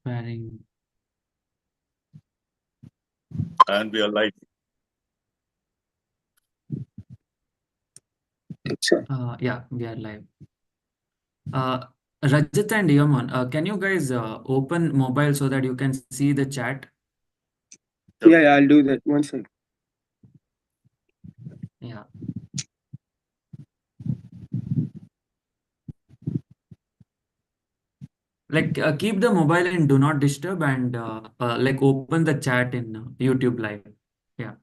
Preparing. And we are live. Yeah, we are live. Rajat and Iemon, can you guys open mobile so that you can see the chat? Yeah, I'll do that. One second. Yeah. Like keep the mobile in do not disturb and like open the chat in YouTube live. Yeah.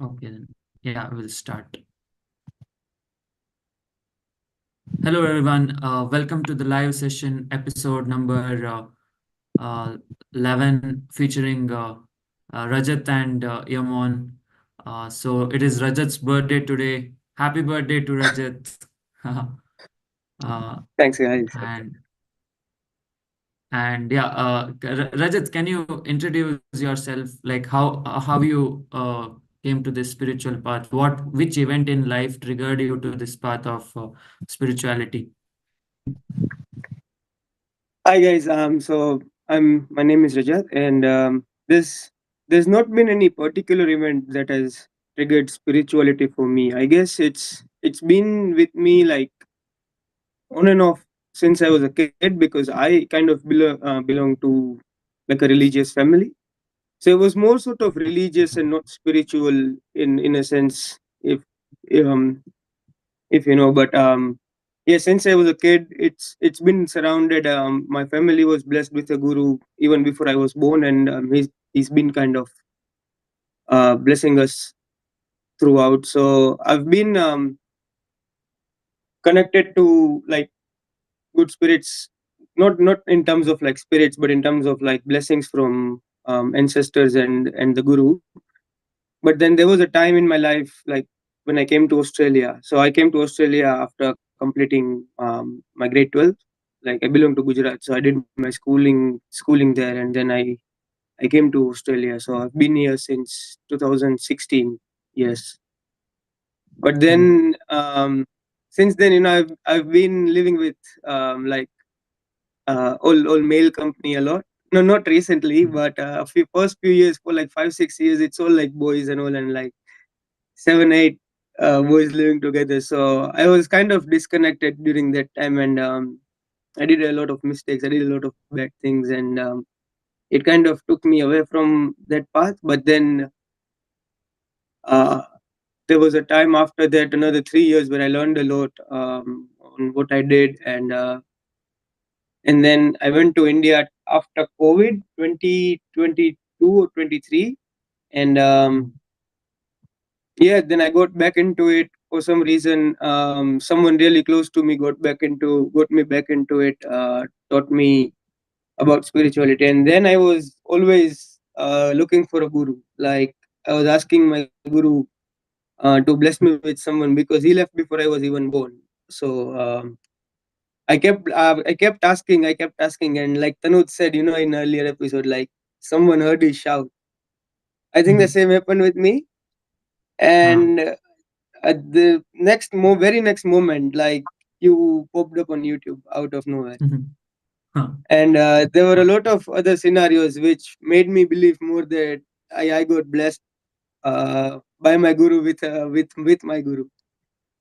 Okay then. Yeah, we'll start. Hello everyone. Welcome to the live session episode number 11 featuring Rajat and Iemon. So it is Rajat's birthday today. Happy birthday to Rajat. Thanks, guys. And yeah, Rajat, can you introduce yourself? Like how you came to this spiritual path? Which event in life triggered you to this path of spirituality? Hi, guys. So my name is Rajat, and there's not been any particular event that has triggered spirituality for me. I guess it's been with me like on and off since I was a kid because I kind of belong to like a religious family. So it was more sort of religious and not spiritual in a sense, um if you know. But yeah, since I was a kid, it's been surrounded. My family was blessed with a guru even before I was born, and he's been kind of blessing us throughout. So I've been connected to like good spirits, not in terms of like spirits, but in terms of like blessings from ancestors and the guru. But then there was a time in my life, like when I came to Australia. So I came to Australia after completing my grade 12. Like I belong to Gujarat, so I did my schooling there, and then I came to Australia. So I've been here since 2016. Yes, but Mm. then since then, I've been living with like all male company a lot. No, not recently, but a few first few years, for like 5 6 years, it's all like boys and all, and like 7 8 boys living together. So I was kind of disconnected during that time, and I did a lot of mistakes. I did a lot of bad things, and it kind of took me away from that path. But then uh, there was a time after that, another 3 years, where I learned a lot on what I did, and then I went to India after COVID 2022 or 23, and Mm. yeah, then I got back into it for some reason. Someone really close to me got me back into it, taught me about spirituality, and then I was always looking for a guru. Like I was asking my guru to bless me with someone because he left before I was even born. So I kept asking, and like Tanuj said, in earlier episode, like someone heard his shout. I think the same happened with me, Huh. and at the very next moment, like you popped up on YouTube out of nowhere, Huh. and there were a Huh. lot of other scenarios which made me believe more that I got blessed by my guru with my guru.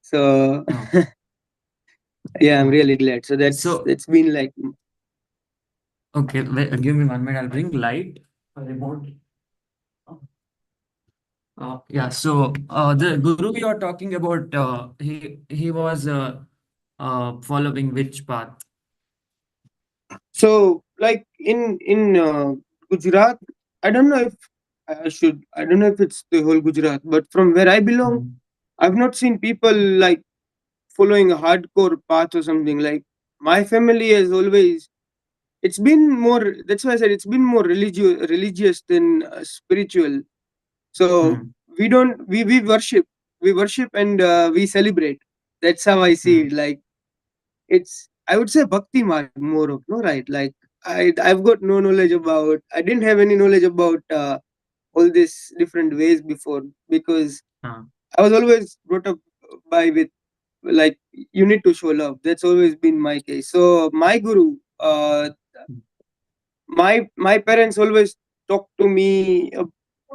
So Oh. yeah, I'm Oh. really glad. So So that's been like okay, give me 1 minute. I'll bring light. Remote. Yeah, so the guru you're talking about, he was following which path? so like in Gujarat. I don't know if I don't know if it's the whole Gujarat, but from where I belong, Mm. I've not seen people like following a hardcore path or something. Like my family has always, it's been more, that's why I said it's been more religious than spiritual. So Mm. we worship and we celebrate. That's how I see Mm. it. Like it's, I would say, bhakti marg more of, no, right? Like I've got no knowledge about, I didn't have any knowledge about all these different ways before, because Uh, I was always brought up by with like you need to show love. That's always been my case. So my guru, my parents always talk to me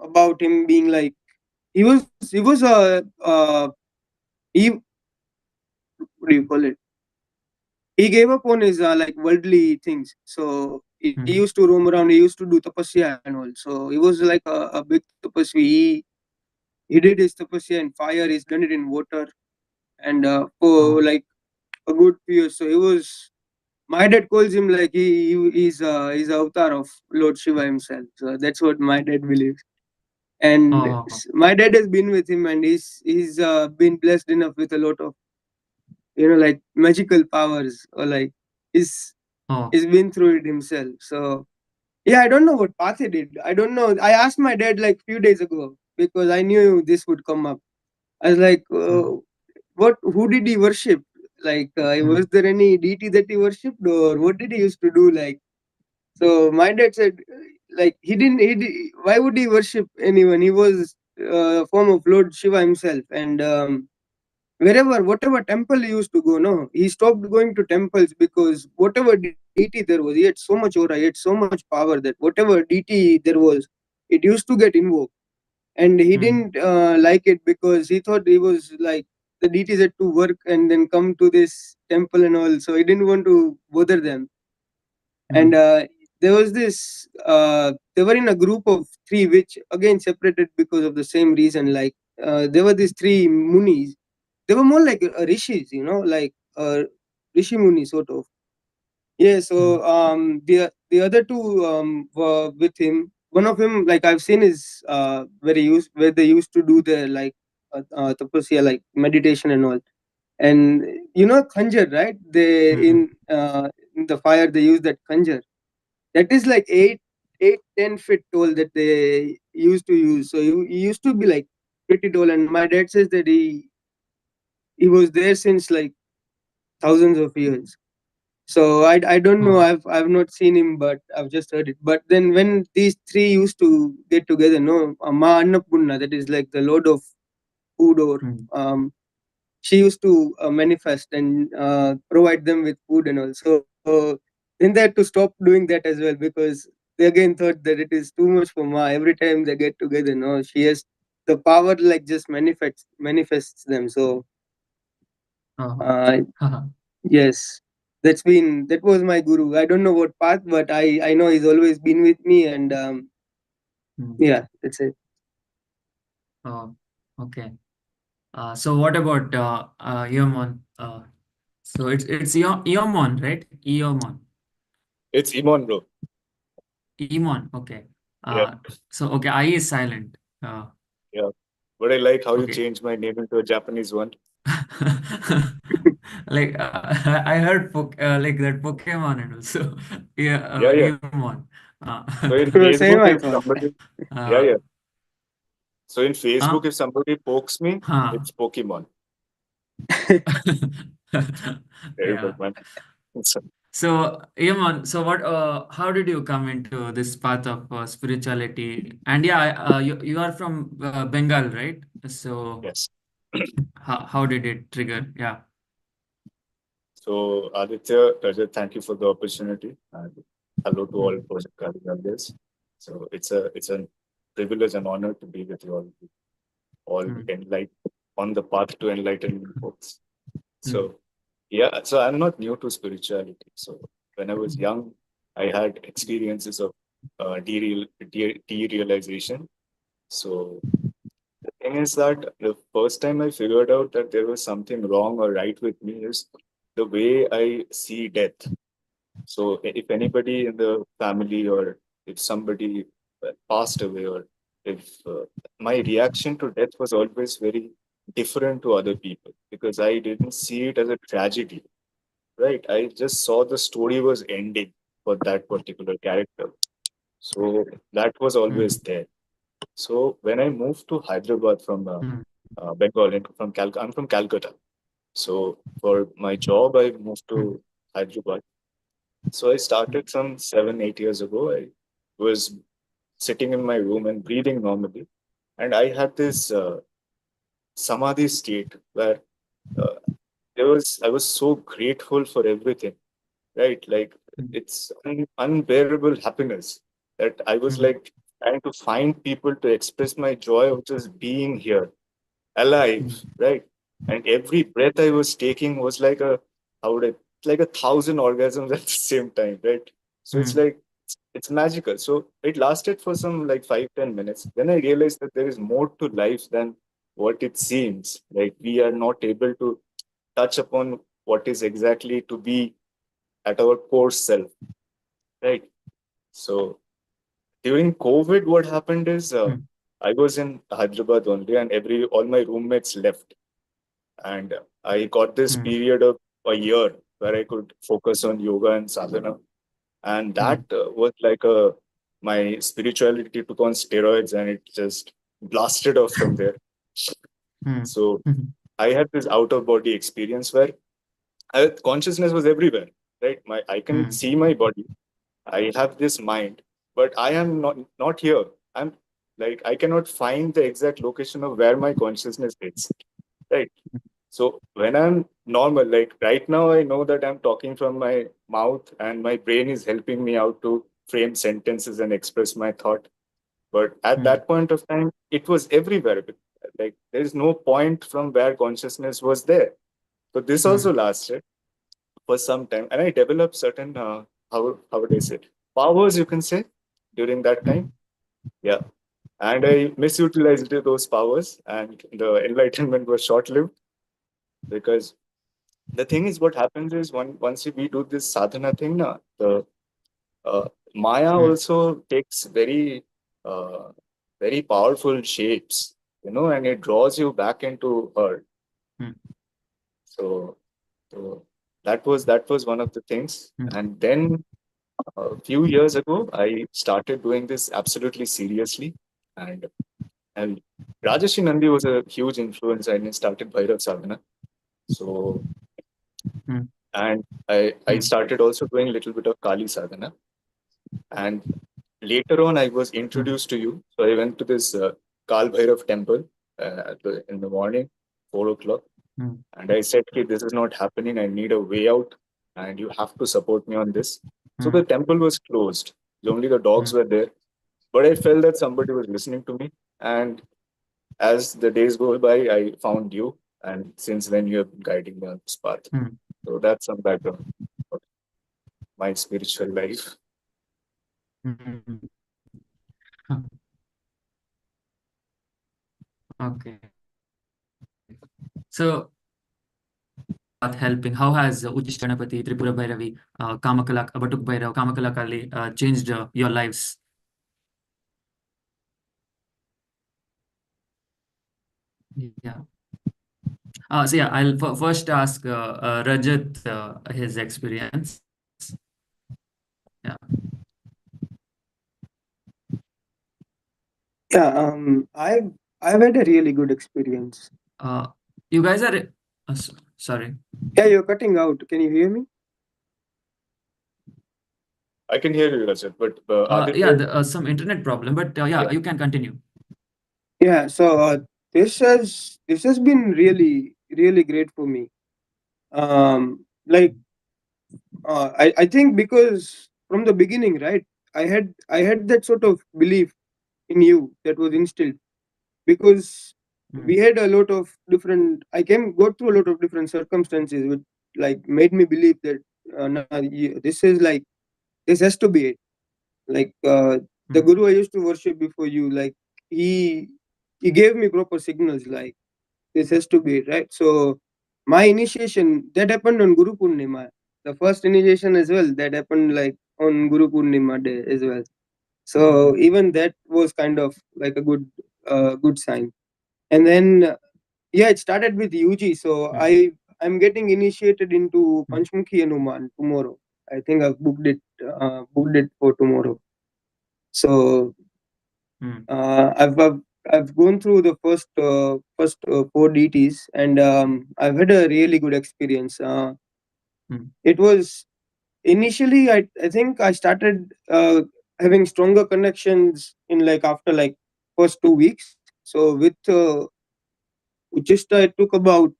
about him being like he was a he what do you call it? He gave up on his like worldly things. So he Hmm. used to roam around. He used to do tapasya and all. So he was like a big tapasvi. He did his tapasya in fire. He's done it in water, and for Oh, like a good few years. So he was. My dad calls him like he's avatar of Lord Shiva himself. So that's what my dad believes. And oh, my dad has been with him, and he's been blessed enough with a lot of like magical powers, or like he's oh. he's been through it himself. So yeah, I don't know what path he did. I don't know. I asked my dad like few days ago because I knew this would come up. I was like, Hmm. what? Who did he worship? Like, was Hmm. there any deity that he worshipped, or what did he used to do? Like, so my dad said, like, he didn't. Why would he worship anyone? He was a form of Lord Shiva himself, and whatever temple he used to go, no, he stopped going to temples because whatever deity there was, he had so much aura, he had so much power that whatever deity there was, it used to get invoked, and he Hmm. didn't like it because he thought he was like the deities had to work and then come to this temple and all, so he didn't want to bother them. And Hmm. there was this they were in a group of three which again separated because of the same reason. Like there were these three munis. They were more like rishis, like rishi muni sort of. Yeah, Hmm. so the other two were with him. One of him, like I've seen, is where they used to do their like tapasya, like meditation and all. And khanjar, right? They Hmm. in the fire they use that khanjar. That is like 8, 10 feet tall that they used to use. So he used to be like pretty tall. And my dad says that he was there since like thousands of years. So I don't know. Oh. I've not seen him, but I've just heard it. But then when these three used to get together, no, Ma Annapurna, that is like the Lord of Food, or Hmm. um, she used to manifest and provide them with food and all. So then they had to stop doing that as well because they again thought that it is too much for Ma. Every time they get together, no, she has the power like just manifests them. So Oh. uh, yes, that was my guru. I don't know what path, but I know he's always been with me, and Hmm. yeah, that's it. Oh. Okay. So what about Iemon? So it's Iemon, right? Iemon. It's Iemon, bro. Iemon. Okay. Yeah, So okay, I is silent. yeah. But I like how you Okay. changed my name into a Japanese one. Like I heard like that Pokemon and also yeah, Yeah, yeah. Iemon. So in Same, Facebook, I if thought. somebody, yeah, uh, yeah. So in Facebook, uh, if somebody pokes me, huh. it's Pokemon. Terrible, Yeah. man. So, So, Yaman, so how did you come into this path of spirituality? And yeah, you are from Bengal, right? So, yes. how did it trigger? Yeah. So Aditya, Rajat, thank you for the opportunity. And hello to all Mm, project coordinators. So it's a privilege and honor to be with you all mm, on the path to enlightenment folks. mm, So yeah, so I'm not new to spirituality. So when I was mm, young, I had experiences of derealization. So the thing is that the first time I figured out that there was something wrong or right with me is the way I see death. So if anybody in the family or if somebody passed away or if my reaction to death was always very different to other people because I didn't see it as a tragedy, right? I just saw the story was ending for that particular character. So that was always mm, there. So when I moved to Hyderabad from mm, Bengal, and I'm from Calcutta. So for my job, I moved mm, to Hyderabad. So I mm, started some 7, 8 years ago. I was sitting in my room and breathing normally, and I had this Samadhi state where uh, I was so grateful for everything, right? Like it's unbearable happiness that I was Mm, like trying to find people to express my joy of just being here, alive, mm, right? And every breath I was taking was like a, how would I, like 1,000 orgasms at the same time, right? So it's mm, like, it's magical. So it lasted for some like 5-10 minutes. Then I realized that there is more to life than what it seems. Like we are not able to touch upon what is exactly to be at our core self, right? So during COVID, what happened is mm, I was in Hyderabad only, and all my roommates left, and I got this mm, period of a year where I could focus on yoga and sadhana, and that mm, was like a my spirituality took on steroids, and it just blasted off from there. mm, So mm, I had this out of body experience where consciousness was everywhere, right? I can mm, see my body, I have this mind, but I am not here. I'm like I cannot find the exact location of where my consciousness is. Right. So when I'm normal, like right now, I know that I'm talking from my mouth and my brain is helping me out to frame sentences and express my thought. But at mm, that point of time, it was everywhere. Like there is no point from where consciousness was there. So this also mm, lasted for some time, and I developed certain how would I say powers, you can say, during that time. mm, Yeah, and I misutilized those powers, and the enlightenment was short lived because the thing is, what happens is once we do this sadhana thing, na, the uh, Maya mm, also takes uh, very powerful shapes, and it draws you back into her. mm, So, so that was one of the things, mm, and then a few years ago, I started doing this absolutely seriously, and and Rajesh Nandi was a huge influence, and he started Bhairav Sadhana. So, mm, and I mm, started also doing a little bit of Kali Sadhana, and later on, I was mm, introduced to you. So I went to this Kal Bhairav temple in the morning, 4 o'clock, mm, and I said, "Okay, this is not happening. I need a way out, and you have to support me on this." So the mm, temple was closed. Only the dogs mm, were there. But I felt that somebody was listening to me. And as the days go by, I found you. And since then, you have been guiding me on this path. mm, So that's some background of my spiritual life. mm. Huh, okay. So path helping? How has Uchish Ganapati, Tripura Bhairavi, Kamakala, Batuk Bhairav, Kamakala Kali changed your lives? Yeah. So yeah, I'll first ask Rajat his experience. Yeah. Yeah, I've had a really good experience. Uh, you guys are sorry. Yeah, you're cutting out. Can you hear me? I can hear you, Rajat, but Yeah, Aditya, some internet problem, but yeah. yeah, you can continue. Yeah, so this has been really great for me. Like I think because from the beginning, right, I had that sort of belief in you that was instilled because we Mm, had a lot of different. I came go through a lot of different circumstances which like made me believe that nah, this is like this has to be it. Like the mm, guru I used to worship before you, like he he gave me proper signals like this has to be it, right? So my initiation that happened on Guru Purnima. The first initiation as well that happened like on Guru Purnima day as well. So even that was kind of like a good sign. And then yeah, it started with UG. So mm, I'm getting initiated into mm, Panchmukhi Hanuman tomorrow. I think I've booked it for tomorrow. So mm, I've gone through the first four DTs, and I've had a really good experience. mm, It was initially I think I started having stronger connections in like after like first 2 weeks. So with Uchista, it took about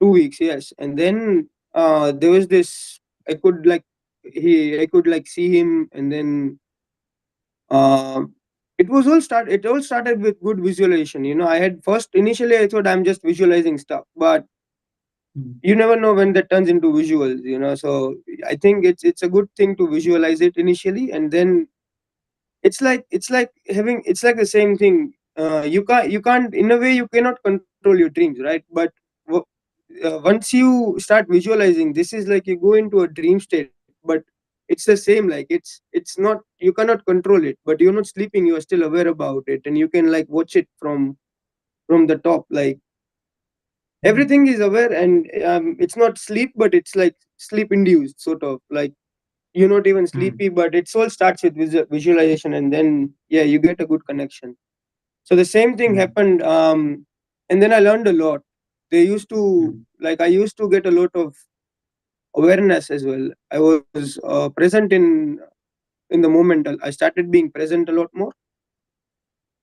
2 weeks, yes. And then there was this. I could like I could like see him, and then uh, it all started with good visualization. I had first initially I thought I'm just visualizing stuff, but mm, you never know when that turns into visuals. So I think it's a good thing to visualize it initially, and then it's like the same thing. You can't in a way you cannot control your dreams, right? But w- once you start visualizing, this is like you go into a dream state, but it's the same. Like it's not, you cannot control it, but you're not sleeping, you are still aware about it, and you can like watch it from the top. Like everything is aware, and it's not sleep, but it's like sleep induced sort of, like you're not even mm, sleepy, but it's all starts with visualization, and then yeah, you get a good connection. So the same thing mm, happened, and then I learned a lot. They used to mm, like I used to get a lot of awareness as well. I was present in the moment. I started being present a lot more.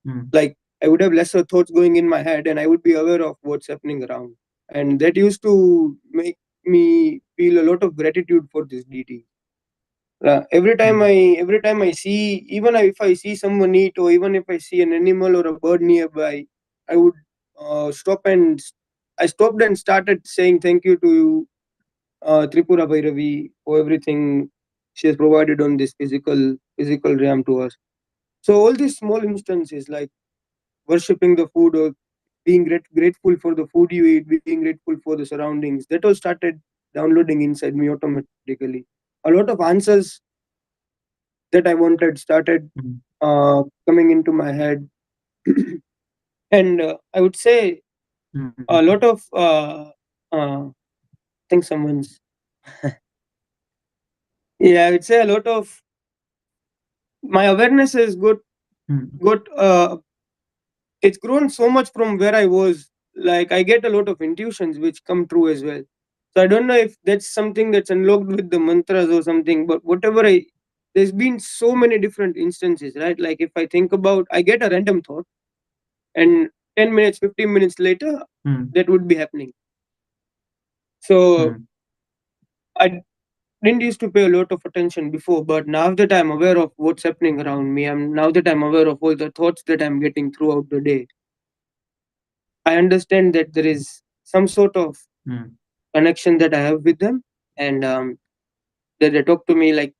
mm, Like I would have lesser thoughts going in my head, and I would be aware of what's happening around, and that used to make me feel a lot of gratitude for this deity. mm, Every time I see, even if I see someone eat, or even if I see an animal or a bird nearby, I would stop and I stopped and started saying thank you to you, Tripura Bhairavi, for everything she has provided on this physical realm to us. So all these small instances, like worshipping the food, or being grateful for the food you eat, being grateful for the surroundings, that all started downloading inside me automatically. A lot of answers that I wanted started mm, coming into my head. And I would say mm, a lot of I think someone's yeah, I would say a lot of my awareness is mm, good. It's grown so much from where I was. Like I get a lot of intuitions which come true as well. So I don't know if that's something that's unlocked with the mantras or something, but whatever there's been so many different instances, right? Like if I think about, I get a random thought, and 10 minutes, 15 minutes later, mm, that would be happening. So mm, I didn't used to pay a lot of attention before, but now that I'm aware of what's happening around me, now that I'm aware of all the thoughts that I'm getting throughout the day, I understand that there is some sort of mm, connection that I have with them, and that they talk to me like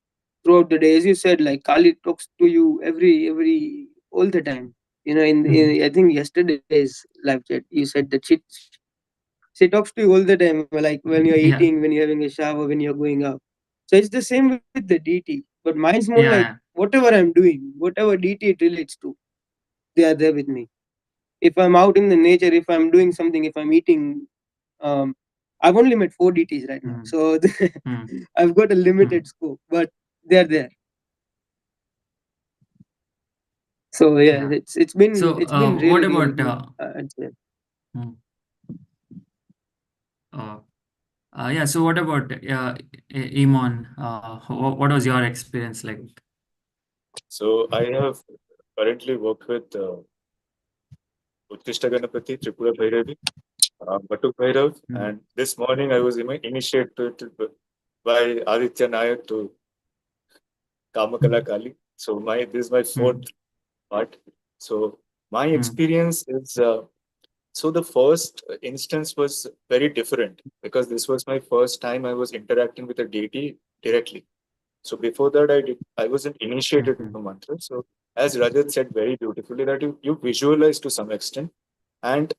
throughout the day. As you said, like Kali talks to you every all the time. In mm. I think yesterday's live chat, you said that she talks to you all the time, like when you're eating, Yeah, when you're having a shower, when you're going out. So it's the same with the deity, but mine's more like yeah, whatever I'm doing, whatever deity it relates to, they are there with me. If I'm out in the nature, if I'm doing something, if I'm eating, um, I've only met 4 deities right now, mm, so mm, I've got a limited mm. scope, but they're there. So yeah, Yeah. So, it's been what really about good. I'd say. mm, uh, yeah? So, what about Iemon? What was your experience like? So I have currently worked with Uttishta Ganapati, Tripura Bhairavi, Batuk Bhairav, Mm, and this morning I was initiated by Aditya Nayak to Kamakala mm, Kali. So this is my fourth mm, part. So my mm, experience is so the first instance was very different because this was my first time I was interacting with a deity directly. So before that, I wasn't initiated mm, into mantra. So as Rajat said very beautifully, that you visualize to some extent, and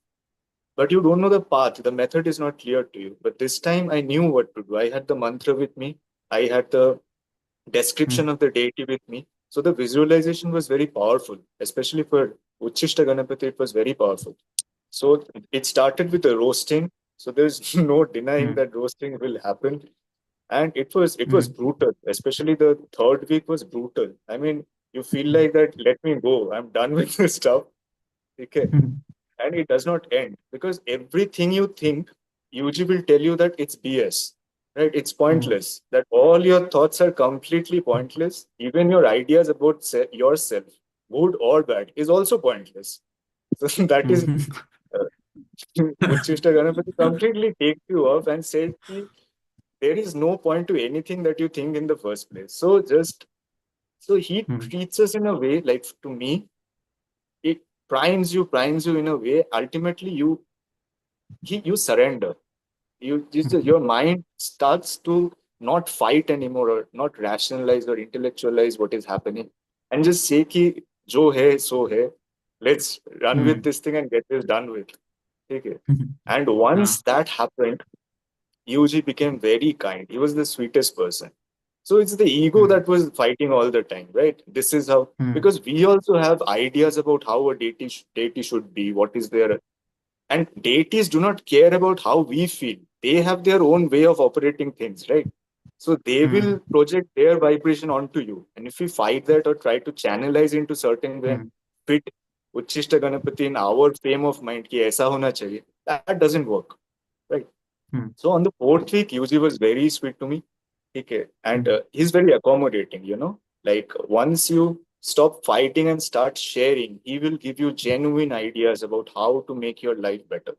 but you don't know the path. The method is not clear to you. But this time I knew what to do. I had the mantra with me. I had the description mm, of the deity with me. So the visualization was very powerful, especially for Uchishta Ganapati. It was very powerful. So it started with a roasting. So there's no denying mm, that roasting will happen, and it was mm, brutal. Especially the third week was brutal. I mean, you feel like that. Let me go. I'm done with this stuff. Okay, mm, and it does not end because everything you think usually will tell you that it's BS, right? It's mm, pointless. That all your thoughts are completely pointless. Even your ideas about yourself, good or bad, is also pointless. So that is mm, uh, Uchishta Ganapati completely takes you off and said, "Ki, there is no point to anything that you think in the first place. So he Hmm. treats us in a way, like to me, it primes you in a way. Ultimately, you surrender. Your mind starts to not fight anymore or not rationalize or intellectualize what is happening and just say ki jo hai so hai. Let's run with Hmm. this thing and get this done with. Okay. Hmm. And Ah. once that happened, Yuji became very kind. He was the sweetest person. So it's the ego Hmm. that was fighting all the time, right? This is how, Hmm. because we also have ideas about how a deity should be, what is their, and deities do not care about how we feel. They have their own way of operating things, right? So they Hmm. will project their vibration onto you. And if we fight that or try to channelize into certain way and Hmm. fit Uchishta Ganapati in our frame of mind, ki aisa hona chahiye, that doesn't work, right? Hmm. So on the fourth week, Yuji was very sweet to me. Okay. And Hmm. he's very accommodating, Like once you stop fighting and start sharing, he will give you genuine ideas about how to make your life better.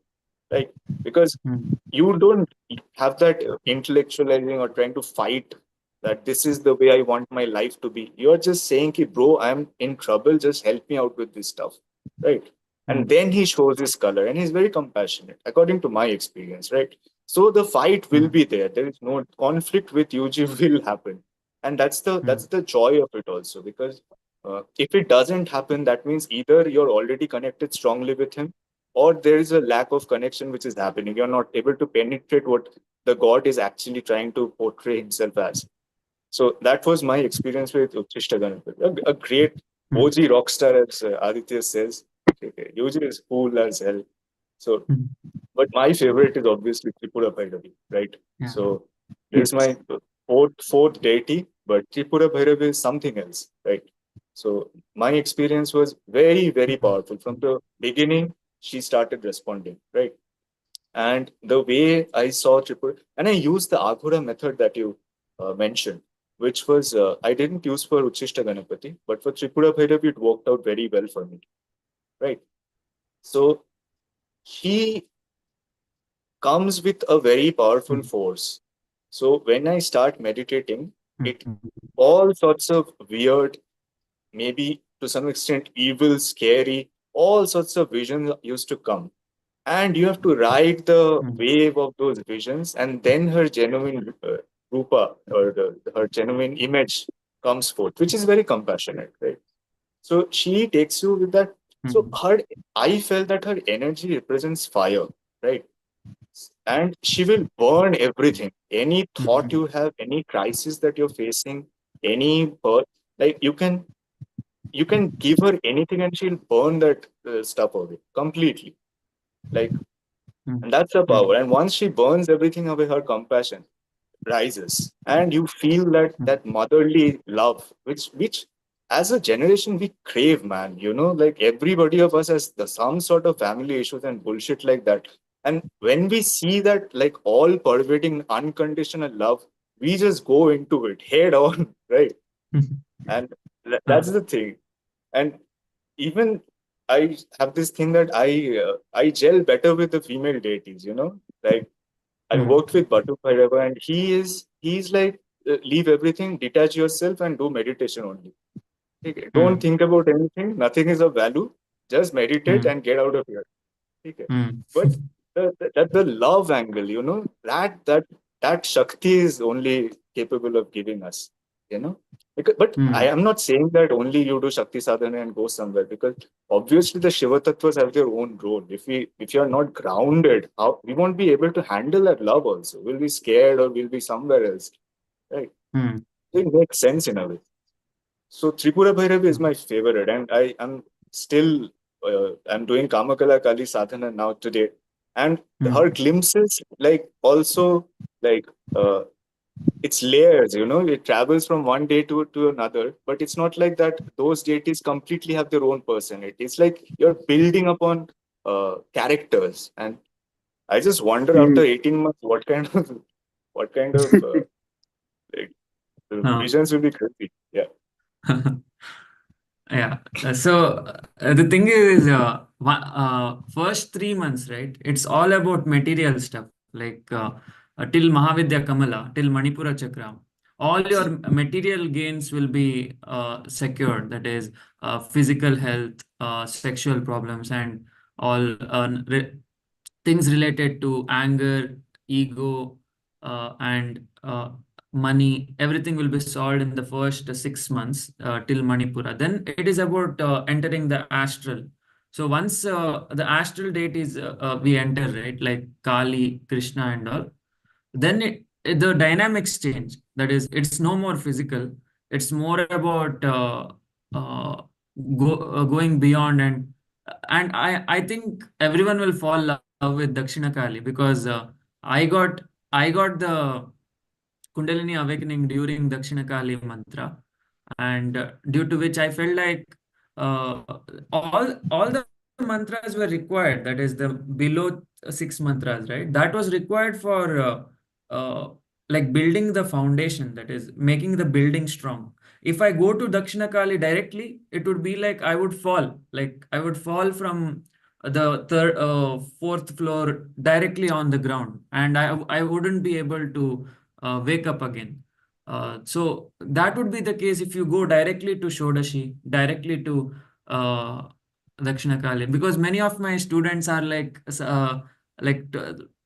Right? Because Hmm. you don't have that intellectualizing or trying to fight that this is the way I want my life to be. You're just saying, ki, bro, I'm in trouble. Just help me out with this stuff. Right. And Hmm. then he shows his color and he's very compassionate, according to my experience. Right. So the fight will Hmm. be there. There is no conflict with Yuji will happen. And Hmm. that's the joy of it also. Because if it doesn't happen, that means either you're already connected strongly with him or there is a lack of connection which is happening. You're not able to penetrate what the god is actually trying to portray himself as. So that was my experience with Uttishta Ganapati. A great Hmm. OG rock star, as Aditya says. Okay, usually is cool as hell. So, Hmm. but my favorite is obviously Tripura Bhairavi, right? Yeah. So this is Yes. my fourth deity, but Tripura Bhairavi is something else, right? So my experience was very, very Hmm. powerful. From the beginning, she started responding, right? And the way I saw Tripura, and I used the Aghura method that you mentioned, which was, I didn't use for Uchishta Ganapati, but for Tripura Bhairavi, it worked out very well for me, right? So he comes with a very powerful Hmm. force. So when I start meditating, it Hmm. all sorts of weird, maybe to some extent evil, scary, all sorts of visions used to come. And you have to ride the Hmm. wave of those visions, and then her genuine rupa or her genuine image comes forth, which is very compassionate, right? So she takes you with that. So Hmm. I felt that her energy represents fire, right? And she will burn everything. Any thought Hmm. you have, any crisis that you're facing, any like you can give her anything, and she'll burn that stuff away completely. Like, Hmm. and that's the Hmm. power. And once she burns everything away, her compassion rises, and you feel Hmm. that motherly love, which as a generation we crave, man. Like everybody of us has some sort of family issues and bullshit like that. And when we see that, like all pervading unconditional love, we just go into it head on, right? And Ah. that's the thing. And even I have this thing that I gel better with the female deities. Like I Hmm. worked with Batu Bhairava, and he's like, leave everything, detach yourself, and do meditation only. Okay? Don't Hmm. think about anything. Nothing is of value. Just meditate Hmm. and get out of here. Okay? Hmm. But the love angle, that Shakti is only capable of giving us. But I Hmm. am not saying that only you do Shakti sadhana and go somewhere, because obviously the Shiva Tattvas have their own role. If you are not grounded, how we won't be able to handle that love also. We'll be scared or we'll be somewhere else. Right? Hmm. It makes sense in a way. So Tripura Bhairavi is Hmm. my favorite, and I'm still I'm doing Kamakala Kali sadhana now today, and Hmm. her glimpses, like also, like uh, it's layers. It travels from one day to another, but it's not like that. Those deities completely have their own personality. It's like you're building upon characters, and I just wonder after Mm. 18 months what kind of like, Ah. visions will be crazy. Yeah. Yeah. So the thing is, first 3 months, right? It's all about material stuff, like till Mahavidya Kamala, till Manipura Chakra. All your material gains will be secured. That is physical health, sexual problems, and all things related to anger, ego, and money. Everything will be solved in the first 6 months till Manipura. Then it is about entering the astral. So once the astral date is we enter, right, like Kali, Krishna, and all, then the dynamics change. That is, it's no more physical. It's more about uh, going beyond, and I think everyone will fall love with Dakshina Kali, because I got the Kundalini awakening during Dakshina Kali mantra, and due to which I felt like uh, all the mantras were required. That is the below six mantras, right? That was required for uh, like building the foundation. That is making the building strong. If I go to Dakshina Kali directly, it would be like I would fall. Like I would fall from the fourth floor directly on the ground, and I wouldn't be able to wake up again. So that would be the case if you go directly to Shodashi, directly to uh, Dakshina Kali, because many of my students are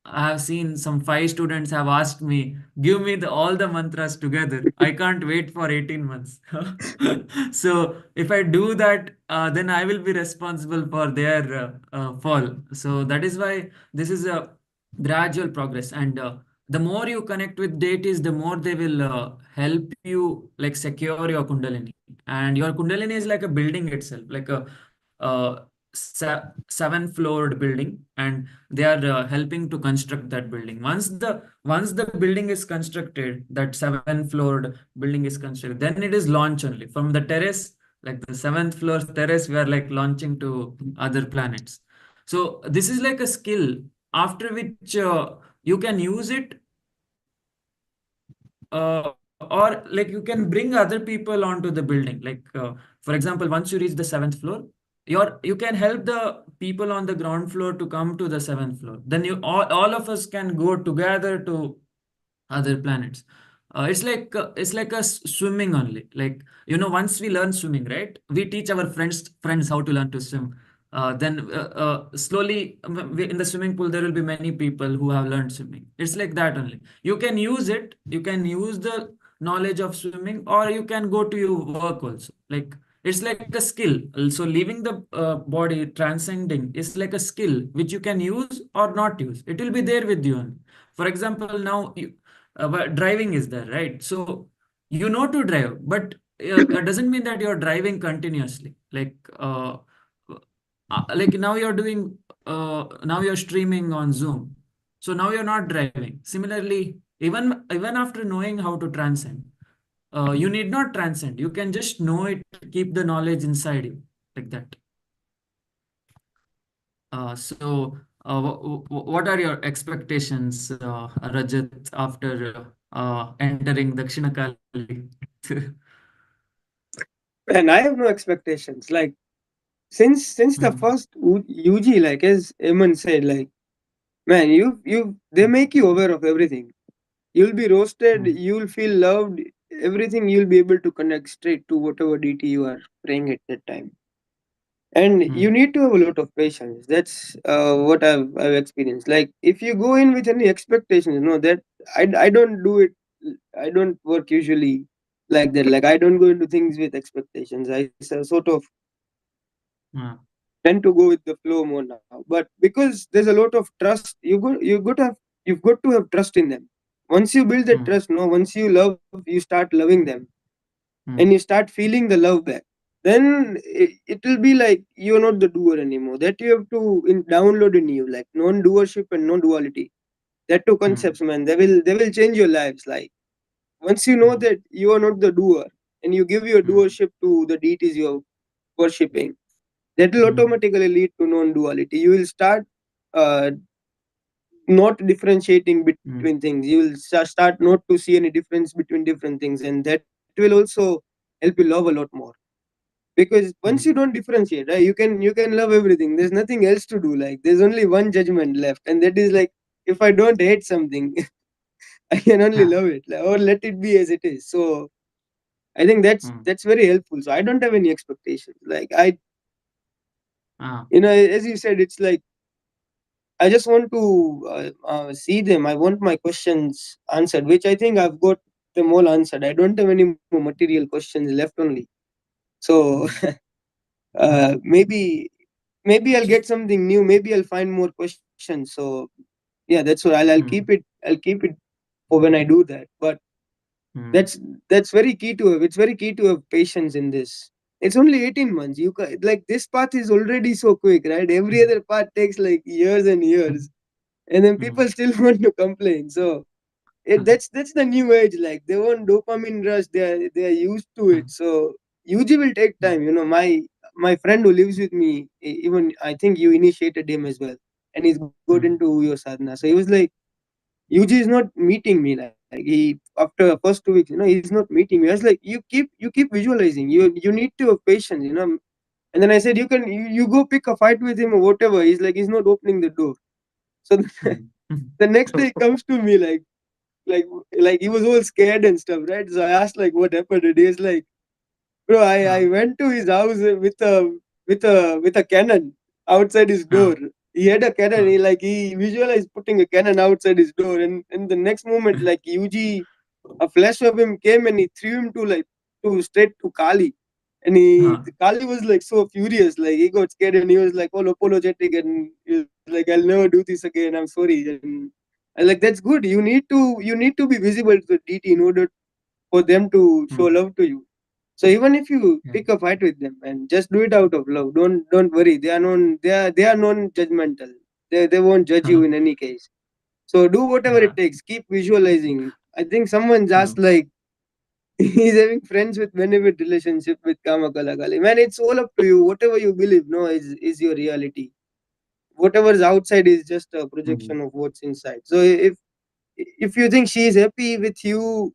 I have seen some 5 students have asked me, give me all the mantras together. I can't wait for 18 months. So if I do that, then I will be responsible for their fall. So that is why this is a gradual progress, and the more you connect with deities, the more they will help you like secure your Kundalini. And your Kundalini is like a building itself, like a seven-floored building, and they are helping to construct that building. Once the building is constructed, that seven-floored building is constructed, then it is launch only from the terrace, like the seventh floor terrace. We are like launching to other planets. So this is like a skill after which you can use it, or like you can bring other people onto the building. Like for example, once you reach the seventh floor, you can help the people on the ground floor to come to the seventh floor. Then all of us can go together to other planets. It's like a swimming only. Like, once we learn swimming, right? We teach our friends how to learn to swim. Then slowly in the swimming pool there will be many people who have learned swimming. It's like that only. You can use it. You can use the knowledge of swimming, or you can go to your work also. Like it's like a skill. Also, leaving the body, transcending is like a skill which you can use or not use. It will be there with you only. For example, now but driving is there, right? So you know to drive, but it doesn't mean that you're driving continuously. Like now you're doing, now you're streaming on Zoom. So now you're not driving. Similarly, even after knowing how to transcend, you need not transcend. You can just know it, keep the knowledge inside you, like that. So, what are your expectations, Rajat, after entering Dakshina Kali? And I have no expectations. Like since the Hmm, first UG, like as Iemon said, like man, they make you aware of everything. You'll be roasted. hmm, You'll feel loved. Everything you'll be able to connect straight to whatever deity you are praying at that time. And you hmm, need to have a lot of patience. That's what I've experienced. Like if you go in with any expectations, that I don't do it. I don't work usually like that. Like I don't go into things with expectations. I sort of hmm, tend to go with the flow more now. But because there's a lot of trust, you've got to have trust in them. Once you build that hmm, trust, no, once you love, you start loving them, and you hmm, start feeling the love back. Then it will be like you're not the doer anymore. That you have to download in you, like non-doership and non-duality. That two hmm, concepts, man, they will change your lives. Like once you know hmm, that you are not the doer, and you give your hmm, doership to the deities you're worshipping, that will hmm, automatically lead to non-duality. You will start uh, not differentiating between hmm, things. You will start not to see any difference between different things, and that will also help you love a lot more. because once you Mm. don't differentiate, right, you can love everything. There's nothing else to do. Like there's only one judgment left, and that is like, if I don't hate something, I can only Yeah. love it, like, or let it be as it is. So I think that's Mm. that's very helpful. So I don't have any expectations. Like I, Ah. as you said, it's like I just want to see them. I want my questions answered, which I think I've got them all answered. I don't have any more material questions left only. So Mm. maybe I'll get something new. Maybe I'll find more questions. So yeah, that's what I'll keep it. Mm. I'll keep it for when I do that. But Mm. that's very key to have. It's very key to have patience in this. It's only 18 months. Like this path is already so quick, right? Every other path takes like years and years, and then people Mm. still want to complain. So that's the new age. Like they want dopamine rush. They are used to it. So UG will take time. My friend who lives with me, even I think you initiated him as well, and he's good Mm. into your sadhana. So he was like, UG is not meeting me. Like he after first 2 weeks, he's not meeting me. I was like, you keep visualizing. You need to have patience. And then I said, you go pick a fight with him or whatever. He's like, he's not opening the door. So Mm. the next day he comes to me like like he was all scared and stuff, right? So I asked like what happened, and he was like, bro, I Ah. went to his house with a cannon outside his door. Ah. He had a cannon. Ah. He visualized putting a cannon outside his door, and the next moment, like UG, a flash of him came and he threw him to straight to Kali. And Ah. Kali was like so furious, like he got scared and he was like all apologetic and he was like, I'll never do this again. I'm sorry. And like that's good. You need to be visible to the DT in order for them to show Mm. love to you. So even if you Yeah. pick a fight with them and just do it out of love, don't worry. They are non-judgmental. They won't judge you Ah. in any case. So do whatever Yeah. it takes. Keep visualizing. I think someone's asked Mm. like he's having friends with benefit relationship with Kama Kalakali. Man, it's all up to you. Whatever you believe, no, is your reality. Whatever's outside is just a Mm. projection of what's inside. So if you think she is happy with you,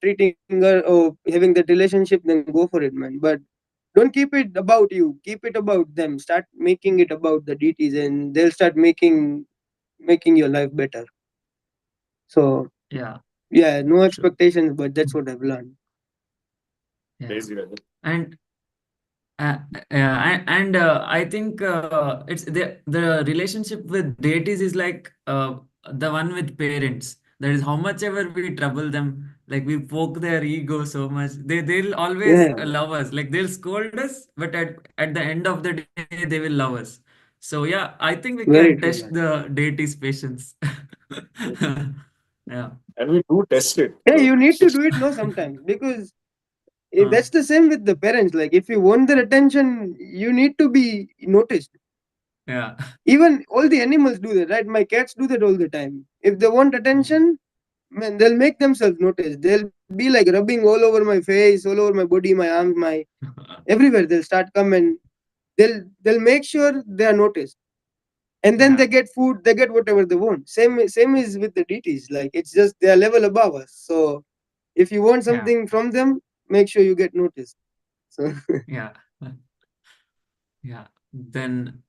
treating her or having that relationship, then go for it, man. But don't keep it about you. Keep it about them. Start making it about the deities, and they'll start making your life better. So Yeah. yeah, no Sure. expectations, but that's what I've learned. Yeah. Crazy, Rajat. And and I think it's the relationship with deities is like the one with parents. That is how much ever we trouble them, like we poke their ego so much. They'll always Yeah, love us. Like they'll scold us, but at the end of the day they will love us. So yeah, I think we very can true, test man. the deities' patience. Yeah. And we do test it, Yeah, though. you need to do it no sometimes because Uh, that's the same with the parents. Like if you want their attention, you need to be noticed. yeah. Even all the animals do that, right? My cats do that all the time. If they want Mm. attention, man, they'll make themselves noticed. They'll be like rubbing all over my face, all over my body, my arms, my everywhere. They'll start come and they'll make sure they are noticed. And then Yeah. they get food, they get whatever they want. Same is with the deities. Like it's just they are level above us. So if you want Yeah. something from them, make sure you get noticed. So Yeah. Yeah. Then,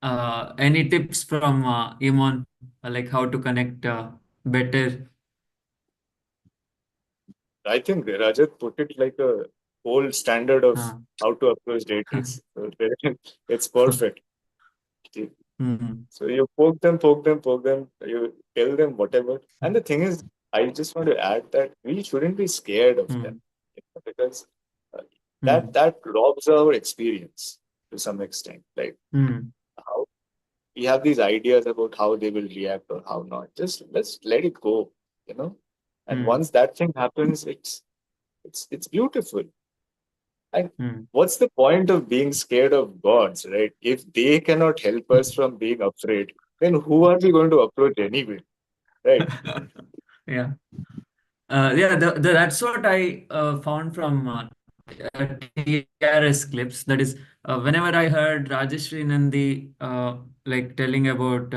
any tips from Iemon, like how to connect better? I think Rajat put it like a whole standard of Uh, how to approach deities. So it's perfect. mm, So you poke them, you tell them whatever. And the thing is, I just want to add that we shouldn't be scared of them, mm, because uh, that mm, that robs our experience to some extent. Like mm, how we have these ideas about how they will react or how not. Just let's let it go, you know. And mm, once that thing happens, it's beautiful. And mm. what's the point of being scared of gods, right? If they cannot help us from being afraid, then who are we going to approach anyway, right? Yeah. Yeah, that's what I found from TRS clips. That is, whenever I heard Rajeshri Nandi like telling about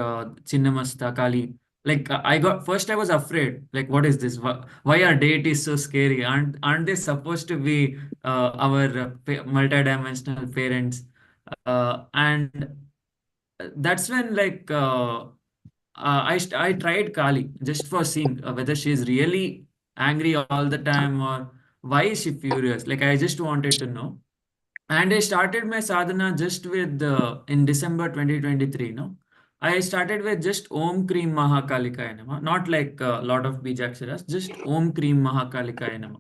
Chinnamasta Kali, Like I got first, I was afraid. Like, what is this? Why are deities so scary? Aren't they supposed to be our multidimensional parents? And that's when I tried Kali just for seeing whether she is really angry all the time, or why is she furious. Like, I just wanted to know. And I started my sadhana just with in December 2023. No, I started with just Om Krim Mahakalikaya Nama, not like a lot of Bijaksharas, just Om Krim Mahakalikaya Nama.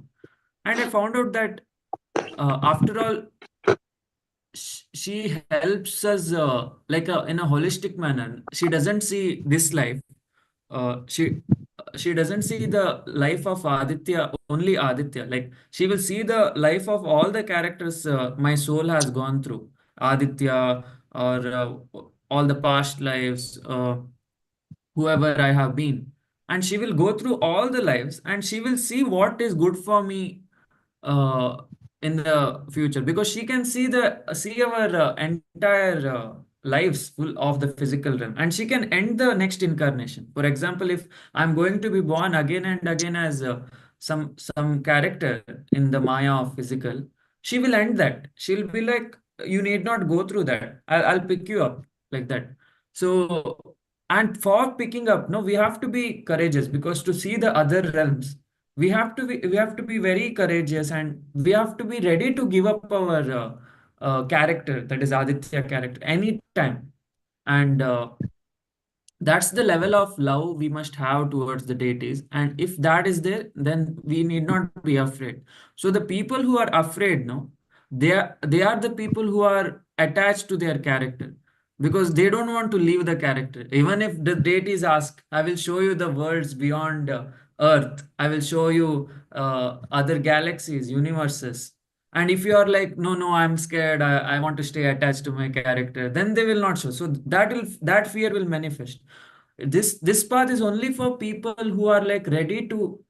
And I found out that after all, she helps us in a holistic manner. She doesn't see this life. She doesn't see the life of Aditya, only Aditya. Like, she will see the life of all the characters my soul has gone through. Aditya, or all the past lives, whoever I have been. And she will go through all the lives, and she will see what is good for me uh, in the future, because she can see our entire lives full of the physical realm, and she can end the next incarnation. For example, if I'm going to be born again and again as some character in the Maya of physical, she will end that. She'll be like, you need not go through that. I'll pick you up, like that. So, and for picking up, no, we have to be courageous, because to see the other realms, we have to be very courageous, and we have to be ready to give up our character, that is Aditya character, anytime. And that's the level of love we must have towards the deities. And if that is there, then we need not be afraid. So the people who are afraid, no, they are the people who are attached to their character, because they don't want to leave the character. Even if the deities ask, I will show you the worlds beyond earth, I will show you other galaxies, universes, and if you are like, no, no, I'm scared, I want to stay attached to my character, then they will not show. So that fear will manifest. This path is only for people who are like ready to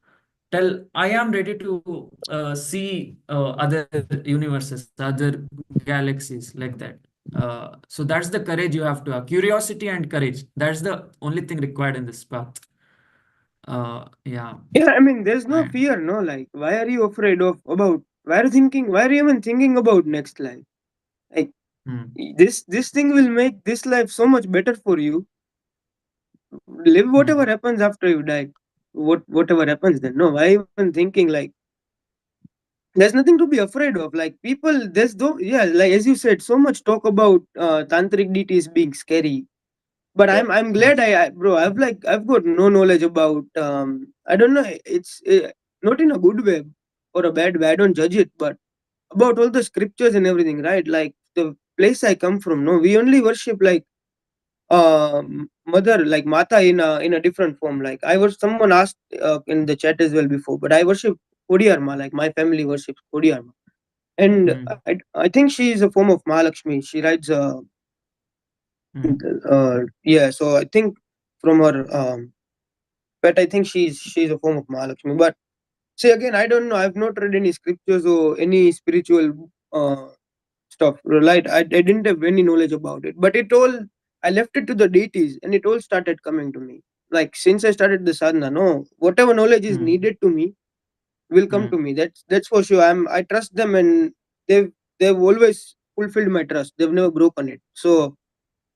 tell, I am ready to see other universes, other galaxies, like that. So that's the courage you have to have. Curiosity and courage. That's the only thing required in this path. Yeah. Yeah, I mean, there's no And, fear, no. Like, why are you afraid of about? Why are you thinking? Why are you even thinking about next life? Like, mm, this thing will make this life so much better for you. Live whatever mm, happens after you die. Whatever happens then. No, why even thinking like there's nothing to be afraid of. Like people, there's though yeah, like as you said, so much talk about tantric deities being scary. But I'm glad yes. bro, I've got no knowledge about I don't know, it's not in a good way or a bad way. I don't judge it, but about all the scriptures and everything, right? Like the place I come from, no, we only worship like mother, like Mata in a different form. Like I was someone asked in the chat as well before, but I worship Kodiyarma. Like my family worships Kodiyarma, and Mm, I think she is a form of Mahalakshmi. She rides mm, yeah. So I think from her but I think she's a form of Mahalakshmi. But see again, I don't know. I've not read any scriptures or any spiritual stuff. Right? I didn't have any knowledge about it. But it all I left it to the deities, and it all started coming to me. Like since I started the sadhana, no, whatever knowledge is mm, needed to me will come to mm, me. That's for sure. I trust them, and they've they've always fulfilled my trust. They've never broken it. So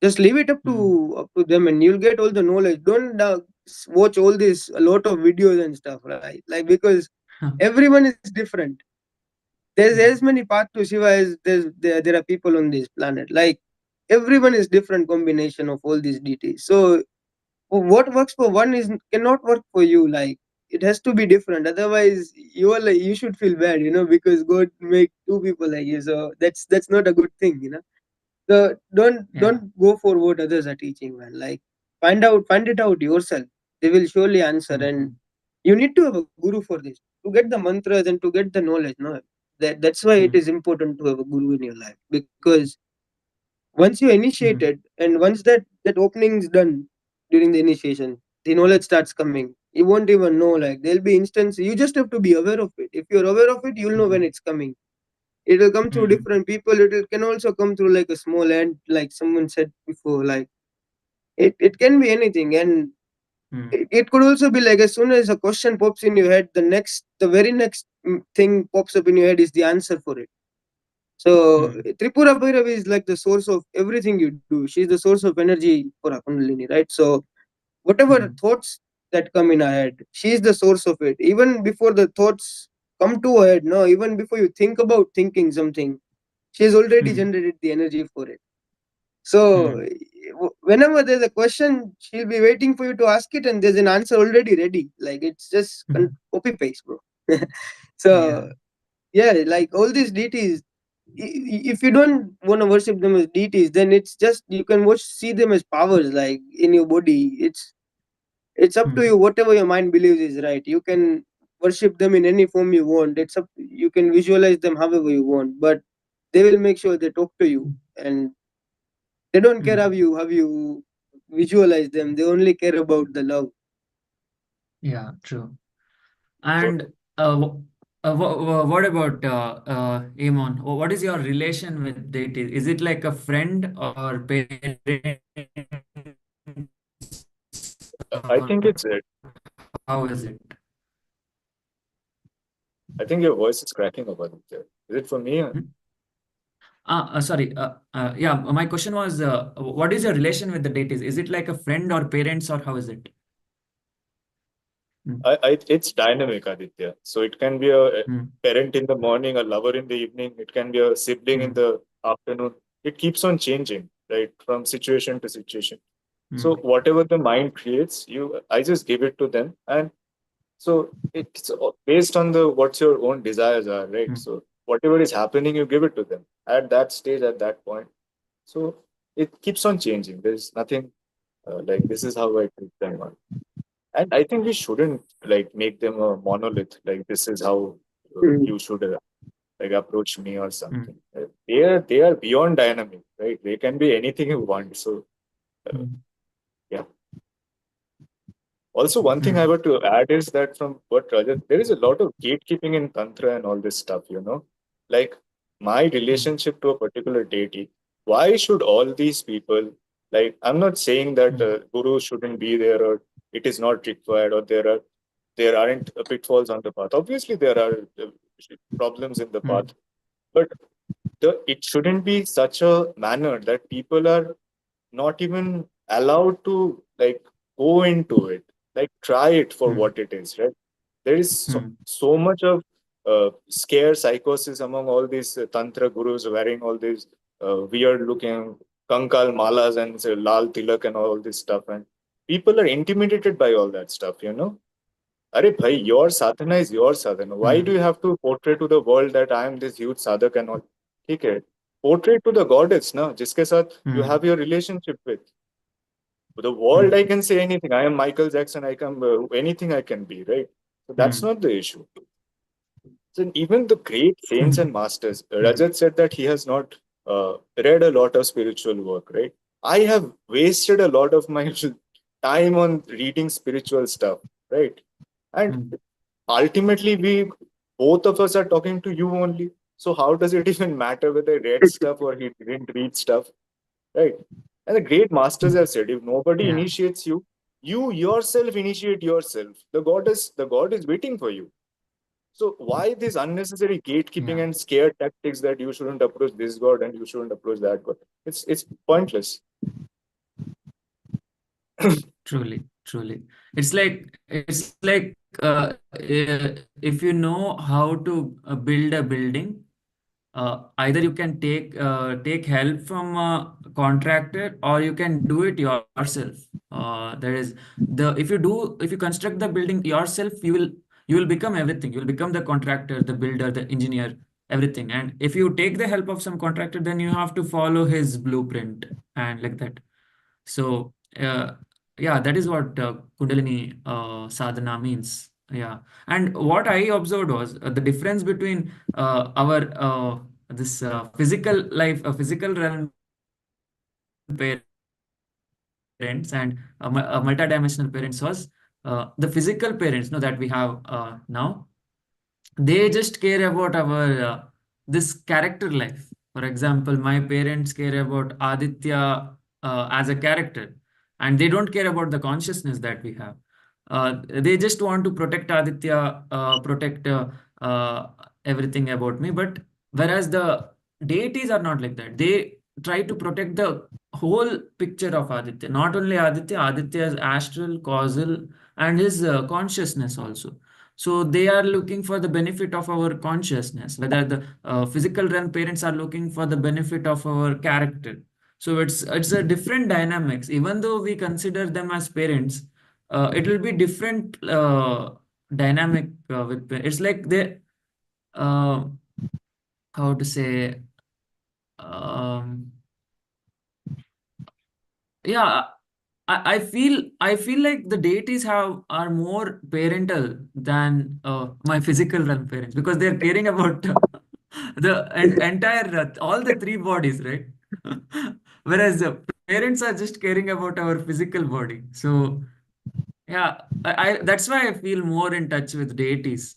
just leave it mm. up to them, and you'll get all the knowledge. Don't watch all this a lot of videos and stuff, right? Like because everyone is different. There's Yeah. as many paths to Shiva as there are people on this planet. Like everyone is different combination of all these deities. So what works for one is cannot work for you. Like it has to be different. Otherwise, you are like you should feel bad, because God make two people like you. So that's not a good thing. The Yeah. don't go for what others are teaching, man. Like find it out yourself. They will surely answer, and Mm, you need to have a guru for this to get the mantras and to get the knowledge. No, that's why it mm, is important to have a guru in your life, because once you initiate mm, it, and once that opening is done during the initiation, the knowledge starts coming. You won't even know. Like there'll be instances. You just have to be aware of it. If you're aware of it, you'll know when mm, it's coming. It will come through mm, different people. Can also come through like a small ant, like someone said before. Like it can be anything. And It could also be like, as soon as a question pops in your head, the very next thing pops up in your head is the answer for it. So Tripura Bhairavi is like the source of everything you do. She's the source of energy for our Kundalini, right? So whatever thoughts that come in our head, she's the source of it. Even before the thoughts come to her head, no, even before you think about thinking something, she's already generated the energy for it. So whenever there's a question, she'll be waiting for you to ask it, and there's an answer already ready. Like, it's just copy paste, bro. So yeah, like all these deities, if you don't want to worship them as deities, then it's just, you can see them as powers, like in your body. It's up to you. Whatever your mind believes is right, you can worship them in any form you want. It's up, you can visualize them however you want, but they will make sure they talk to you, and they don't care how you visualize them. They only care about the love. Yeah, true. So And what about Iemon? What is your relation with deities? Is it like a friend or parent? I think Or it's it. how is it? I think your voice is cracking up, Aditya. Is it for me? Sorry. Yeah, my question was, what is your relation with the deities? Is it like a friend or parents, or how is it? Mm, It's dynamic, Aditya. So it can be a mm, parent in the morning, a lover in the evening. It can be a sibling in mm, the afternoon. It keeps on changing, right, from situation to situation. So mm, whatever the mind creates, I just give it to them, and so it's based on the what's your own desires are, right? mm, So whatever is happening, you give it to them at that stage, at that point. So it keeps on changing. There's nothing like this is how I treat them. And I think we shouldn't like make them a monolith. Like this is how Mm. you should like approach me or mm, something. They are beyond dynamic, right? They can be anything you want. So uh, mm, yeah. Also, one thing I mm, want to add is that from what Rajat, there is a lot of gatekeeping in Tantra and all this stuff, Like my mm, relationship to a particular deity, why should all these people, like, I'm not saying that mm, gurus shouldn't be there or it is not required or there aren't pitfalls on the path. Obviously, there are problems in the mm, path, but it shouldn't be such a manner that people are not even allowed to like go into it, like try it for mm, what it is, right? There is mm, so much of scare psychosis among all these tantra gurus wearing all these weird looking kankal malas and lal tilak and all this stuff, and people are intimidated by all that stuff. Arey bhai, your sadhana is your sadhana. Why do mm, you have to portray to the world that I am this huge sadhak and all? ठीक है, portray to the goddess, na, जिसके साथ you mm, have your relationship with. With the world, I mm, can say anything. I am Michael Jackson. I can anything I can be, right? So that's mm, not the issue. So even the great saints and mm, masters, mm, Rajat said that he has not read a lot of spiritual work, right? I have wasted a lot of my time on reading spiritual stuff, right? And mm, ultimately, we both of us are talking to you only. So how does it even matter whether I read stuff or he didn't read stuff, right? And the great masters mm. have said, if nobody Yeah, initiates you, you yourself initiate yourself. The God is waiting for you. So why this unnecessary gatekeeping yeah. and scare tactics that you shouldn't approach this God and you shouldn't approach that God? It's pointless. Truly, truly. It's like if you know how to build a building, either you can take help from a contractor, or you can do it yourself. There is the if you construct the building yourself, you will become everything. You will become the contractor, the builder, the engineer, everything. And if you take the help of some contractor, then you have to follow his blueprint and like that. So yeah, that is what Kundalini sadhana means. Yeah, and what I observed was the difference between our this physical life, physical realm parents and multidimensional parents was the physical parents. No, that we have now. They just care about our this character life. For example, my parents care about Aditya as a character. and they don't care about the consciousness that we have. They just want to protect Aditya, protect everything about me. But whereas the deities are not like that. They try to protect the whole picture of Aditya, not only Aditya, Aditya's astral, causal, and his consciousness also. So they are looking for the benefit of our consciousness, whether the physical realm parents are looking for the benefit of our character. So it's a different dynamics. Even though we consider them as parents, it will be different dynamic with it's like they uh, how to say um, yeah, I feel like the deities have are more parental than my physical realm parents, because they're caring about the entire all the three bodies, right? Whereas the parents are just caring about our physical body. So yeah, I that's why I feel more in touch with deities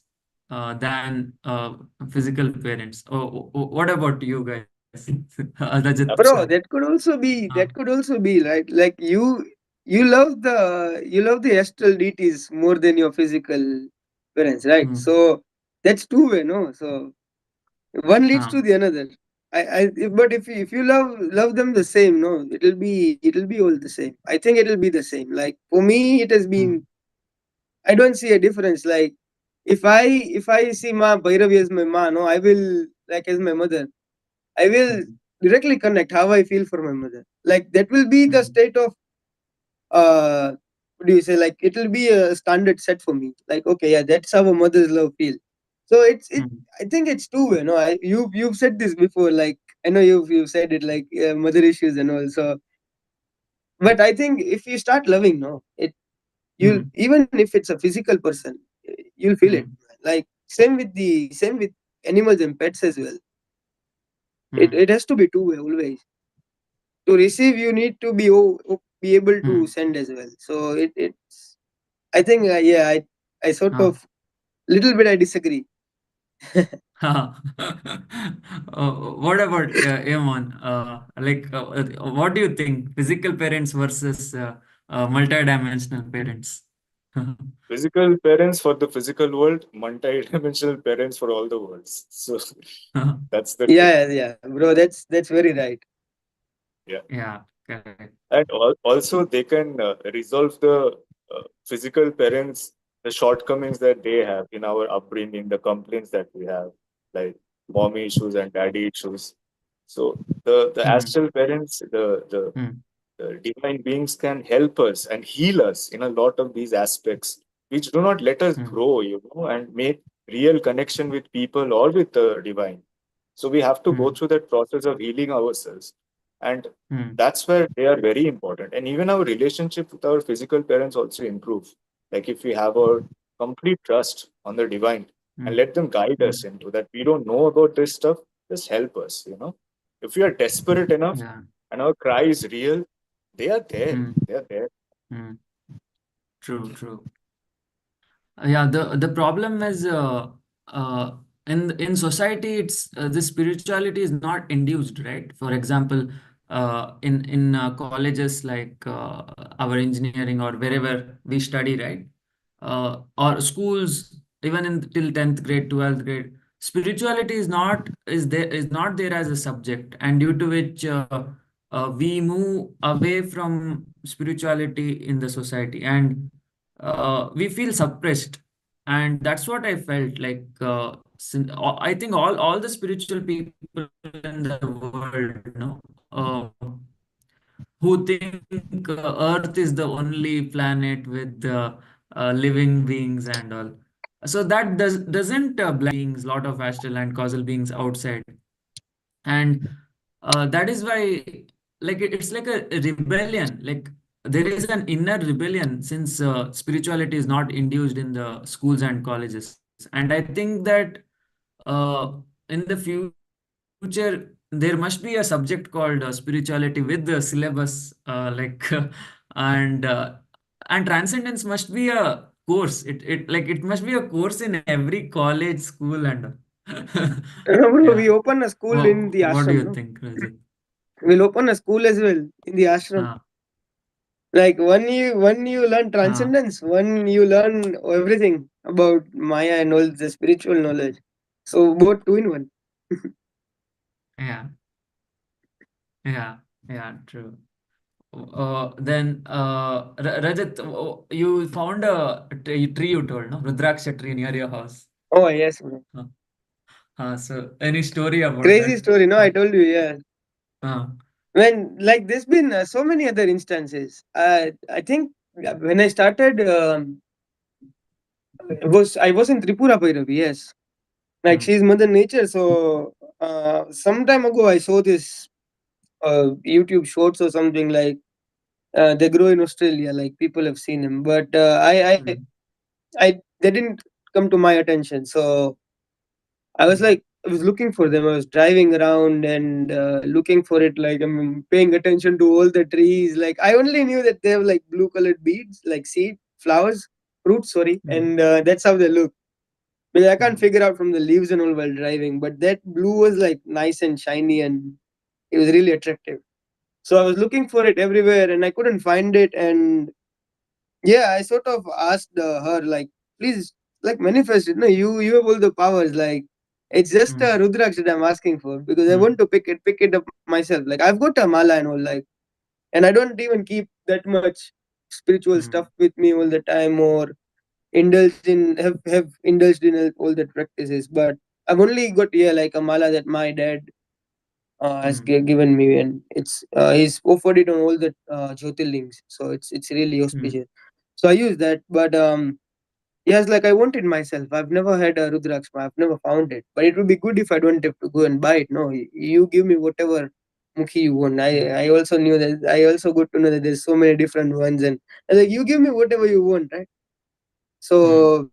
than physical parents. What about you guys, Rajat? Bro, Absolutely. that could also be, Uh, that could also be right. Like you love the astral deities more than your physical parents, right? mm, So that's two way, no? So one leads uh, to the another. But if you love them the same, no, it'll be all the same. I think it'll be the same. Like for me, it has mm, been. I don't see a difference. Like if I see Ma Bhairavi as my ma, no, I will like as my mother. I will mm, directly connect how I feel for my mother. Like that will be the mm, state of what do you say? Like it will be a standard set for me. Like okay, yeah, that's how a mother's love feel. So it. mm, I think it's two way. No, you've said this before. Like I know you've said it like mother issues and all. So, but I think if you start loving, no, it you'll mm, even if it's a physical person, you'll feel it. mm, Like same with animals and pets as well. mm, It has to be two way always. To receive you need to be able to mm. send as well. So it's I think yeah I sort Ah. of little bit I disagree. What about Iemon? What do you think? Physical parents versus multidimensional parents? Physical parents for the physical world, multi-dimensional parents for all the worlds. So that's the truth. Yeah, bro, that's very right. Yeah. Yeah, correct. And also, they can resolve the physical parents, the shortcomings that they have in our upbringing, the complaints that we have, like mommy issues and daddy issues. So the Mm, astral parents, mm, the divine beings can help us and heal us in a lot of these aspects, which do not let us mm, grow, and make real connection with people or with the divine. So we have to go mm, through that process of healing ourselves. And mm, that's where they are very important. And even our relationship with our physical parents also improve. Like if we have a complete trust on the divine and mm, let them guide us mm. into that, we don't know about this stuff, just help us. If we are desperate enough Yeah. and our cry is real, they are there. Mm, They are there. mm. True, true. Yeah, the problem is uh, in society, it's the spirituality is not induced, right? For example, in colleges like our engineering or wherever we study, right? Or schools, even in till 10th grade, 12th grade, spirituality is not there as a subject, and due to which we move away from spirituality in the society, and we feel suppressed. And that's what I felt like. I think all the spiritual people in the world, who think Earth is the only planet with living beings and all. So that doesn't beings, lot of astral and causal beings outside, and that is why, like it's like a rebellion. Like there is an inner rebellion, since spirituality is not induced in the schools and colleges. And I think that uh, in the future there must be a subject called spirituality with the syllabus, and transcendence must be a course. It must be a course in every college, school, and Bro, yeah. we open a school in the What do ashram, you no? think, Rajat? We'll open a school as well in the ashram. Ah, Like one you learn Ah, transcendence, one you learn everything about Maya and all the spiritual knowledge. So both two in one. yeah, yeah, yeah, true. Then, Rajat, you found a tree you told, no? Rudraksha tree near your house. Oh yes, man. Huh. So any story about Crazy that? story. No, I Huh. told you. Yeah. Uh, When like there's been so many other instances. I think when I started, I was in Tripura Bhairavi. Yes, like mm, she's Mother Nature. So some time ago, I saw this YouTube shorts or something like they grow in Australia. Like people have seen them, but mm, I they didn't come to my attention. So I was mm, like, I was looking for them. I was driving around and looking for it. Like I'm paying attention to all the trees. Like I only knew that they have like blue colored beads, like seed, flowers, fruits. Sorry, mm, and that's how they look. But I can't mm, figure out from the leaves and all while driving. But that blue was like nice and shiny, and it was really attractive. So I was looking for it everywhere, and I couldn't find it. And yeah, I sort of asked her, like, please, like, manifest it. No, you have all the powers. Like, it's just a mm, Rudraksh that I'm asking for because I want mm, to pick it up myself. Like, I've got a mala and all, like, and I don't even keep that much spiritual stuff mm, with me all the time or have indulged in all the practices. But I've only got, yeah, like a mala that my dad has mm, given me, and it's he's offered it on all the Jyotirlings, so it's really mm, auspicious. So I use that, but yes, like I want it myself. I've never had a Rudrakshma. I've never found it, but it would be good if I don't have to go and buy it. No, you give me whatever mukhi you want. mm, I also knew that. I also got to know that there's so many different ones, and like you give me whatever you want, right? mm, So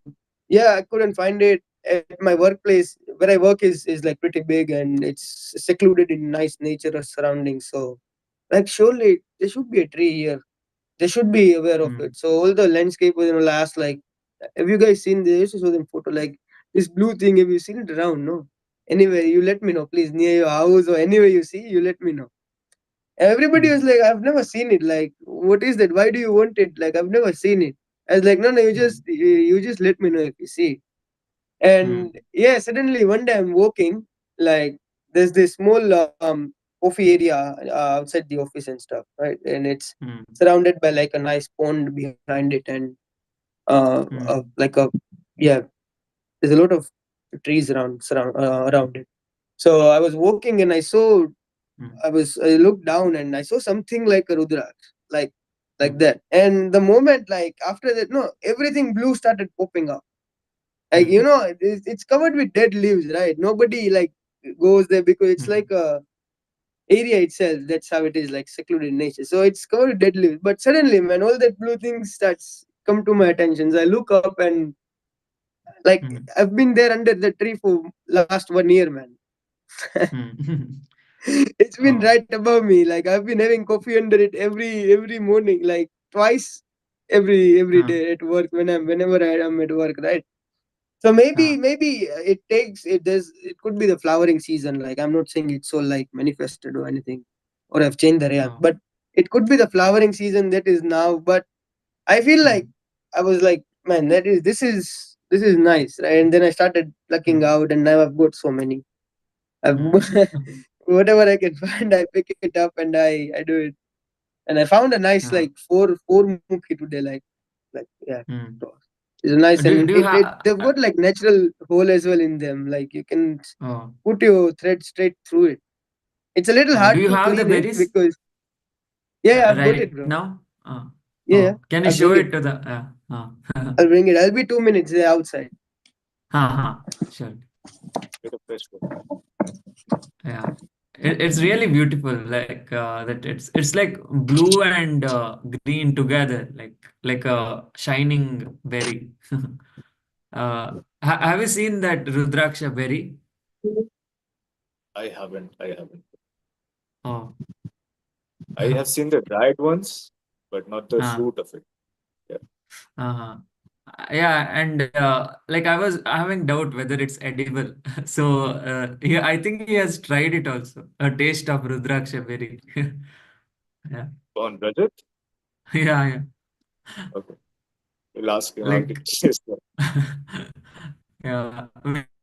yeah, I couldn't find it at my workplace. Where I work is like pretty big and it's secluded in nice nature or surroundings. So like surely there should be a tree here. They should be aware of mm, it. So all the landscape was last like, have you guys seen this? I show them photo like this blue thing. Have you seen it around? No. Anyway, you let me know, please, near your house or anywhere you see, you let me know. Everybody was mm, like, I've never seen it. Like, what is that? Why do you want it? Like, I've never seen it. I was like, no, no, mm, you just let me know if you see it. mm, And yeah, suddenly one day I'm walking, like there's this small coffee area outside the office and stuff, right? And it's mm, surrounded by like a nice pond behind it, and mm, like a yeah, there's a lot of trees around it. So I was walking and mm, I looked down and I saw something like a rudraksh, like mm, like that. And the moment like after that, no, everything blue started popping up. Like mm, it's covered with dead leaves, right? Nobody like goes there because it's mm, like a area itself. That's how it is, like secluded nature. So it's covered with dead leaves. But suddenly, man, all that blue thing starts come to my attention. So I look up and like mm. I've been there under the tree for last 1 year, man. Mm. It's been Oh, right above me. Like I've been having coffee under it every morning, like twice every huh, day at work whenever I am at work, right? So maybe it takes it. It could be the flowering season. Like I'm not saying it's all like manifested or anything, or I've changed the realm, oh, but it could be the flowering season that is now. But I feel like mm, I was like, man, this is nice, right? And then I started plucking mm, out, and now I've got so many. I've mm, whatever I can find, I pick it up and I do it. And I found a nice yeah, like four mukhi today, like yeah, mm. it's nice, and Do you have they've got like natural hole as well in them. Like you can oh, put your thread straight through it. It's a little do hard you to have the clean it berries because yeah, I've got it, right bro. now? Yeah, Can you I'll show bring it. it to the I'll bring it. I'll be 2 minutes there outside. sure. Get a fresh one. Yeah. It's really beautiful, like that it's like blue and green together, like a shining berry. Have you seen that Rudraksha berry? I haven't. Oh, I have seen the dried ones, but not the uh, fruit of it. Yeah. uh-huh. Yeah, and like I was having doubt whether it's edible. So yeah, I think he has tried it also. A taste of Rudraksha berry. Yeah. On Rajat? Yeah, yeah. Okay. We'll ask him how Like, did he start. yeah.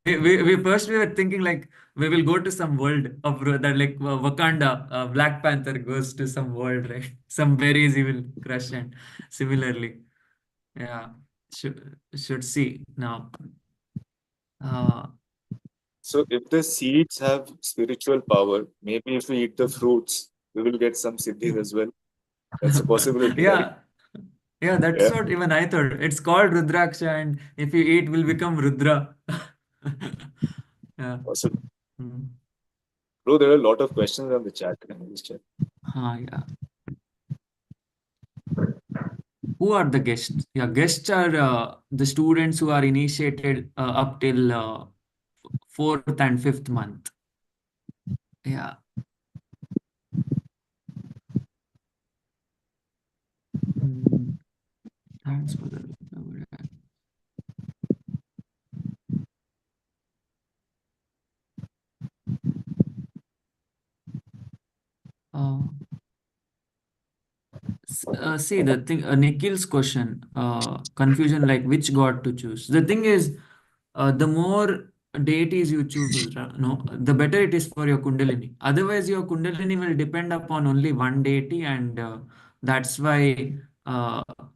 We first we were thinking like we will go to some world of that, like Wakanda, Black Panther goes to some world, right? Some berries he will crush, and similarly, yeah, should see now. Uh, So if the seeds have spiritual power, maybe if we eat the fruits, we will get some siddhis as well. That's a possibility, right? yeah, yeah, that's Yeah, what even I thought. It's called Rudraksha, and if you eat, will become Rudra. Yeah. possible. Mm. Bro, there are a lot of questions on the chat. Can you just check? Yeah. Who are the guests? Yeah, guests are the students who are initiated up till fourth and fifth month. Yeah. Mm, thanks for the. Uh, See the thing, Nikhil's question, confusion like which god to choose. The thing is, the more deities you choose, no, the better it is for your Kundalini. Otherwise, your Kundalini will depend upon only one deity, and that's why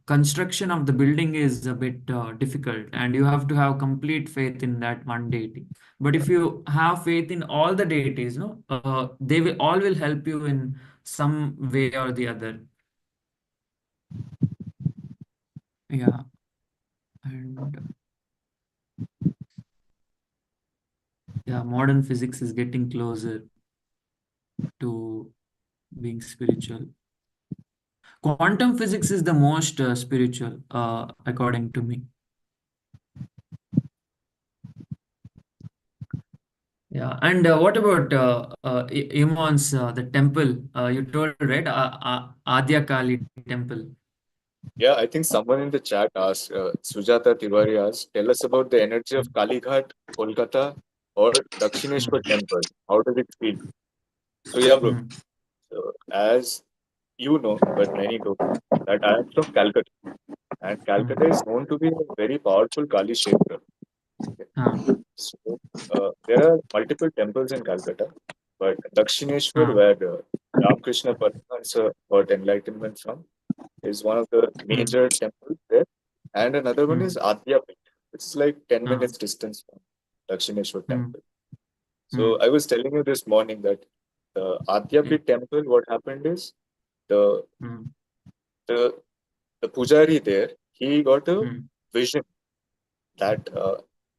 construction of the building is a bit difficult, and you have to have complete faith in that one deity. But if you have faith in all the deities, no, they will all will help you in some way or the other. Yeah, and yeah, modern physics is getting closer to being spiritual. Quantum physics is the most spiritual, according to me. Yeah, and what about Iemon's the temple? You told right, Adya Kali temple. Yeah, I think someone in the chat asked, Sujata Tiwari asked, tell us about the energy of Kalighat, Kolkata, or Dakshineshwar Mm, temple. How does it feel? So yeah, bro. mm, So, as you know, but many don't, that I am from Calcutta, and Calcutta is mm, known to be a very powerful Kali Kshetra. Okay. ah, So there are multiple temples in Calcutta, but Dakshineshwar, ah, where Ramakrishna Paramahansa got enlightenment from, is one of the mm, major temples there. And another one is mm, Adyapit. It's like 10 ah, minutes distance from Dakshineshwar mm, temple. So mm, I was telling you this morning that the eh, Adyapit temple, what happened is the mm, the the pujari there, he got a mm, vision that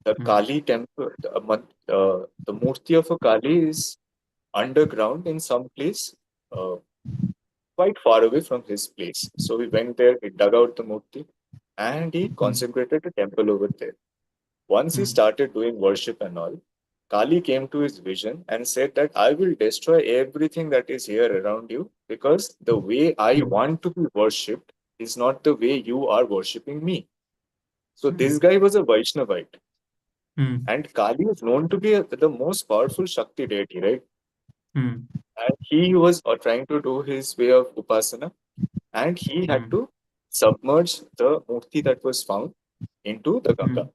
the mm, Kali temple, the Murti of a Kali is underground in some place uh, quite far away from his place. So we went there, he dug out the Murti, and he mm, consecrated a temple over there. Once he mm, started doing worship and all, Kali came to his vision and said that I will destroy everything that is here around you because the way I mm, want to be worshipped is not the way you are worshipping me. So this mm, guy was a Vaishnavite, mm, and Kali is known to be the most powerful Shakti deity, right? mm, And he was trying to do his way of upasana, and he had mm, to submerge the murti that was found into the Ganga. mm,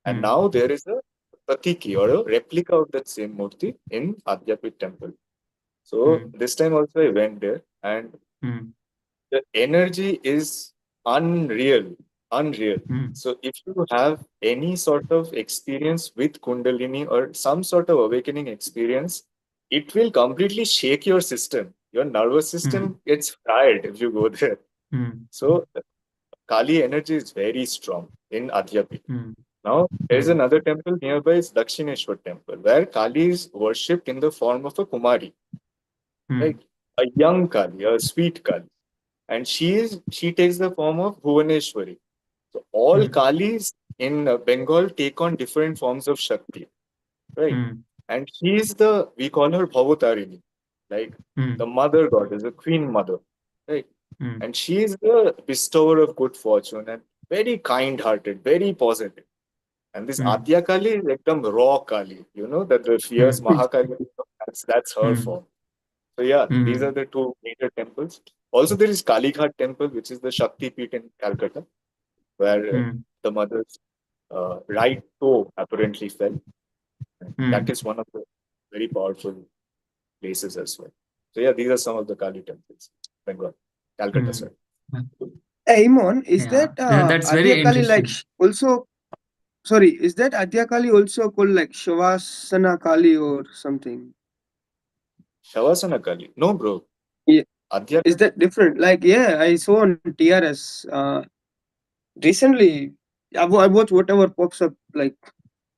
And mm, now there is a pratiki or a replica of that same murti in Adyapit temple. So mm, this time also I went there, and mm, the energy is unreal, unreal. mm, So if you have any sort of experience with Kundalini or some sort of awakening experience, it will completely shake your system. Your nervous mm, system gets fried if you go there. mm, So Kali energy is very strong in Adyapit. mm, Now, there's mm, another temple nearby, is Dakshineshwar temple, where Kali is worshipped in the form of a Kumari, right? mm, A young Kali, a sweet Kali. And she takes the form of Bhuvaneshwari. So all mm, Kalis in Bengal take on different forms of Shakti, right? mm, And we call her Bhavatarini, like the mm, mother goddess, the queen mother, right? mm, And she is the bestower of good fortune and very kind-hearted, very positive. And this mm, Adya Kali is ekdam raw Kali, that the fierce mm, Mahakali, that's her mm, form. So yeah, these are mm, the two major temples. Also, there is Kali Ghat temple, which is the Shakti Peeth in Calcutta, where Hmm. the mother's right toe apparently fell. That Hmm. is one of the very powerful places as well. So yeah, these are some of the Kali temples. Bengal, Calcutta, Hmm. sorry. Hey, Iemon, is Yeah, that that's very Adyakali like interesting. also? Sorry, is that Adyakali also called like Shavasana Kali or something? Shavasana Kali. No, bro. Yeah, Adya is that different? Like, yeah, I saw on TRS recently. I watch whatever pops up, like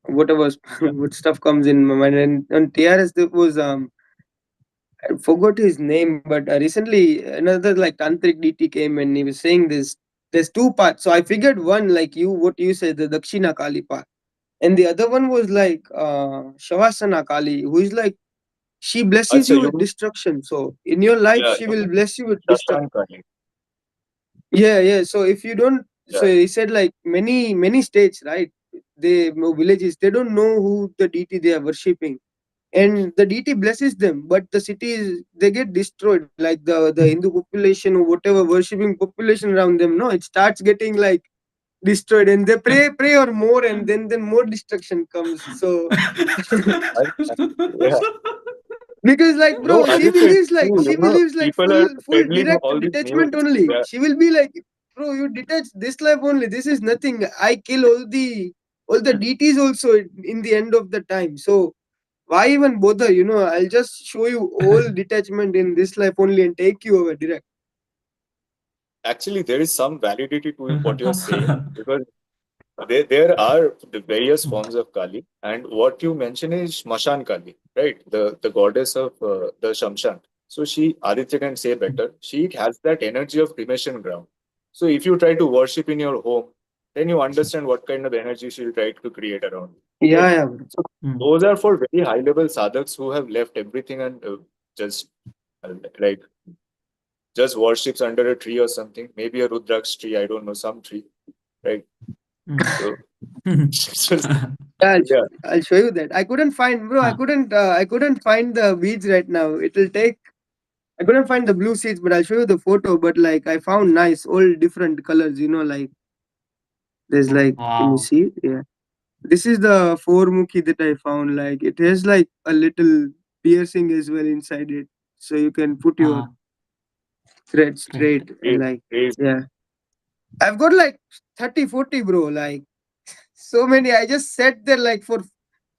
whatever what stuff comes in my mind. And on TRS there was I forgot his name, but recently another like tantric DT came and he was saying this. There's two parts, so I figured one like you what you said the Dakshina Kali part, and the other one was like Shavasana Kali, who is like she blesses Acha, you you with destruction. So in your life yeah, she you will mean bless you with destruction. Shashank Kali. Yeah, yeah. So if you don't, so Yeah. he said like many states, right? They villages they don't know who the deity they are worshipping, and the deity blesses them, but the cities they get destroyed. Like the Hindu population or whatever worshipping population around them, no, it starts getting like destroyed, and they pray or more, and then more destruction comes. So I, yeah. because like No, bro she Aditya, it's believes like true. she believes like People are full peddling direct all this detachment news. only. Yeah. She will be like, bro, you detach this life only, this is nothing, I kill all the deities also in the end of the time. So why even bother, I'll just show you all detachment in this life only and take you over direct. Actually, there is some validity to what you're saying because there are the various forms of Kali, and what you mention is Smashan Kali, right? The goddess of the Shamshan. So she, Aditya can say better. She has that energy of cremation ground. So if you try to worship in your home, then you understand what kind of energy she'll try to create around you, Yeah, right? yeah, bro. So Hmm. those are for very high level sadhaks who have left everything and just like just worships under a tree or something, maybe a Rudraksh tree, I don't know, some tree, right? Hmm. So, just, Yeah, yeah, I'll show you that. I couldn't find, bro, Huh. I couldn't find the beads right now. It'll take, I couldn't find the blue seeds, but I'll show you the photo. But like I found nice all different colors, like there's like, can you Wow. see? Yeah. This is the four mukhi that I found. Like it has like a little piercing as well inside it. So you can put your thread Great. straight and like, crazy. yeah. I've got like 30, 40, bro. Like so many. I just sat there like for,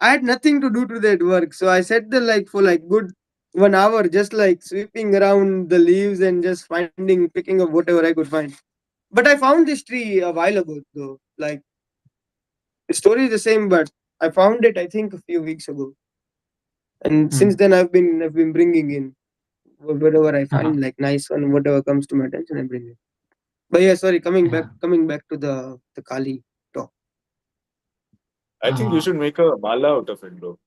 I had nothing to do to that work. So I sat there like for like good 1 hour, just like sweeping around the leaves and just picking up whatever I could find. But I found this tree a while ago though. Like the story is the same, but I found it I think a few weeks ago. And since Hmm. then I've been bringing in whatever I Uh-huh. find like nice one, whatever comes to my attention, I bring it. But yeah, sorry, Yeah. coming back to the Kali talk. I think you Uh, should make a mala out of it, bro.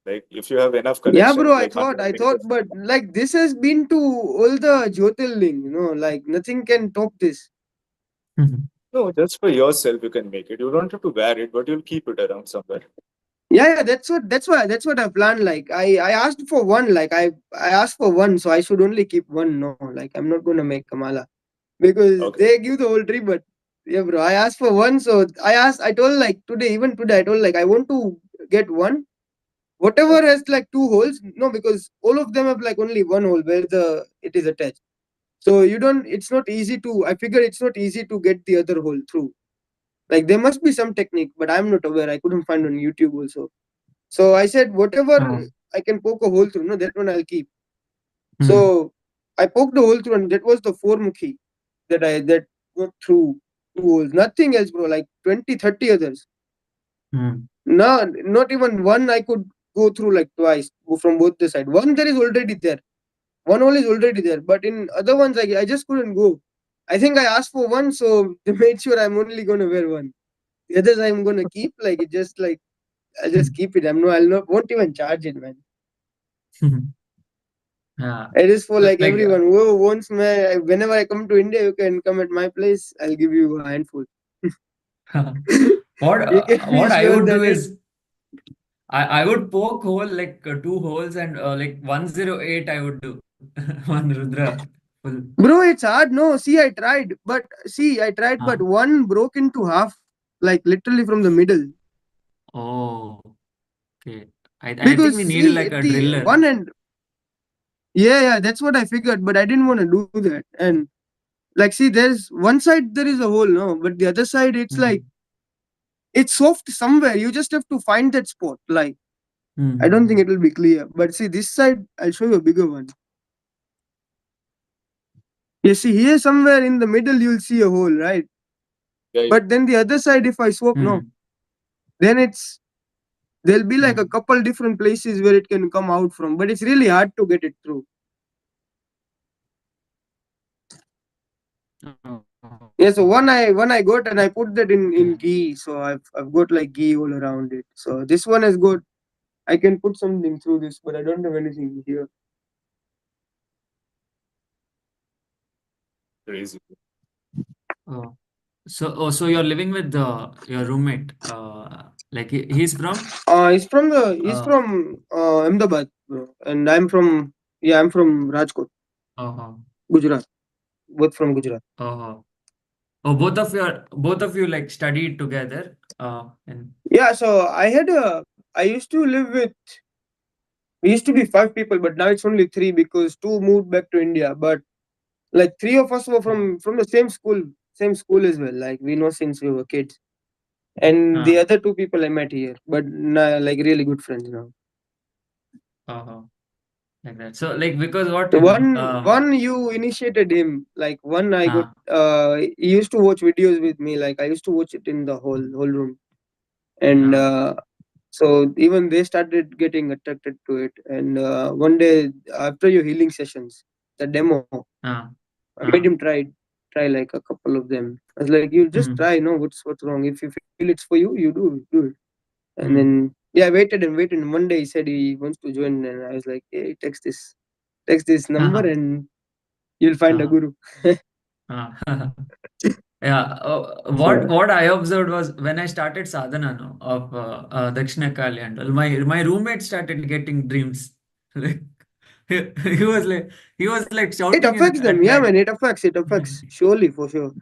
Like, if you have enough Yeah, bro, connections, like I 100 thought, meters. but like this has been to all the Jyotirling, like nothing can top this. mhm. No, just for yourself, you can make it. You don't have to wear it, but you'll keep it around somewhere. Yeah, that's what I planned. Like I asked for one, like I asked for one, so I should only keep one. No, like I'm not gonna make Kamala because Okay. they give the whole tree, but yeah, bro, I asked for one, so I told like today, even today, I told like I want to get one, whatever Okay. has like two holes. No, because all of them have like only one hole where the it is attached. So you don't. It's not easy to. I figure it's not easy to get the other hole through. Like there must be some technique, but I'm not aware. I couldn't find on YouTube also. So I said whatever Oh. I can poke a hole through, no, that one I'll keep. Hmm. So I poked the hole through, and that was the four mukhi that got through two holes. Nothing else, bro. Like 20, 30 others. Hmm. No, not even one I could go through like twice go from both the side. One there is already there. One hole is already there, but in other ones I just couldn't go. I think I asked for one, so they made sure I'm only gonna wear one. The others I'm gonna keep like it just like I'll just keep it. I'll not won't even charge it, man. Yeah. It is for like Like everyone. Whoever wants my whenever I come to India, you can come at my place. I'll give you a handful. You can be what I sure would that do it. is I would poke hole like two holes and like 108 I would do one Rudra full. Bro, it's hard. No, see, I tried, but Ah. one broke into half, like literally from the middle. Oh, okay. I think Because we need see, like at a the driller. one end, yeah, that's what I figured, but I didn't want to do that. And like, see, there's one side there is a hole, no, but the other side it's like Hmm. it's soft somewhere. You just have to find that spot. Like, I don't think Hmm. it will be clear. But see, this side, I'll show you a bigger one. You see, here somewhere in the middle, you'll see a hole, right? Yeah, But then the other side, if I swap, no, Hmm. then there'll be like a Hmm. couple different places where it can come out from, but it's really hard to get it through. Oh, Yeah, so okay. one I got and I put that in ghee, so I've got like ghee all around it. So this one has got, I can put something through this, but I don't have anything here. crazy. Oh, so you're living with your roommate. Like he's from. He's Uh. from Ahmedabad, bro, and I'm from Rajkot, Oh. Gujarat. Both from Gujarat. Oh. Oh. Both of you like studied together. And Yeah, so I used to live with, we used to be five people, but now it's only three because two moved back to India. But like three of us were oh. from the same school as well. Like we know since we were kids. And the other two people I met here, but like really good friends now. Oh. Like that. So like because what So you know. one you initiated him. Like one I got. Uh, He used to watch videos with me. Like I used to watch it in the whole room, and uh, so even they started getting attracted to it. And one day after your healing sessions, the demo, uh, I made uh, him try like a couple of them. I was like, you just mm, try. No, what's wrong? If you feel it's for you, you do it. And mm, then yeah, I waited and waited. And one day he said he wants to join, and I was like, hey, text this number, uh, and you'll find a uh, guru. uh. Yeah. What So what I observed was when I started sadhana no, of Dakshina Kali and all, my roommate started getting dreams. Like he was like it shouting in affects them, at yeah, night. man. It affects surely for sure.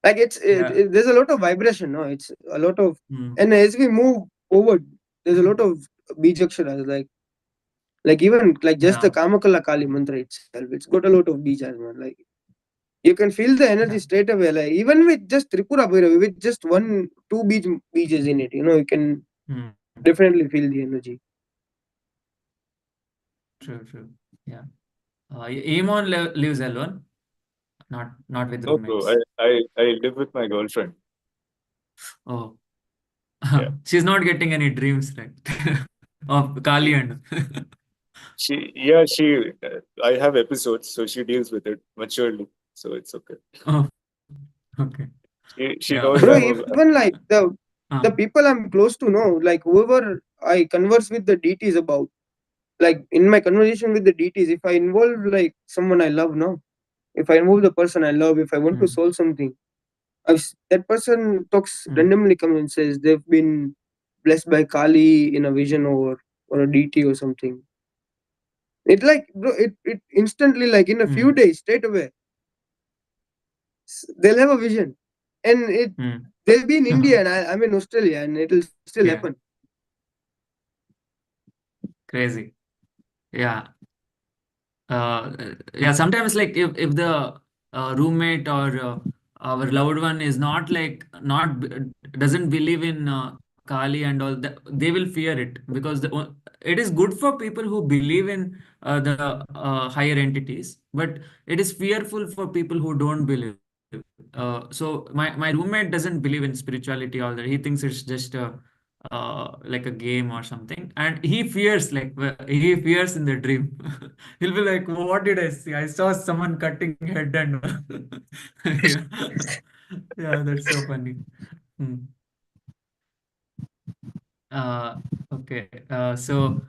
Like Yeah. there's a lot of vibration, no? It's a lot of, Mm, and as we move forward, there's a lot of bijaksharas, like even like just the yeah. Kamakala Kali mantra itself, it's got a lot of bijas, man. Like you can feel the energy Yeah. straight away. Like even with just Tripura Bhairavi, with just one, two beaches in it, you can Mm, definitely feel the energy. true. True. Yeah. Iemon lives alone, not with No, bro. I, roommates. I, I live with my girlfriend. Oh. Yeah. She's not getting any dreams, right? Of Kali and. I have episodes, so she deals with it maturely. So it's okay. Oh, okay. She Yeah. knows Bro, I'm even like the Uh, people I'm close to know, like whoever I converse with the deities about, like in my conversation with the deities, if I involve like someone I love, no, if I involve the person I love, if I want to mm, solve something, that person talks mm, randomly, comes and says they've been blessed by Kali in a vision or a deity or something. It like bro, it instantly, like in a few mm, days, straight away, they'll have a vision, and mm. they'll be in India and I'm in Australia, and it'll still happen. Yeah, crazy. Yeah. Yeah, sometimes like if the roommate or our loved one is not like not doesn't believe in Kali and all that, they will fear it because it is good for people who believe in the higher entities, but it is fearful for people who don't believe. So my roommate doesn't believe in spirituality all that. He thinks it's just like a game or something, and he fears like he fears in the dream. He'll be like, "What did I see? I saw someone cutting head and yeah, yeah, that's so funny." Hmm. Uh, okay. So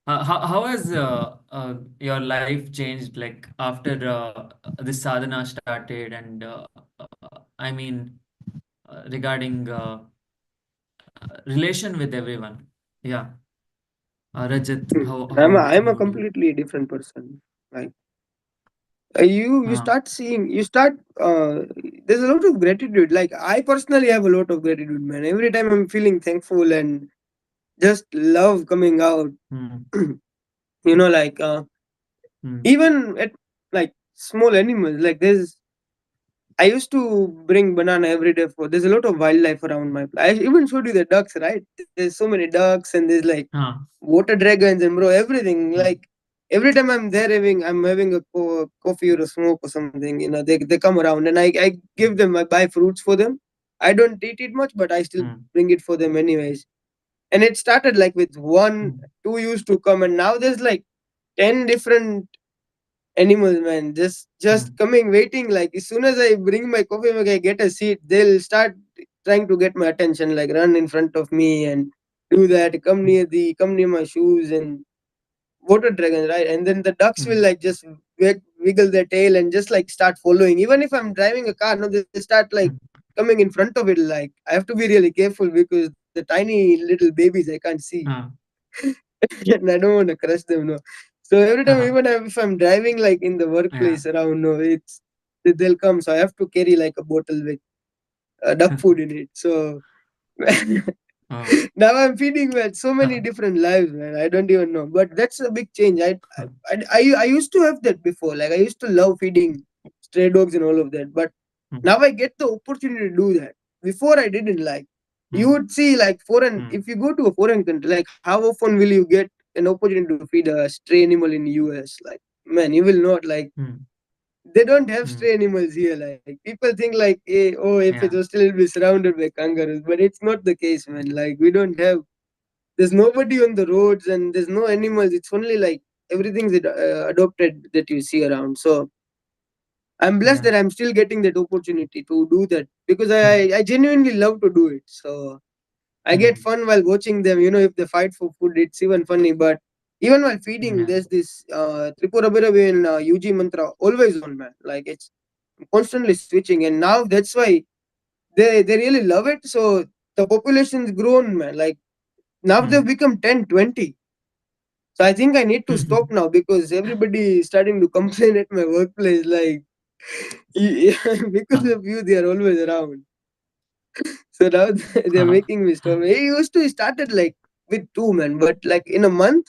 how has your life changed like after this sadhana started and I mean regarding relation with everyone? Yeah. Rajat, how I'm a, how I'm a do you? completely different person. Like You Ah, start seeing, you start there's a lot of gratitude. Like I personally have a lot of gratitude, man. Every time I'm feeling thankful and just love coming out. mm, Like mm, even at like small animals, like I used to bring banana every day for. There's a lot of wildlife around my place. I even showed you the ducks, right? There's so many ducks and there's like ah, water dragons and bro, everything. mm, Like every time I'm there, I'm having a coffee or a smoke or something. They come around and I give them. I buy fruits for them. I don't eat it much, but I still mm, bring it for them anyways. And it started like with one, mm, two used to come, and now there's like 10 different animals, man, just mm, coming, waiting. Like as soon as I bring my coffee mug, I get a seat, they'll start trying to get my attention, like run in front of me and do that, come near my shoes. And water dragons, right? And then the ducks will mm, like just wiggle their tail and just like start following. Even if I'm driving a car, no, they start like mm, coming in front of it. Like I have to be really careful because the tiny little babies I can't see. ah, And I don't want to crush them, no. So every time, ah, even if I'm driving like in the yeah. workplace around, no, they'll come. So I have to carry like a bottle with duck food in it. So Oh, now I'm feeding man so many different lives, man. I don't even know, but that's a big change. I used to have that before. Like I used to love feeding stray dogs and all of that, but mm, now I get the opportunity to do that. Before I didn't like. You mm, would see like foreign. mm, If you go to a foreign country, like how often will you get an opportunity to feed a stray animal in US? Like man, you will not like. mm, They don't have mm, stray animals here. Like people think like, hey, oh, if it's yeah. Australia, it'll be surrounded by kangaroos, but it's not the case, man. Like we don't have. There's nobody on the roads and there's no animals. It's only like everything's adopted that you see around. So I'm blessed Yeah. that I'm still getting that opportunity to do that because Mm, I genuinely love to do it. So I get mm, fun while watching them. If they fight for food, it's even funny. But even while feeding, yeah. there's this Tripura Bhairavi and UG mantra always on, man. Like it's constantly switching, and now that's why they really love it. So the population's grown, man. Like now they've Mm. become 10, 20. So I think I need to stop now because everybody is starting to complain at my workplace. Like because Ah, of you, they are always around. So now they're ah, making me stop. It used to started like with two, man, but like in a month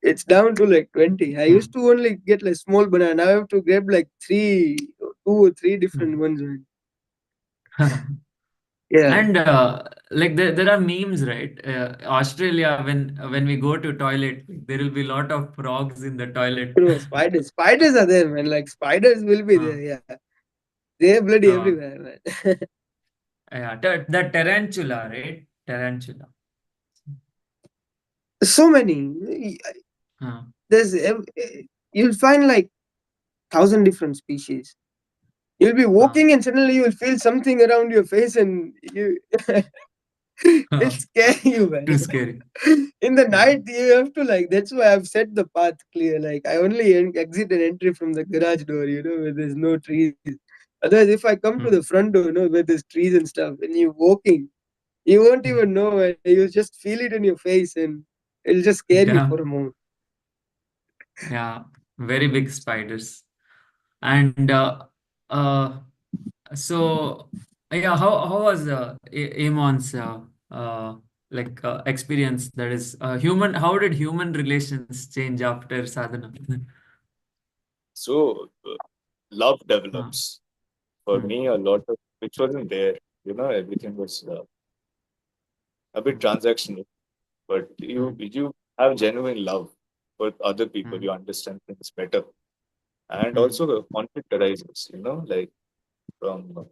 it's down to like 20. I used mm, to only get like small banana. Now I have to grab like two or three different mm. ones, man. Yeah, And like there are memes, right? Australia, when we go to toilet, there will be a lot of frogs in the toilet. true. Spiders are there, man. Like spiders will be uh, there. Yeah, they're bloody uh, everywhere, man. yeah, the tarantula, right? Tarantula. So many. Uh, There's you'll find like 1,000 different species. You'll be uh, walking and suddenly you'll feel something around your face and it'll scare you, man. too scary. In the Yeah. night, you have to like. That's why I've set the path clear. Like I only exit and entry from the garage door, where there's no trees. Otherwise, if I come to the Mm. front door, where there's trees and stuff, and you're walking, you won't Mm. even know. And you just feel it in your face, and it'll just scare you for a Damn. moment. Yeah. Very big spiders. And uh, so yeah, how was Amon's like experience? That is human. How did human relations change after sadhana? So love Uh, develops. For mm, me, a lot of which wasn't there. Everything was a bit mm, transactional. But mm, you have genuine love for other people. mm, You understand things better, and mm, also the conflict arises. Like from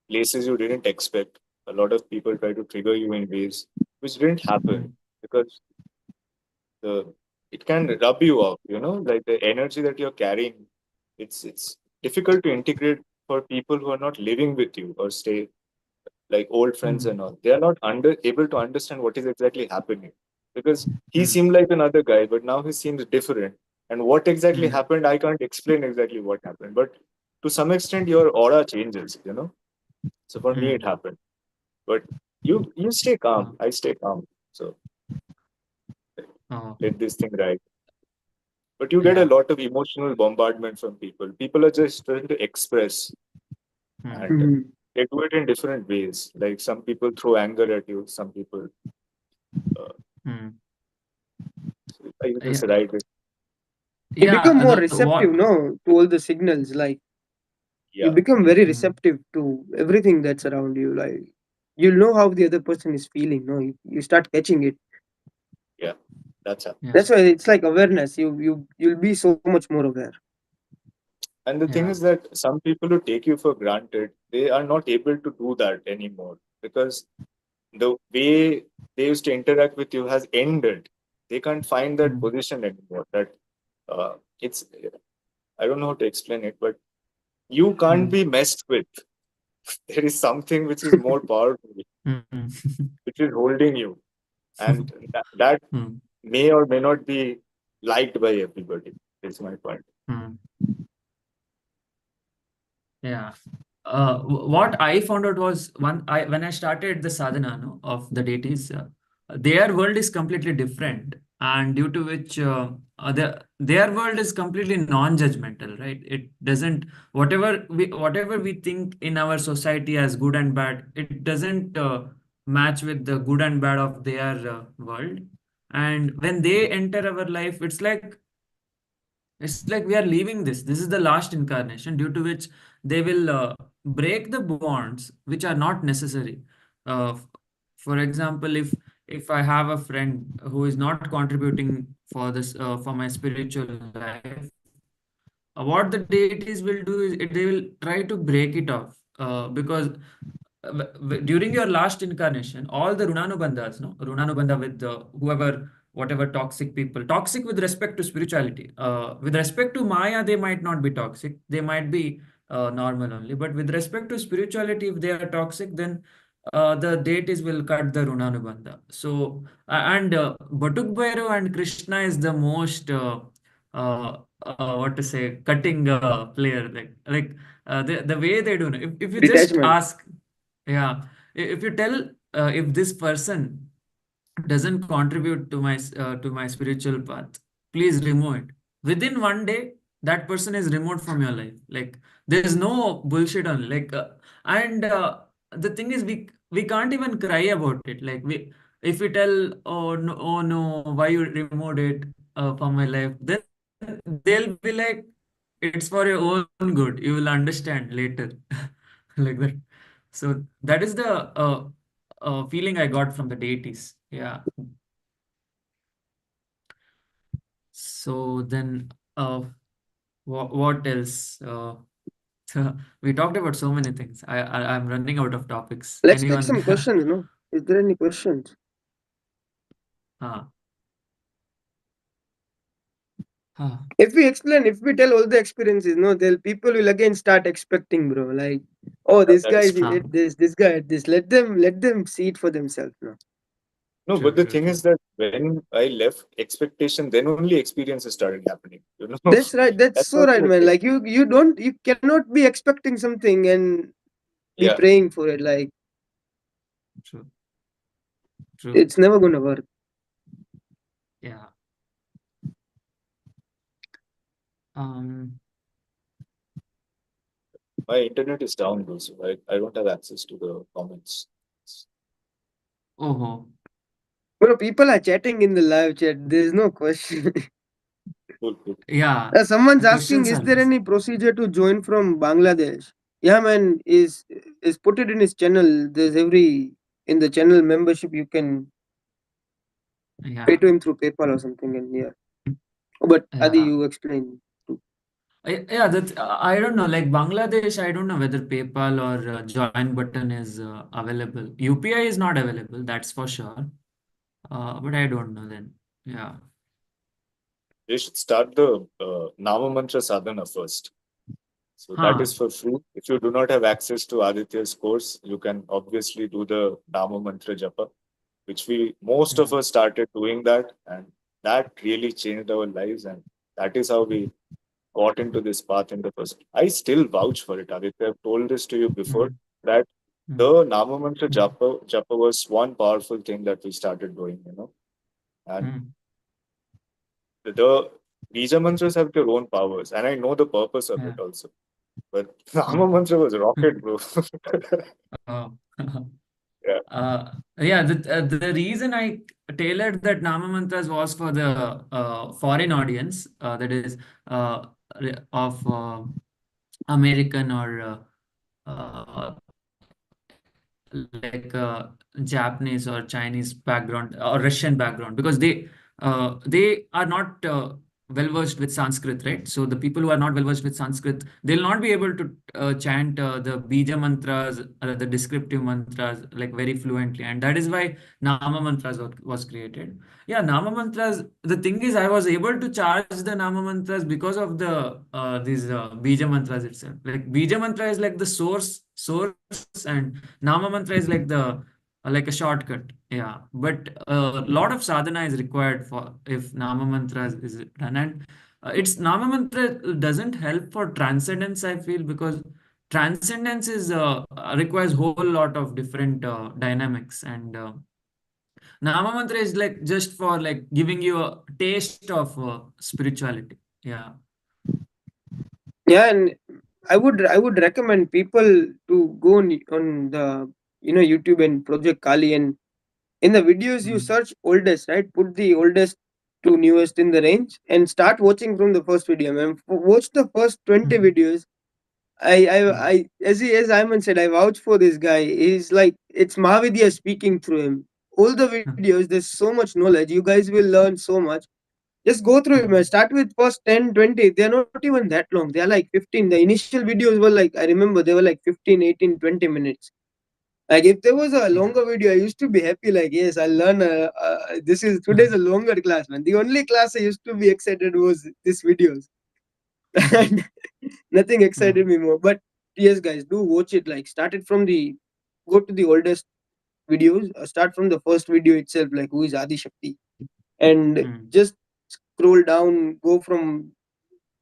places you didn't expect. A lot of people try to trigger you in ways which didn't happen mm, because the it can rub you off. Like the energy that you're carrying. It's difficult to integrate for people who are not living with you or stay like old friends mm, and all. They are not able to understand what is exactly happening because he mm, seemed like another guy, but now he seems different. And what exactly mm, happened, I can't explain exactly what happened. But to some extent, your aura changes. So for me, it mm. happened. But you stay Uh, calm. I stay calm. So uh, let this thing ride. but you get a Yeah. lot of emotional bombardment from people. People are just trying to express, and Hmm. Mhm. they do it in different ways. Like some people throw anger at you, some people uh, Hmm. you just Yeah. write it. You become Yeah. more The receptive, what? no, to all the signals. Like you Yeah, become very Hmm. receptive to everything that's around you. Like you'll know how the other person is feeling. No, you start catching it. yeah, that's how. Yeah. That's why it's like awareness. You'll be so much more aware. And the thing Yeah. is that some people who take you for granted, they are not able to do that anymore because the way they used to interact with you has ended. They can't find that Hmm. position anymore. That it's I don't know how to explain it, but you can't Hmm. be messed with. There is something which is more powerful, Hmm. which is holding you, and that Hmm. may or may not be liked by everybody. Is my point. Hmm. Yeah. What I found out was when I started the sadhana, no, of the deities, their world is completely different, and due to which their world is completely non-judgmental, right? It doesn't whatever we think in our society as good and bad, it doesn't match with the good and bad of their world. And when they enter our life, it's like we are leaving this. This is the last incarnation, due to which they will break the bonds which are not necessary. For example, if I have a friend who is not contributing for this for my spiritual life, what the deities will do is they will try to break it off, because during your last incarnation, all the runanubandhas, no, runanubandha with whoever, whatever toxic people, toxic with respect to spirituality. With respect to Maya, they might not be toxic. They might be normal only. But with respect to spirituality, if they are toxic, then the deities will cut the runanubandha. So, and Batuk Bhairav and Krishna is the most what to say, cutting player. The way they do it. If you just Detachment. ask, yeah, if you tell, if this person doesn't contribute to my spiritual path, please remove it. Within one day, that person is removed from your life. Like there is no bullshit on, and the thing is, we can't even cry about it. Like we if we tell, oh no, why you removed it from my life, then they'll be like, it's for your own good, you will understand later. Like that. So that is the feeling I got from the deities. Yeah. So then, what else? We talked about so many things. I'm running out of topics. Let's take Anyone? some questions. No, is there any questions? Huh. Huh. If we tell all the experiences, no, then people will again start expecting, bro. Like, oh, Yeah, this that guy is is true. Huh. at this guy at this. Let them see it for themselves. No, No, but True, the true, thing true. is that when I left expectation, then only experiences started happening. You know, that's right. That's that's so also right, the man. thing. Like you cannot be expecting something and be Yeah, praying for it. Like True, true. it's never gonna work. Yeah. Um. my internet is down, though, so I don't have access to the comments. Oh. Bro, people are chatting in the live chat. There's no question. Cool, cool. Yeah. Someone's The asking, questions is are there less. any procedure to join from Bangladesh? Yeah, man. Is put it in his channel. There's every in the channel membership you can pay Yeah. to him through PayPal or something. And yeah, but Adi, Yeah. you explain. Too. Yeah, that I don't know. Like Bangladesh, I don't know whether PayPal or join button is available. UPI is not available, that's for sure. But I don't know then. Yeah. They should start the Nama Mantra Sadhana first. So that Huh. is for free. If you do not have access to Aditya's course, you can obviously do the Nama Mantra Japa, which we most of Yeah. us started doing that, and that really changed our lives. And that is how we got into this path in the first. I still vouch for it, Aditya. I've told this to you before Mm, that mm, the Nama Mantra mm, Japa was one powerful thing that we started doing, and mm, the Bija mantras have their own powers, and I know the purpose of Yeah. it also. But Nama mantra was rocket, bro. Oh. Yeah. Yeah, the reason I tailored that Nama mantras was for the foreign audience, that is of American or like Japanese or Chinese background or Russian background, because they are not well versed with Sanskrit, right? So the people who are not well versed with Sanskrit, they'll not be able to chant the bija mantras, the descriptive mantras, like very fluently, and that is why Nama mantras was created. Yeah, Nama mantras. The thing is, I was able to charge the Nama mantras because of the these bija mantras itself. Like bija mantra is like the source, and Nama mantra is like a shortcut. Yeah, but a lot of sadhana is required for if Nama mantra is done, and it's Nama mantra doesn't help for transcendence. I feel, because transcendence is requires whole lot of different dynamics, and Nama mantra is like just for like giving you a taste of spirituality. Yeah. Yeah, and I would recommend people to go on the YouTube and Project Kali, and in the videos you Mm. search oldest, right? Put the oldest to newest in the range and start watching from the first video, man. Watch the first 20 Mm. videos. I, I, Mm. I, as Iemon said, I vouch for this guy. He's like, it's Mahavidya speaking through him. All the videos, there's so much knowledge. You guys will learn so much. Just go through it, man. Mm. Start with first 10, 20. They're not even that long. They're like 15. The initial videos were like, I remember they were like 15, 18, 20 minutes. Like if there was a Yeah. longer video, I used to be happy. Like yes, I'll learn. This is today's a longer class, man. The only class I used to be excited was this videos, and nothing excited Mm. me more. But yes, guys, do watch it. Like start it from the go to the oldest videos. Start from the first video itself. Like who is Adi Shakti, and Mm. just scroll down. Go from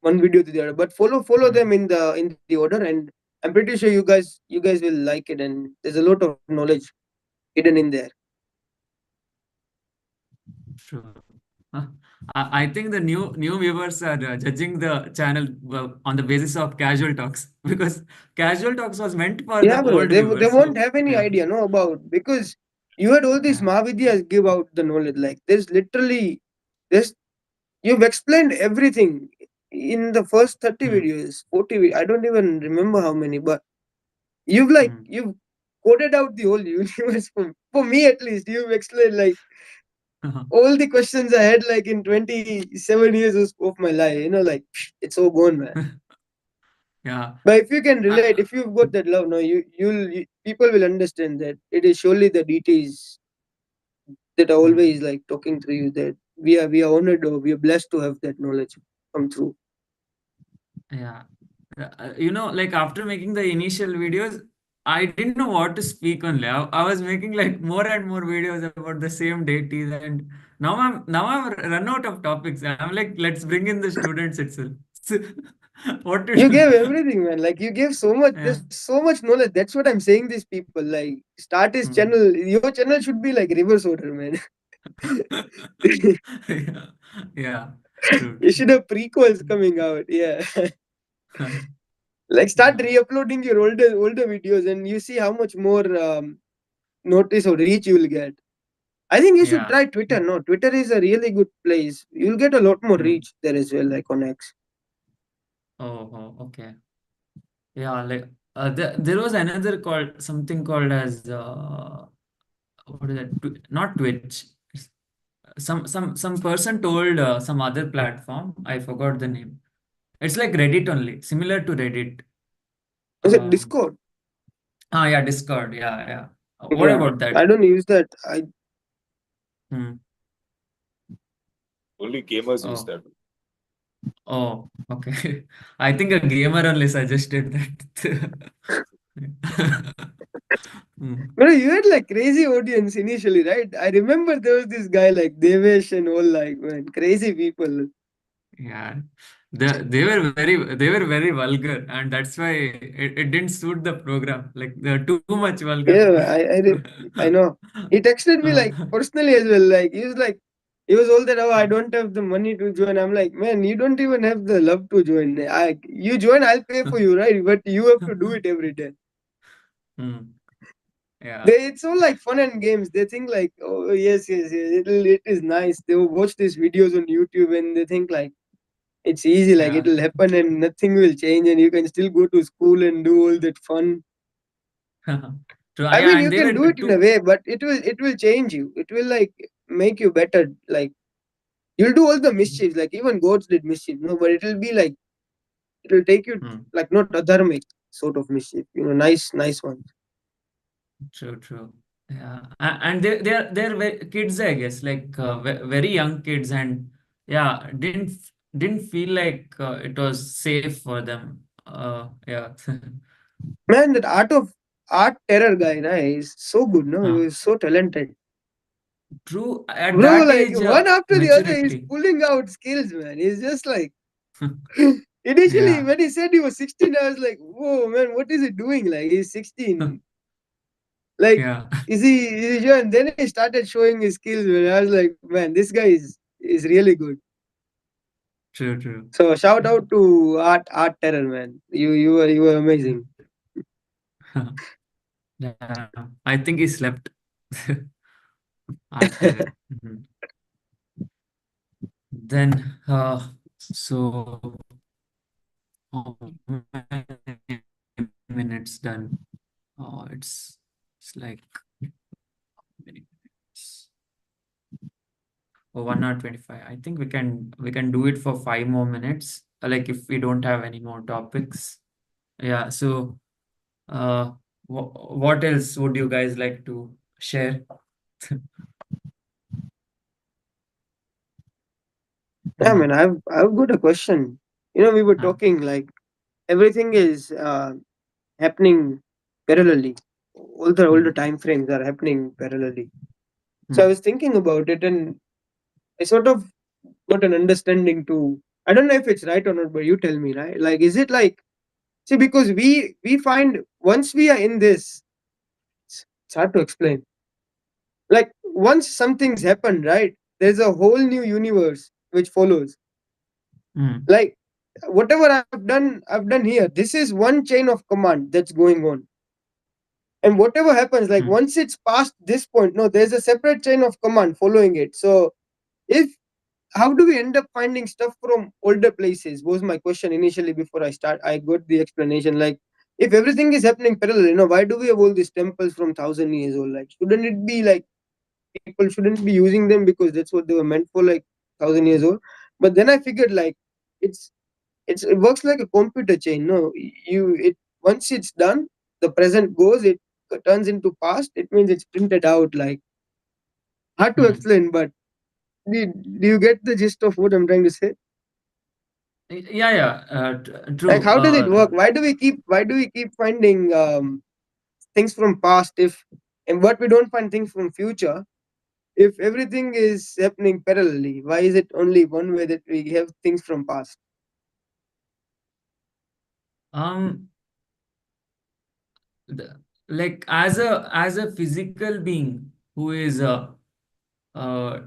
one video to the other, but follow them Mm. in the order, and I'm pretty sure you guys will like it, and there's a lot of knowledge hidden in there. Sure. Huh. I think the new viewers are judging the channel on the basis of casual talks, because casual talks was meant for Yeah, the bro, old they viewers. won't So have any yeah, idea no about, because you had all these yeah, Mahavidyas give out the knowledge. Like there's literally this, you've explained everything in the first 30 mm, videos, 40 I don't even remember how many, but mm. you've coded out the whole universe for me at least. You've explained like all the questions I had like in 27 years of my life, like it's all gone, man. Yeah. But if you can I, relate, if you've got that love, no, people will understand that it is surely the deities that are mm, always like talking through you. That we are honored, or we are blessed to have that knowledge come through. yeah. Like after making the initial videos, I didn't know what to speak only. I was making like more and more videos about the same deities, and now I'm run out of topics. I'm like, let's bring in the students itself. What to You do? gave everything, man. Like you gave so much. Yeah. There's so much knowledge. That's what I'm saying. These people like start his Mm. channel. Your channel should be like reverse order, man. Yeah. Yeah. True. You True. should have prequels coming out. Yeah. Like start Yeah. re-uploading your older videos, and you see how much more notice or reach you will get. I think you should Yeah. try Twitter. No, Twitter is a really good place. You'll get a lot more Mm. reach there as well, like on X. Okay. Yeah, like there was another called something called as what is that? Not Twitch. Some person told some other platform. I forgot the name. It's like Reddit only, similar to Reddit. Is it Um, Discord? yeah, Discord. Yeah, yeah. What Yeah, about I that? don't use that. I Hmm. Only gamers use Oh, that. oh, okay. I think a gamer only suggested that. Hmm. But you had like crazy audience initially, right? I remember there was this guy like Devesh and all, like man, crazy people. Yeah, they were very vulgar, and that's why it didn't suit the program. Like they're too much vulgar. Yeah, I know. He texted me like personally as well. Like he was like, He was all that, oh, I don't have the money to join. I'm like, man, you don't even have the love to join. You join, I'll pay for you, right? But you have to do it every day. Hmm. Yeah. It's all like fun and games. They think like, oh yes, yes, yes, it is nice. They will watch these videos on YouTube and they think like it's easy, like Yeah. it'll happen and nothing will change, and you can still go to school and do all that fun. True. I Yeah, mean, and you they can were do it in a too. way, but it will change you. It will like make you better. Like you'll do all the mischiefs. Like even goats did mischief, no, but it'll be like it'll take you Hmm. like not adharmic sort of mischief. Nice, nice ones. True, true. Yeah, and they're kids, I guess, like very young kids, and yeah, didn't feel like it was safe for them. Yeah. Man, that art terror guy, right, is so good. No, he uh, was so talented. True. At Bro, that like age, one after the other, he's maturity. pulling out skills, man. He's just like initially Yeah. when he said he was 16, I was like, whoa, man, what is he doing? Like he's 16. Like, Yeah. is he sure? And then he started showing his skills, man. I was like, man, this guy is really good. True, true. So shout Yeah. out to Art Terror, man. You were amazing. Yeah. I think he slept. Art terror. Mhm. Then, so how many minutes done? Oh, it's like many minutes. Oh, 1 hour 25. I think we can do it for 5 more minutes. Like if we don't have any more topics. Yeah. So, what else would you guys like to share? Yeah, man, Hmm. I've got a question. We were Ah, talking like everything is happening parallelly. All the hmm. time frames are happening parallelly. So I Hmm. was thinking about it, and I sort of got an understanding to. I don't know if it's right or not, but you tell me, right? Like, is it like, see, because we find once we are in this, it's hard to explain. Like once something's happened, right? There's a whole new universe which follows. Hmm. Like whatever I've done here. This is one chain of command that's going on, and whatever happens, like Hmm. once it's past this point, no, there's a separate chain of command following it. So if how do we end up finding stuff from older places was my question initially. Before I got the explanation. Like if everything is happening parallel, why do we have all these temples from 1,000 years old? Like shouldn't it be like people shouldn't be using them because that's what they were meant for, like 1,000 years old? But then I figured like it's it works like a computer chain. No, it once it's done, the present goes, it turns into past. It means it's printed out. Like hard to Hmm. explain, but do you get the gist of what I'm trying to say? Yeah, yeah. Like True. how does it work? Why do we keep finding things from past, if and what we don't find things from future? If everything is happening parallelly, why is it only one way that we have things from past? Um, like as a physical being uh,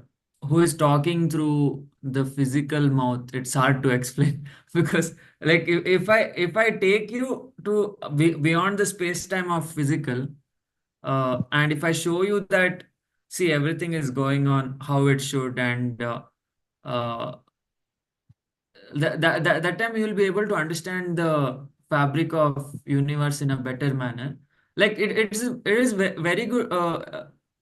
who is talking through the physical mouth, it's hard to explain because like if I take you to beyond the space time of physical, and if I show you that, see, everything is going on how it should, and uh, that time you will be able to understand the fabric of universe in a better manner. Like it is very good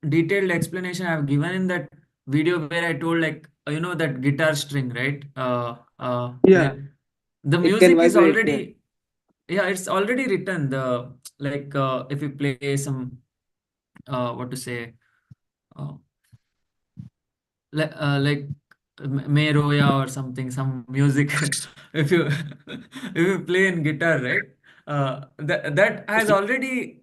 detailed explanation I've given in that video where I told, like, that guitar string, right? Yeah, Where the it can music is vibrate. Yeah, already, yeah, it's already written. The like if you play some what to say, uh, like Meroya or something, some music. If you if you play in guitar, right? That has already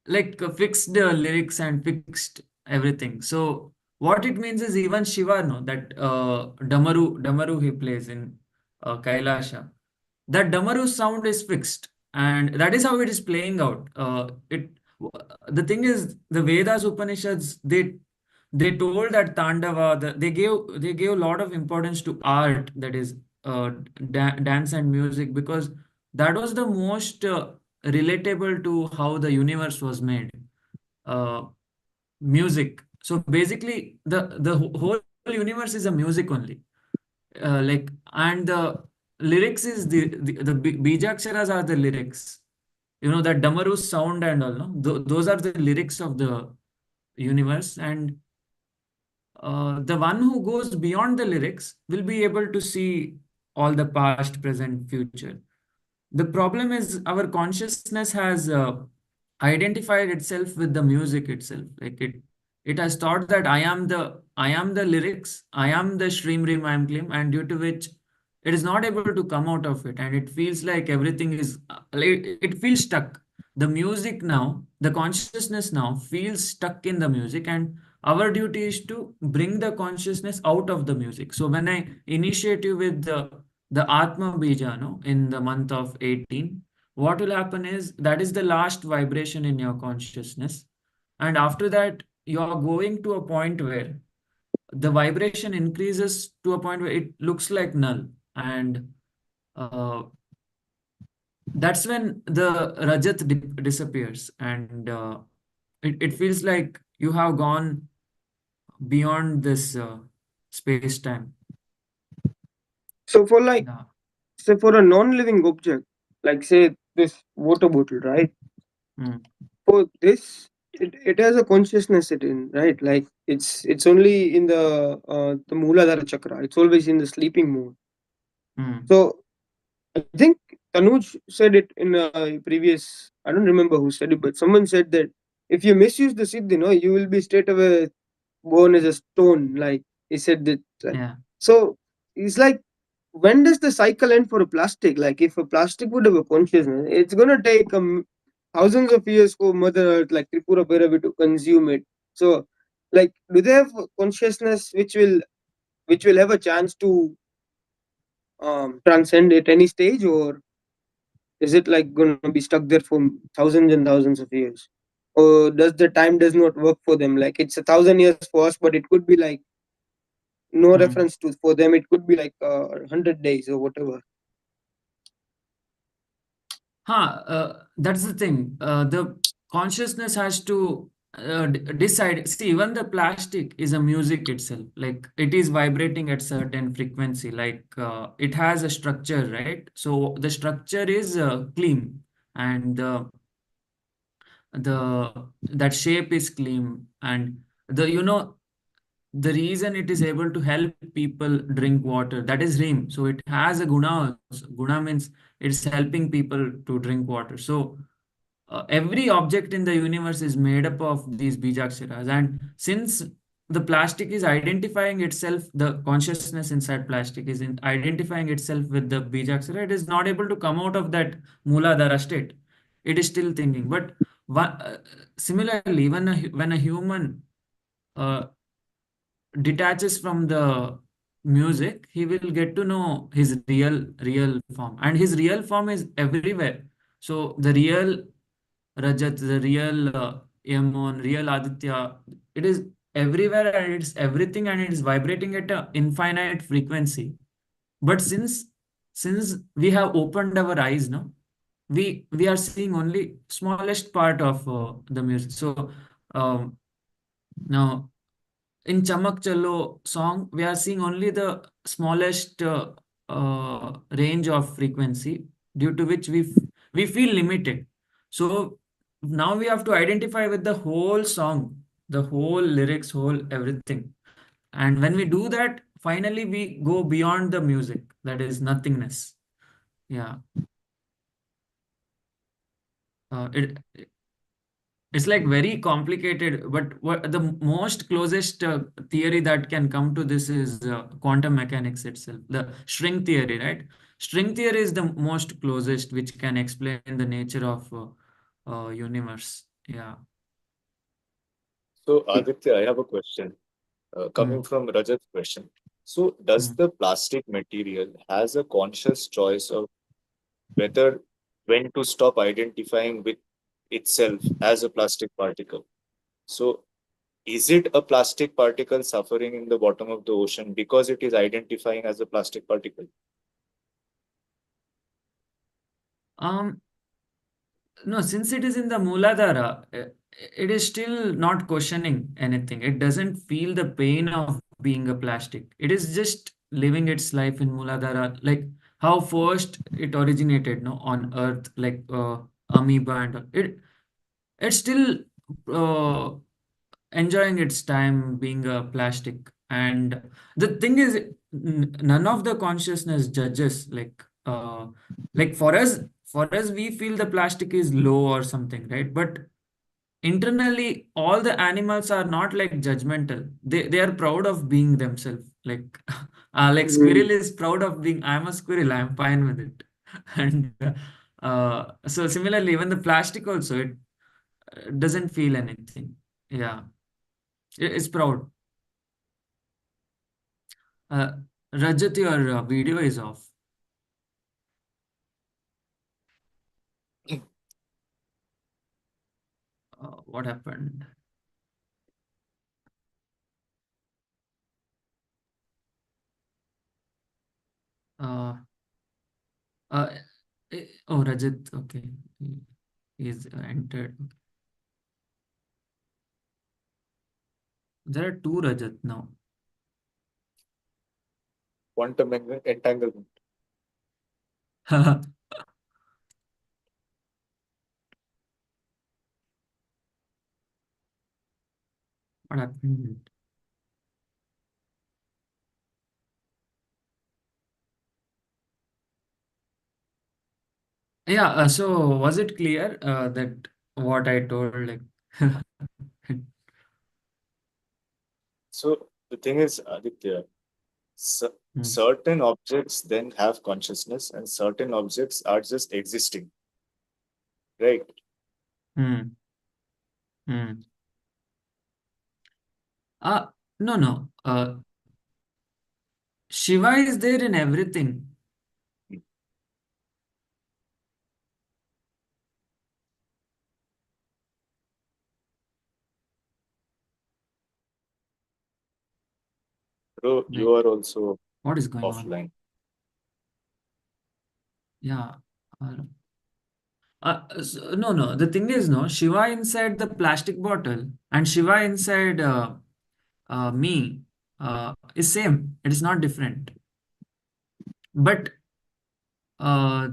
like fixed the lyrics and fixed everything. So what it means is even Shiva, no, that Damaru he plays in Kailasha, that Damaru sound is fixed, and that is how it is playing out. The thing is, the Vedas, Upanishads, they told that Tandava, they gave a lot of importance to art, that is dance and music, because that was the most relatable to how the universe was made. Uh, Music. So basically, the whole universe is a music only. And the lyrics is the bijaksharas are the lyrics. That Damaru sound and all, no? Those are the lyrics of the universe, and the one who goes beyond the lyrics will be able to see all the past, present, future. The problem is our consciousness has identified itself with the music itself. Like it has thought that I am the lyrics, I am the Shreem Rim I am Klim, and due to which it is not able to come out of it, and it feels like everything is it feels stuck. The music now, the consciousness now feels stuck in the music, and our duty is to bring the consciousness out of the music. So when I initiate you with the Atma Bija, no, in the month of 18, what will happen is that is the last vibration in your consciousness. And after that, you are going to a point where the vibration increases to a point where it looks like null. And uh, that's when the Rajat disappears. And it feels like you have gone beyond this space time. So for like, Yeah. say for a non-living object, like say this water bottle, right? Mm, For this, it has a consciousness it in, right? Like it's only in the Mooladhara chakra. It's always in the sleeping mode. mm, So I think Tanuj said it in a previous. I don't remember who said it, but someone said that if you misuse the siddhi, you will be straight away born as a stone. Like he said that. yeah. So it's like, when does the cycle end for a plastic? Like if a plastic would have a consciousness, it's gonna take thousands of years for Mother Earth, like Tripura Bhairavi, to consume it. So, like, do they have consciousness which will have a chance to transcend at any stage, or is it like gonna be stuck there for thousands and thousands of years? Or does the time does not work for them? Like it's 1,000 years for us, but it could be like no Mm. reference to for them. It could be like 100 days or whatever. That's the thing. The consciousness has to decide. See, even the plastic is a music itself. Like it is vibrating at certain frequency. Like it has a structure, right? So the structure is clean, and the that shape is clean, and the reason it is able to help people drink water, that is Reem. So it has a guna also. Guna means it's helping people to drink water. So every object in the universe is made up of these bijaksharas. And since the plastic is identifying itself, the consciousness inside plastic is identifying itself with the bijakshara, it is not able to come out of that Mooladhara state. It is still thinking. But similarly, when a human uh, detaches from the music, he will get to know his real form, and his real form is everywhere. So the real Rajat, the real Iemon, real Aditya, it is everywhere, and it's everything, and it is vibrating at an infinite frequency. But since we have opened our eyes, no, we are seeing only smallest part of the music. So um, now in Chamak Chalo song, we are seeing only the smallest range of frequency, due to which we feel limited. So now we have to identify with the whole song, the whole lyrics, whole everything. And when we do that, finally we go beyond the music, that is nothingness. Yeah. It It's like very complicated, but what the most closest theory that can come to this is quantum mechanics itself, the string theory, right? String theory is the most closest which can explain the nature of universe. Yeah. So, Aditya, I have a question coming Mm, from Rajat's question. So, does mm. the plastic material has a conscious choice of whether when to stop identifying with itself as a plastic particle? So, is it a plastic particle suffering in the bottom of the ocean because it is identifying as a plastic particle? Um, no, since it is in the Mooladhara, it is still not questioning anything. It doesn't feel the pain of being a plastic. It is just living its life in Mooladhara, like how first it originated, no, on Earth, like amoeba and all. It's still uh, enjoying its time being a plastic. And the thing is, none of the consciousness judges, like for us we feel the plastic is low or something, right? But internally all the animals are not like judgmental. They are proud of being themselves, like like Mm. squirrel is proud of being, I'm a squirrel, I'm fine with it. And so similarly even the plastic also, it doesn't feel anything. Yeah, it's proud. uh, Rajat, your video is off. What happened? uh, uh, oh, Rajat, okay. He's entered. There are two Rajat now. Quantum entanglement. What happened? Yeah, so was it clear that what I told, like So the thing is, Aditya, Hmm. certain objects then have consciousness and certain objects are just existing, right? Hmm. Hmm. uh no, no, Shiva is there in everything. So you Like, are also what is going on? offline. Yeah. No, no. The thing is, no, Shiva inside the plastic bottle and Shiva inside me is same. It is not different. But uh,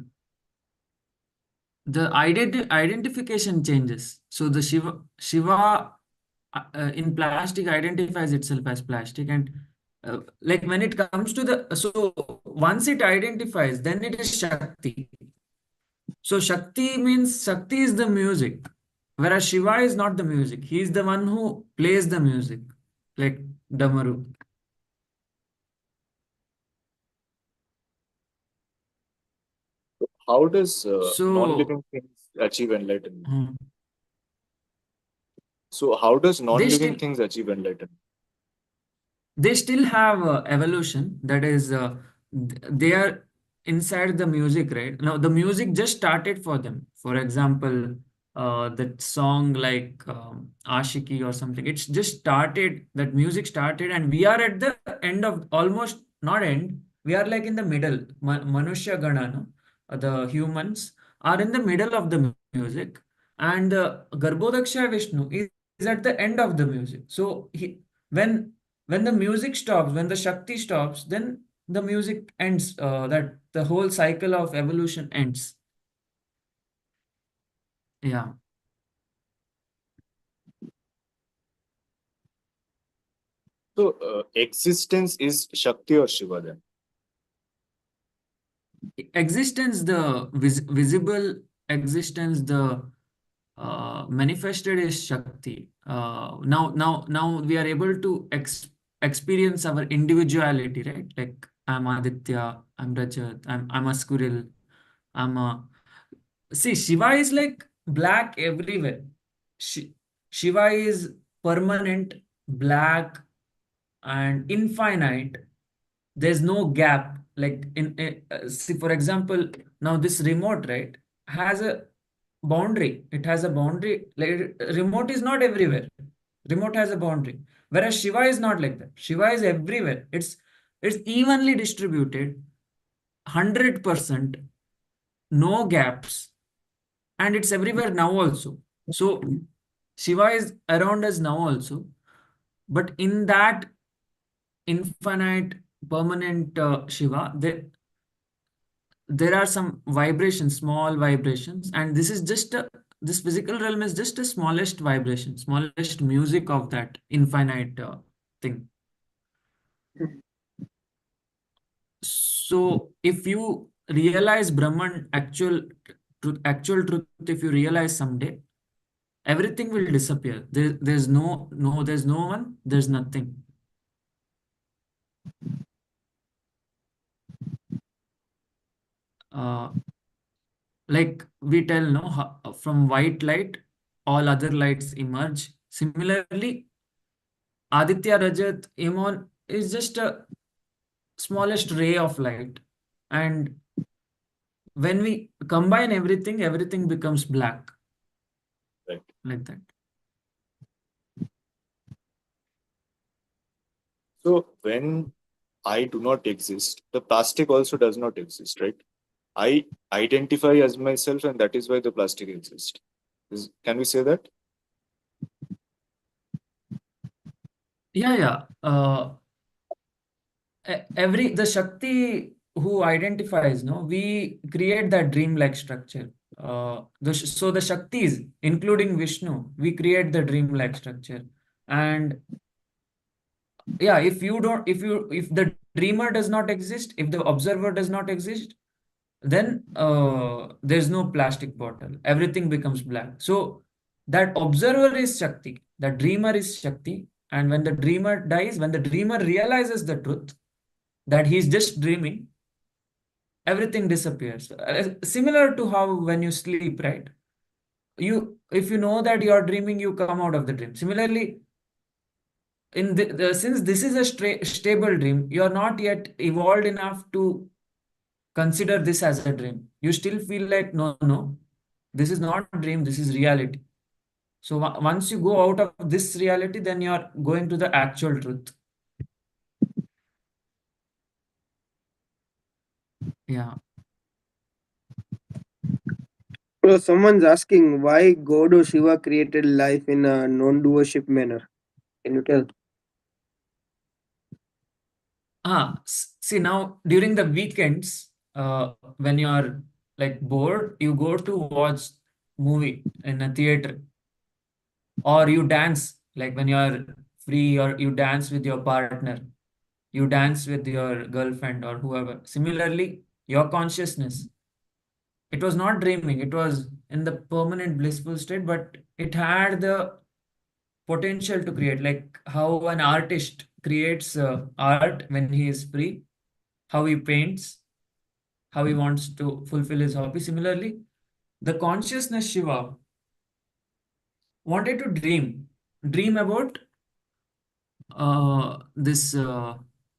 the identification changes. So the Shiva in plastic identifies itself as plastic, and like when it comes to the, so once it identifies, then it is Shakti. So Shakti is the music, whereas Shiva is not the music. He is the one who plays the music, like Damaru. How does So non-living things achieve enlightenment? hmm, So how does they non-living still things achieve enlightenment? they still have evolution. That is, they are inside the music, right? Now the music just started for them. For example, that song like Ashiki or something. It's just started. That music started, and we are at the end of, almost not end. We are like in the middle. Manushya Gana, no? The humans are in the middle of the music, and Garbhodaksha Vishnu is at the end of the music. So when when the music stops, when the Shakti stops, then the music ends. That the whole cycle of evolution ends. Yeah. So existence is Shakti or Shiva then? Existence, the visible existence, the manifested is Shakti. Now we are able to experience our individuality, right? Like I'm Aditya, I'm Rajat, I'm a squirrel, I'm a. See, Shiva is like black everywhere. Shiva is permanent, black, and infinite. There's no gap. Like see, for example, now this remote, right, has a boundary. It has a boundary. Like remote is not everywhere. Remote has a boundary. Whereas Shiva is not like that. Shiva is everywhere. It's evenly distributed, 100%, no gaps, and it's everywhere now also. So Shiva is around us now also, but in that infinite, permanent Shiva, there are some vibrations, small vibrations, and this physical realm is just a smallest vibration, smallest music of that infinite thing. So if you realize Brahman, actual truth, if you realize someday, everything will disappear. There's no one, there's nothing. Uh, like we tell, no, from white light, all other lights emerge. Similarly, Aditya, Rajat, Iemon is just a smallest ray of light. And when we combine everything, everything becomes black, Right. like that. So when I do not exist, the plastic also does not exist, right? I identify as myself, and that is why the plastic exists. Can we say that? Yeah, yeah. The Shakti who identifies, no, we create that dream-like structure. So the Shaktis, including Vishnu, we create the dream-like structure. And yeah, if the dreamer does not exist, if the observer does not exist, then there's no plastic bottle. Everything becomes black. So that observer is Shakti, the dreamer is Shakti. And when the dreamer dies, when the dreamer realizes the truth that he's just dreaming, everything disappears. Similar to how when you sleep, right? If you know that you are dreaming, you come out of the dream. Similarly, since this is a stable dream, you are not yet evolved enough to consider this as a dream. You still feel like, no, no, this is not a dream, this is reality. So once you go out of this reality, then you are going to the actual truth. Yeah. So someone's asking why God or Shiva created life in a non-doership manner. Can you tell? See, now during the weekends, when you are like bored, you go to watch movie in a theater, or you dance, like when you are free, or you dance with your partner, you dance with your girlfriend or whoever. Similarly, your consciousness, it was not dreaming, it was in the permanent blissful state, but it had the potential to create, like how an artist creates art when he is free, how he paints, how he wants to fulfill his hobby. Similarly, the consciousness Shiva wanted to dream about this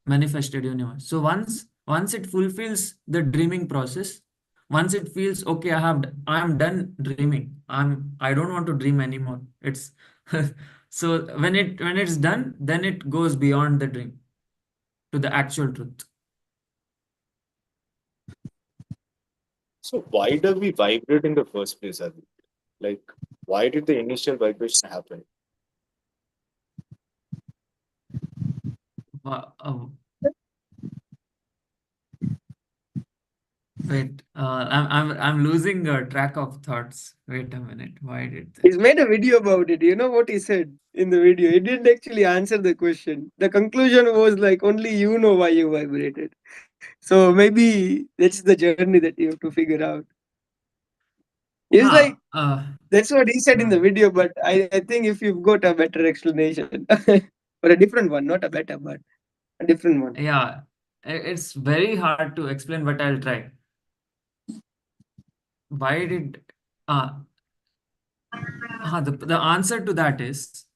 manifested universe. So once it fulfills the dreaming process, once it feels okay, I'm done dreaming. I don't want to dream anymore. It's so when it's done, then it goes beyond the dream to the actual truth. So why do we vibrate in the first place, Adi? Like, why did the initial vibration happen? Uh, uh, Wait, I'm losing track of thoughts. Wait a minute. Why did that? He's made a video about it. You know what he said in the video? He didn't actually answer the question. The conclusion was like, only you know why you vibrated. So maybe that's the journey that you have to figure out. He's like, Ah, that's what he said in the right. video, but I think if you've got a better explanation, or a different one, not a better, but a different one. Yeah, it's very hard to explain, but I'll try. Why did uh, the answer to that is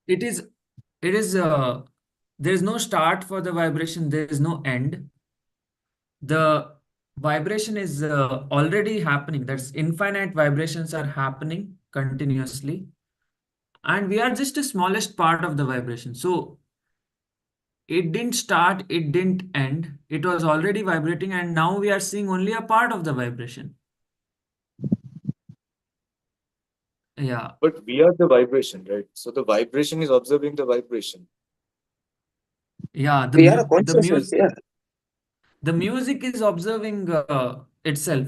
it is it is there is no start for the vibration, there is no end. The vibration is already happening. That's infinite vibrations are happening continuously, and we are just the smallest part of the vibration. So it didn't start, it didn't end, it was already vibrating, and now we are seeing only a part of the vibration. Yeah, But we are the vibration, right? So the vibration is observing the vibration. yeah, We are a consciousness. Yeah. the music is observing itself.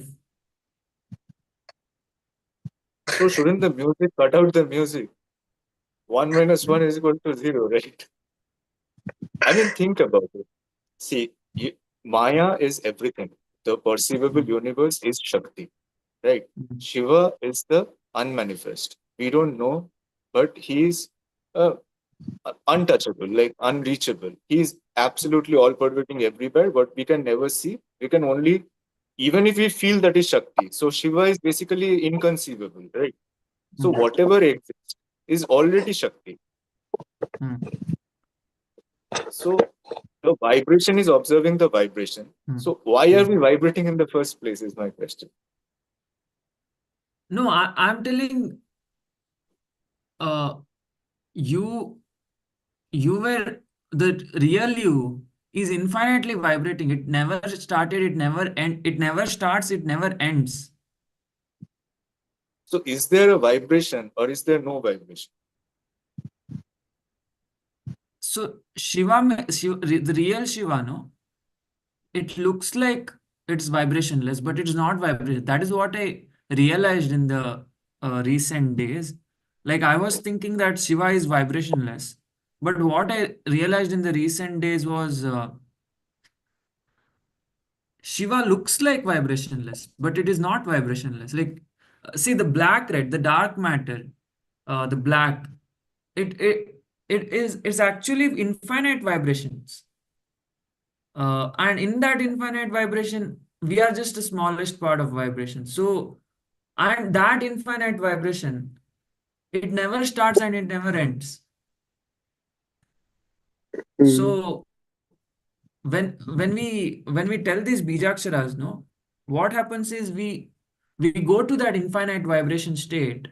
So shouldn't the music cut out the music? 1 - 1 is equal to 0, right? I mean, think about it. See, Maya is everything. The perceivable Mm, universe is Shakti, right? mm, Shiva is the unmanifest. We don't know, but he's uh, untouchable, like unreachable. He's absolutely all pervading everywhere, but we can never see. We can only, even if we feel that is Shakti. So Shiva is basically inconceivable, right? So mm, whatever exists is already Shakti. mm, So the vibration is observing the vibration. mm, So why are mm. we vibrating in the first place is my question. No, I'm telling uh you you were the real you is infinitely vibrating. It never started, it never starts, it never ends. So is there a vibration or is there no vibration? So Shiva, the real Shiva, no, it looks like it's vibrationless, but it's not vibration. That is what I realized in the recent days. Like I was thinking that Shiva is vibrationless, but what I realized in the recent days was Shiva looks like vibrationless, but it is not vibrationless. Like, see the black, right? The dark matter, the black. It it it's actually infinite vibrations, and in that infinite vibration, we are just the smallest part of vibration. So, and that infinite vibration, it never starts and it never ends. Mm. So when we tell these bijaksharas, no, what happens is we go to that infinite vibration state,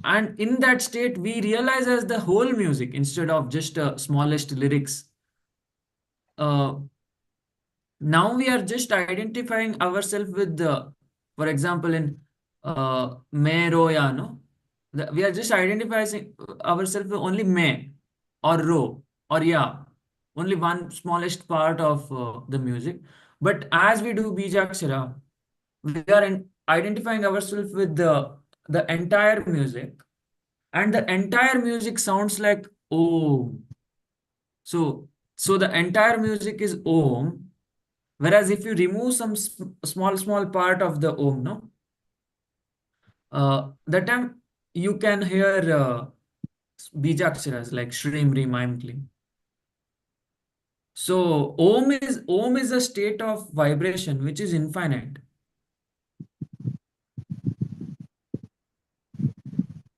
and in that state we realize as the whole music instead of just smallest lyrics. uh, Now we are just identifying ourselves with the, for example, in me roya, no, we are just identifying ourselves with only me or ro or ya, only one smallest part of the music. But as we do bijakshara, we are identifying ourselves with the entire music, and the entire music sounds like om. So the entire music is om. Whereas if you remove some small part of the om, no, that time you can hear bijaksharas like shrim, rim, aim, klim. So om is a state of vibration which is infinite.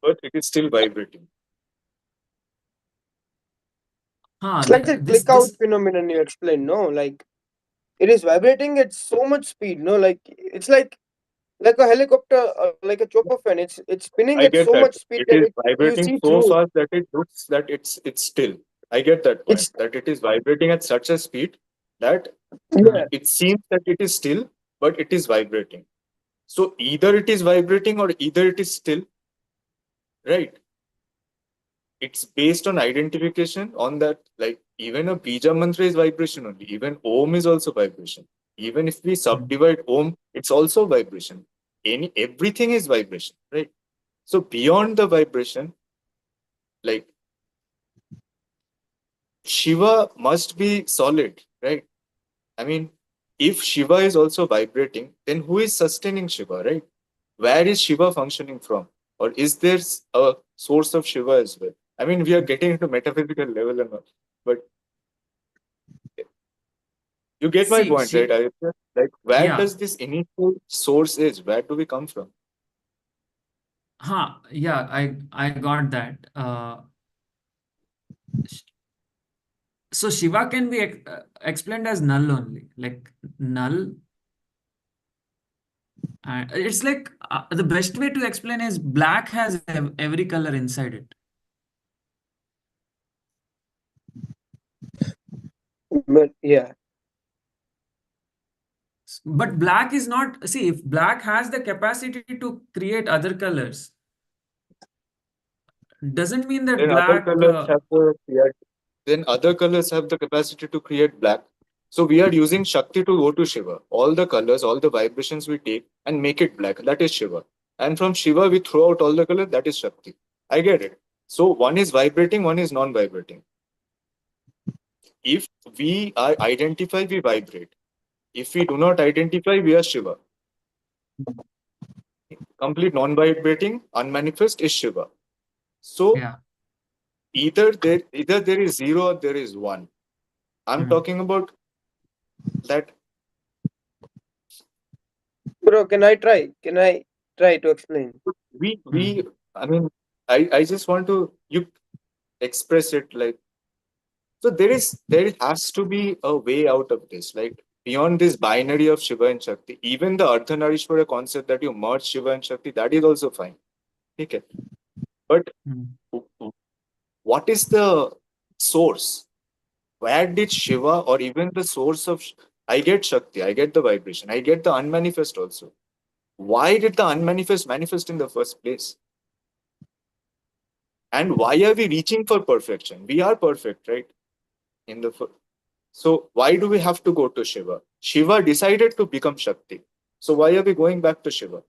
But it is still vibrating. Huh, It's like the this click out this phenomenon you explained, no? Like it is vibrating at so much speed, no? Like it's like a helicopter, like a chopper fan. It's spinning at I so get much that. speed It that is you vibrating see so through it. fast that it looks that it's still. I get that point. It's That it is vibrating at such a speed that yeah. hmm, it seems that it is still, but it is vibrating. So either it is vibrating or either it is still, right? It's based on identification on that. Like even a bija mantra is vibration only. Even om is also vibration. Even if we hmm. subdivide om, it's also vibration. Everything is vibration, right? So beyond the vibration, like Shiva must be solid, right? I mean, if Shiva is also vibrating, then who is sustaining Shiva, right? Where is Shiva functioning from? Or is there a source of Shiva as well? I mean, we are getting into metaphysical level and all, but you get my See, point, right? Aditya? Like, where yeah, does this initial source is? Where do we come from? yeah, I got that. Sh- so Shiva can be explained as null only, like null It's like the best way to explain is black has every color inside it. But yeah, But black is not, see, if black has the capacity to create other colors, doesn't mean that Then other black. colors have the create, then other colors have the capacity to create black. So we are using Shakti to go to Shiva. All the colors, all the vibrations we take and make it black. That is Shiva. And from Shiva we throw out all the colors. That is Shakti. I get it. So one is vibrating, one is non-vibrating. If we are identify, we vibrate. If we do not identify, we are Shiva. Complete non-vibrating, unmanifest is Shiva. So Yeah. either there is zero or there is one. I'm Hmm. talking about that bro, can I try? Can I try to explain? we Hmm. I mean I just want to you express it like so there has to be a way out of this, like beyond this binary of Shiva and Shakti. Even the Ardhanarishwara concept that you merge Shiva and Shakti, that is also fine. Okay. But Hmm. what is the source? Where did Shiva or even the source of I get Shakti, I get the vibration, I get the unmanifest also. Why did the unmanifest manifest in the first place? And why are we reaching for perfection? We are perfect, right? In the so why do we have to go to Shiva? Shiva decided to become Shakti. So why are we going back to Shiva?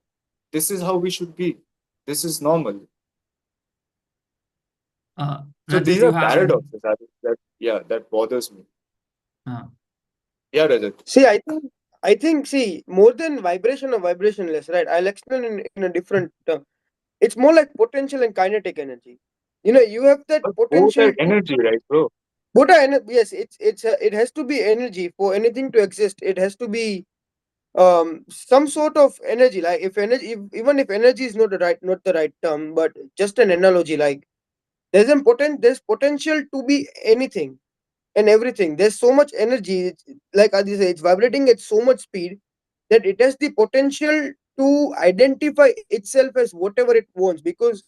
This is how we should be. This is normal. So Rajat, these you are have any? paradoxes that yeah, that bothers me. Uh, Yeah, Rajat. See, I think, see, more than vibration or vibrationless, right? I'll explain in a different term. It's more like potential and kinetic energy. You have that But both potential are to. energy, right, bro? Yes, it has to be energy for anything to exist. It has to be some sort of energy. Like if energy, even if energy is not the right term, but just an analogy. Like there's potential to be anything and everything. There's so much energy. Like Adi said, it's vibrating at so much speed that it has the potential to identify itself as whatever it wants, because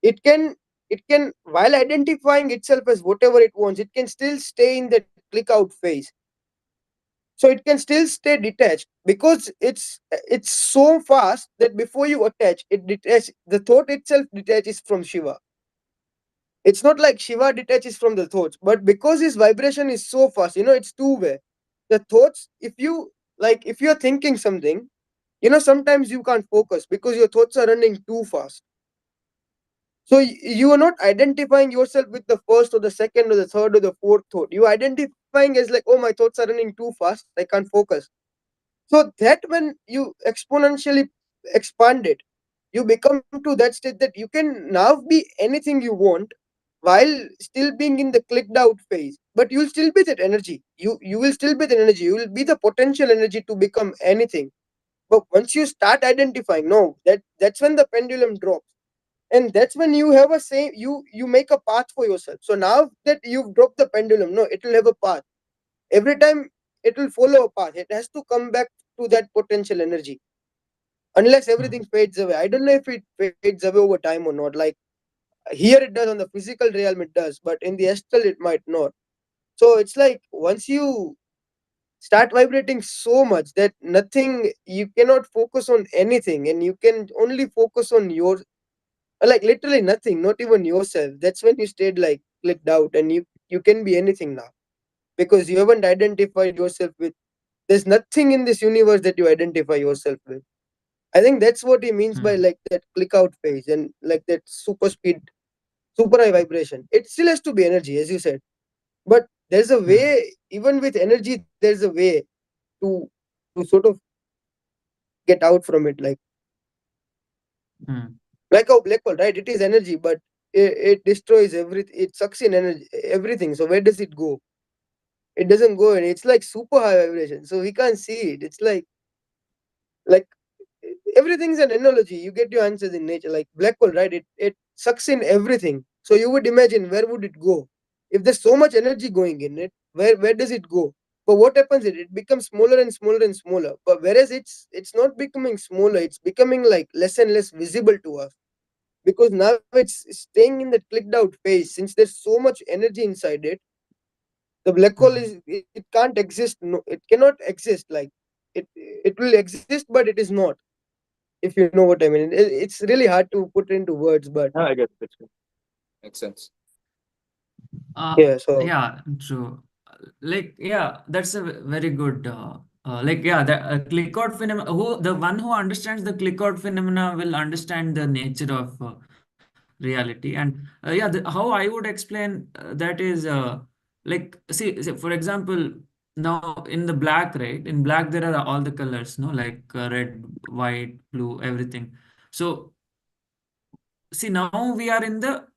it can it can, while identifying itself as whatever it wants, it can still stay in that click out phase. So it can still stay detached because it's so fast that before you attach it, the thought itself detaches from Shiva. It's not like Shiva detaches from the thoughts, but because his vibration is so fast, it's two-way. The thoughts, if you're thinking something, sometimes you can't focus because your thoughts are running too fast. So you are not identifying yourself with the first or the second or the third or the fourth thought. You are identifying as like, oh, my thoughts are running too fast, I can't focus. So that when you exponentially expand it, you become to that state that you can now be anything you want while still being in the clicked out phase. But you'll still be that energy. You will still be the energy. You will be the potential energy to become anything. But once you start identifying, no, that's when the pendulum drops. And that's when you have a same you make a path for yourself. So now that you've dropped the pendulum, no, it will have a path. Every time it will follow a path. It has to come back to that potential energy. Unless everything hmm. fades away. I don't know if it fades away over time or not. Like here it does, on the physical realm it does, but in the astral it might not. So it's like once you start vibrating so much that nothing, you cannot focus on anything, and you can only focus on your, like literally nothing, not even yourself. That's when you stayed like clicked out, and you can be anything now because you haven't identified yourself with. There's nothing in this universe that you identify yourself with. I think that's what he means by Hmm. like that click out phase and like that super speed, super high vibration. It still has to be energy, as you said, but there's a Hmm. way. Even with energy, there's a way to sort of get out from it. Hmm. Like a black hole, right? It is energy, but it destroys everything. It sucks in energy, everything. So where does it go? It doesn't go, and it's like super high vibration. So we can't see it. It's like everything's an analogy. You get your answers in nature. Like black hole, right? It sucks in everything. So you would imagine, where would it go if there's so much energy going in it? Where does it go? But what happens is it becomes smaller and smaller and smaller. But whereas it's not becoming smaller, it's becoming like less and less visible to us, because now it's staying in the clicked out phase. Since there's so much energy inside it, the black hole is, it can't exist. No, it cannot exist. Like it will exist, but it is not. If you know what I mean, it's really hard to put into words, but Yeah, I get it. Makes sense. yeah. So Yeah, true. Like, yeah, that's a very good. Like, yeah, the click out phenomena. The one who understands the click out phenomena will understand the nature of reality. And yeah, how I would explain that is see, for example, now in the black, right? In black, there are all the colors, no, like red, white, blue, everything. So, see, now we are in the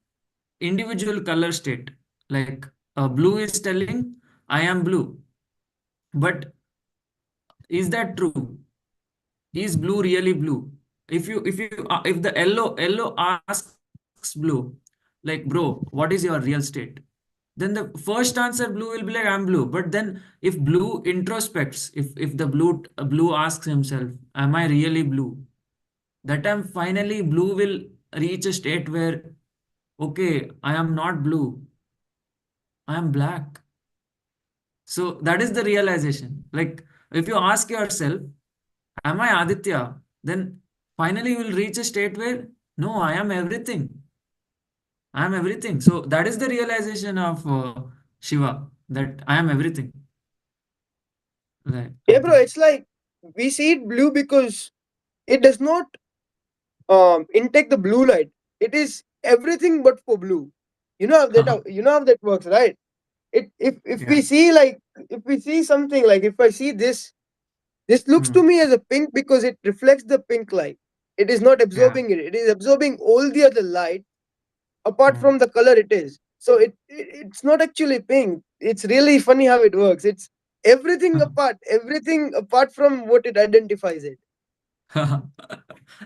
individual color state. Like blue is telling I am blue, but is that true? Is blue really blue? If the yellow asks blue, like, bro, what is your real state? Then the first answer blue will be like, I'm blue. But then if blue introspects, if the blue asks himself, am I really blue? That time finally blue will reach a state where, okay, I am not blue, I am black. So that is the realization. Like, if you ask yourself, am I Aditya? Then finally you will reach a state where, no, I am everything. I am everything. So that is the realization of Shiva, that I am everything. Right. yeah, bro, it's like we see it blue because it does not intake the blue light. It is everything but for blue. You know how that works, right? If we Yeah. see, like, if we see something, like if I see this looks to Hmm. me as a pink because it reflects the pink light. It is not Yeah. absorbing it. It is absorbing all the other light apart Hmm. from the color it is. So it's not actually pink. It's really funny how it works. It's everything apart from what it identifies it.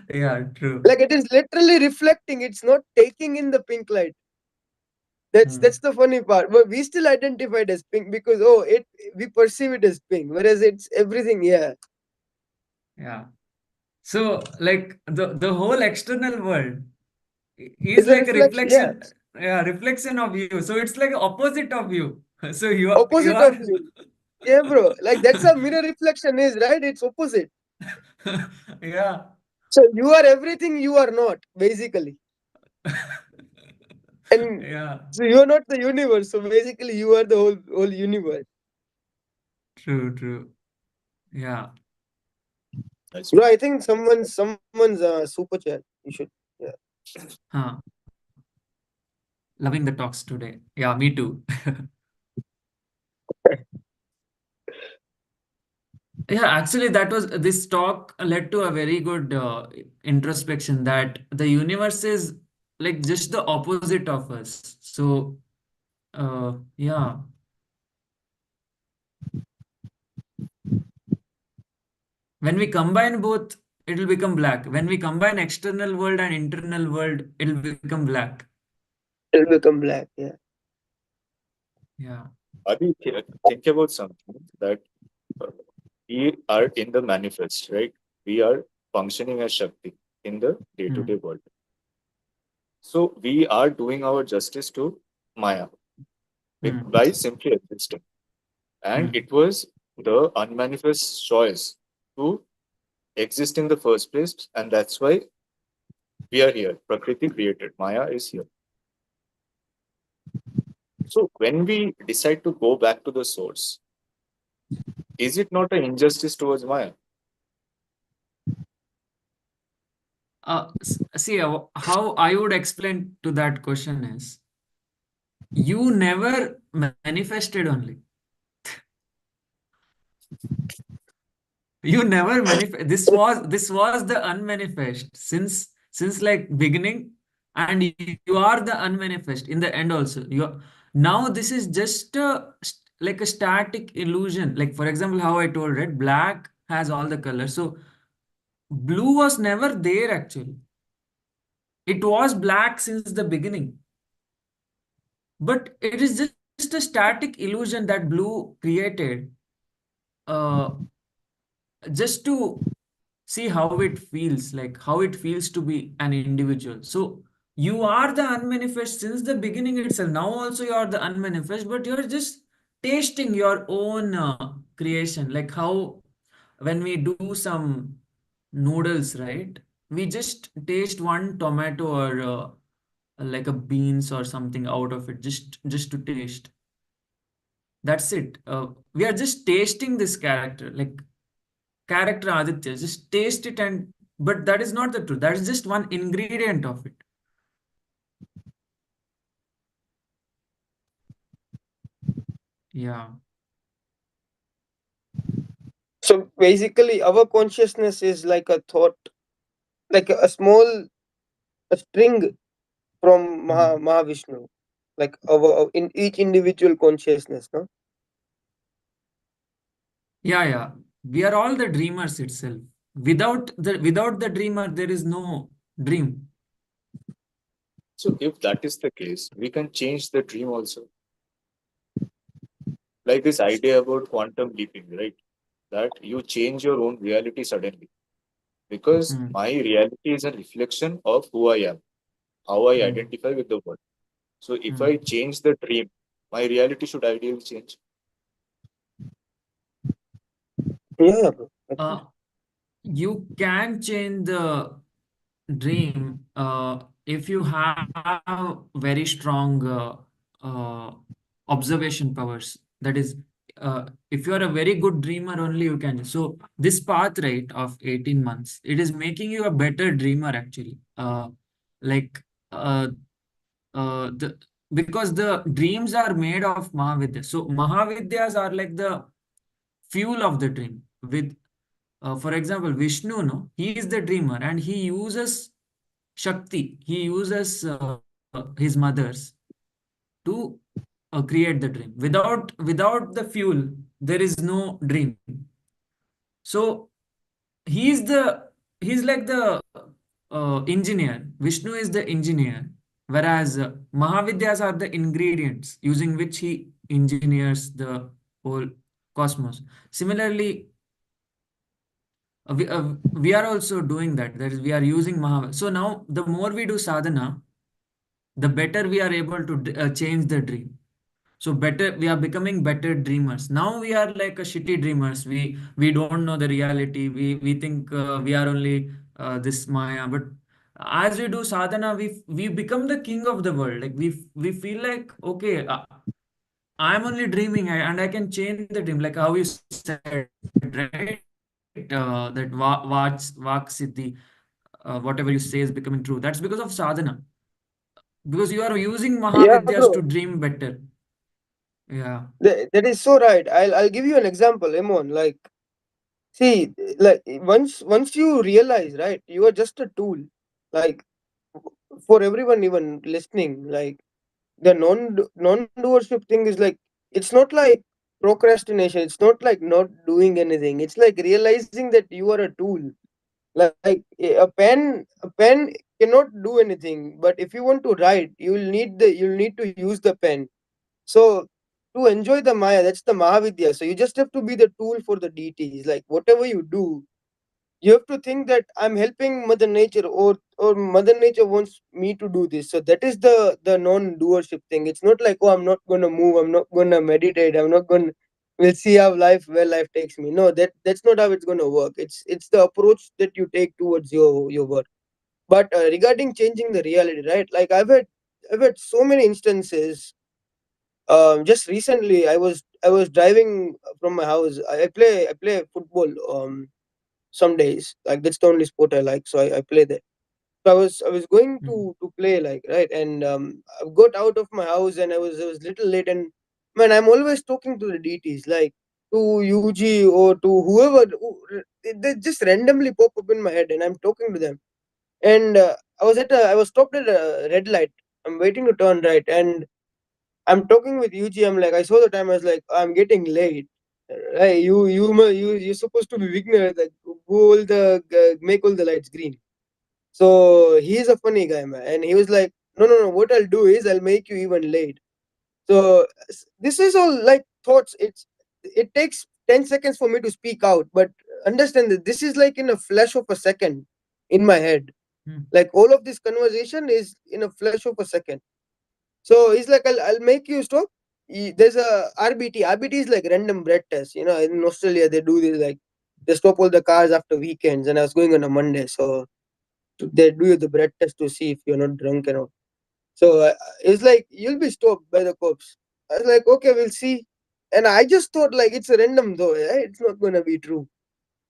Yeah, true. Like it is literally reflecting. It's not taking in the pink light. That's Hmm. the funny part. But we still identify it as pink because, oh, it we perceive it as pink, whereas it's everything. Yeah, Yeah. So, like, the whole external world is it's a like a reflection. Yeah, reflection, yeah, reflection of you. So it's like opposite of you. So you opposite are of you. Yeah, bro. Like that's how mirror reflection is, right? It's opposite. yeah. So you are everything you are not, basically. And Yeah, so you are not the universe. So basically you are the whole universe. true, true. Yeah. Nice Bro, one. I think someone's super chat. You should, yeah. Huh. Loving the talks today. Yeah, me too. Yeah, actually, that was this talk led to a very good introspection that the universe is like just the opposite of us. So, yeah, when we combine both, it will become black. When we combine external world and internal world, it will become black. It'll become black. Yeah. Yeah. Adi, think about something that uh, we are in the manifest, right? We are functioning as Shakti in the day-to-day Hmm. world. So we are doing our justice to Maya Hmm. by simply existing. And Hmm. it was the unmanifest choice to exist in the first place, and that's why we are here. Prakriti created. Maya is here. So when we decide to go back to the source, is it not an injustice towards Maya? See, how I would explain to that question is you never manifested only. You never manifest. This was the unmanifest since like beginning, and you are the unmanifest in the end also. You are, now this is just like a static illusion. Like for example, how I told, right? Black has all the colors. So blue was never there actually. It was black since the beginning. But it is just a static illusion that blue created. uh, just to see how it feels, like how it feels to be an individual. So you are the unmanifest since the beginning itself. Now also you are the unmanifest, but you're just tasting your own creation. Like how when we do some noodles, right? We just taste one tomato or like a beans or something out of it, just to taste. That's it. We are just tasting this character, like character Aditya. Just taste it, and but that is not the truth. That is just one ingredient of it. Yeah. So basically, our consciousness is like a thought, like a small a string from Mhm. Mahavishnu, like our in each individual consciousness. No. Yeah, yeah. We are all the dreamers itself. Without the dreamer, there is no dream. So if that is the case, we can change the dream also. Like this idea about quantum leaping, right? That you change your own reality suddenly. Because Mm, my reality is a reflection of who I am, how I mm, identify with the world. So if I mm. change the dream, my reality should ideally change. Yeah, bro. Uh, you can change the dream if you have very strong uh, observation powers. That is, if you are a very good dreamer, only you can. So this path, right, of 18 months, it is making you a better dreamer actually. Like uh, the because the dreams are made of Mahavidya. So Mahavidyas are like the fuel of the dream. With for example, Vishnu, no, he is the dreamer and he uses Shakti. He uses his mothers to create the dream. Without the fuel, there is no dream. So he's the he's like the engineer. Vishnu is the engineer, whereas Mahavidyas are the ingredients using which he engineers the whole cosmos. Similarly, we are also doing that. That is, we are using Mahav. So now, the more we do sadhana, the better we are able to change the dream. So better, we are becoming better dreamers. Now we are like a shitty dreamers. We don't know the reality. We think we are only this Maya. But as we do sadhana, we become the king of the world. Like we feel like, okay, I'm only dreaming, and I can change the dream. Like how you said, right? That Vak Siddhi, whatever you say is becoming true. That's because of sadhana. Because you are using Yeah, Mahavidyas to bro. dream better. Yeah. That is so right. I'll give you an example, Iemon. Like, see, like once you realize, right, you are just a tool. Like for everyone, even listening, like the non-doership thing is like it's not like procrastination. It's not like not doing anything. It's like realizing that you are a tool. Like a pen cannot do anything. But if you want to write, you'll need to use the pen. So to enjoy the Maya, that's the Mahavidya. So you just have to be the tool for the deities. Like whatever you do, you have to think that I'm helping Mother Nature, or Mother Nature wants me to do this. So that is the non-doership thing. It's not like, oh, I'm not gonna move, I'm not gonna meditate, I'm not gonna, we'll see how life where life takes me. No, that's not how it's gonna work. It's the approach that you take towards your work. But regarding changing the reality, right? Like I've had so many instances. Just recently, I was driving from my house. I play football. Some days, like that's the only sport I like, so I play there. So I was going Mm. to play, like, right, and I got out of my house, and I was little late, and man, I'm always talking to the deities, like to UG or to whoever they just randomly pop up in my head, and I'm talking to them. And I was stopped at a red light. I'm waiting to turn right, and I'm talking with UG. I'm like, I saw the time. I was like, I'm getting late. Hey, you're supposed to be Vigner. Like, go all make all the lights green. So he's a funny guy, man. And he was like, no, no, no. What I'll do is I'll make you even late. So this is all like thoughts. It takes 10 seconds for me to speak out. But understand that this is like in a flash of a second in my head. Hmm. Like all of this conversation is in a flash of a second. So it's like I'll make you stop. There's a RBT. RBT is like random breath test. You know, in Australia they do this, like they stop all the cars after weekends, and I was going on a Monday, so they do the breath test to see if you're not drunk and all. So it's like you'll be stopped by the cops. I was like, okay, we'll see. And I just thought like it's a random though, right? It's not gonna be true.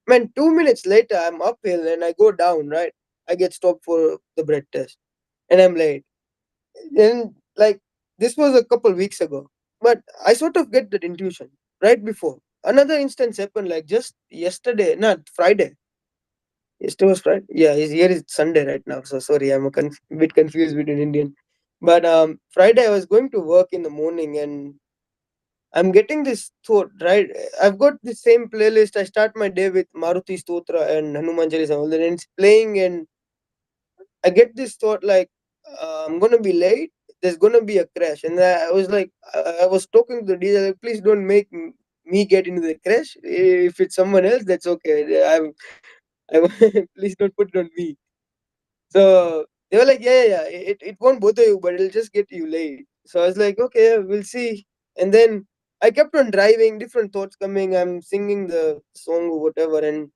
Man, 2 minutes later, I'm uphill and I go down, right? I get stopped for the breath test, and I'm late. And like this was a couple weeks ago, but I sort of get that intuition right before. Another instance happened like just yesterday, not Friday. Yesterday was Friday. Yeah, here is Sunday right now. So sorry, I'm a bit confused between Indian. But Friday I was going to work in the morning, and I'm getting this thought, right? I've got the same playlist. I start my day with Maruti Stotra and Hanuman Chalisa, and all that, and it's playing, and I get this thought like I'm gonna be late. There's gonna be a crash, and I was like, I was talking to the DJ, like, please don't make me get into the crash. If it's someone else, that's okay. I please don't put it on me. So they were like, yeah. It won't bother you, but it'll just get you late. So I was like, okay, we'll see. And then I kept on driving, different thoughts coming. I'm singing the song or whatever, and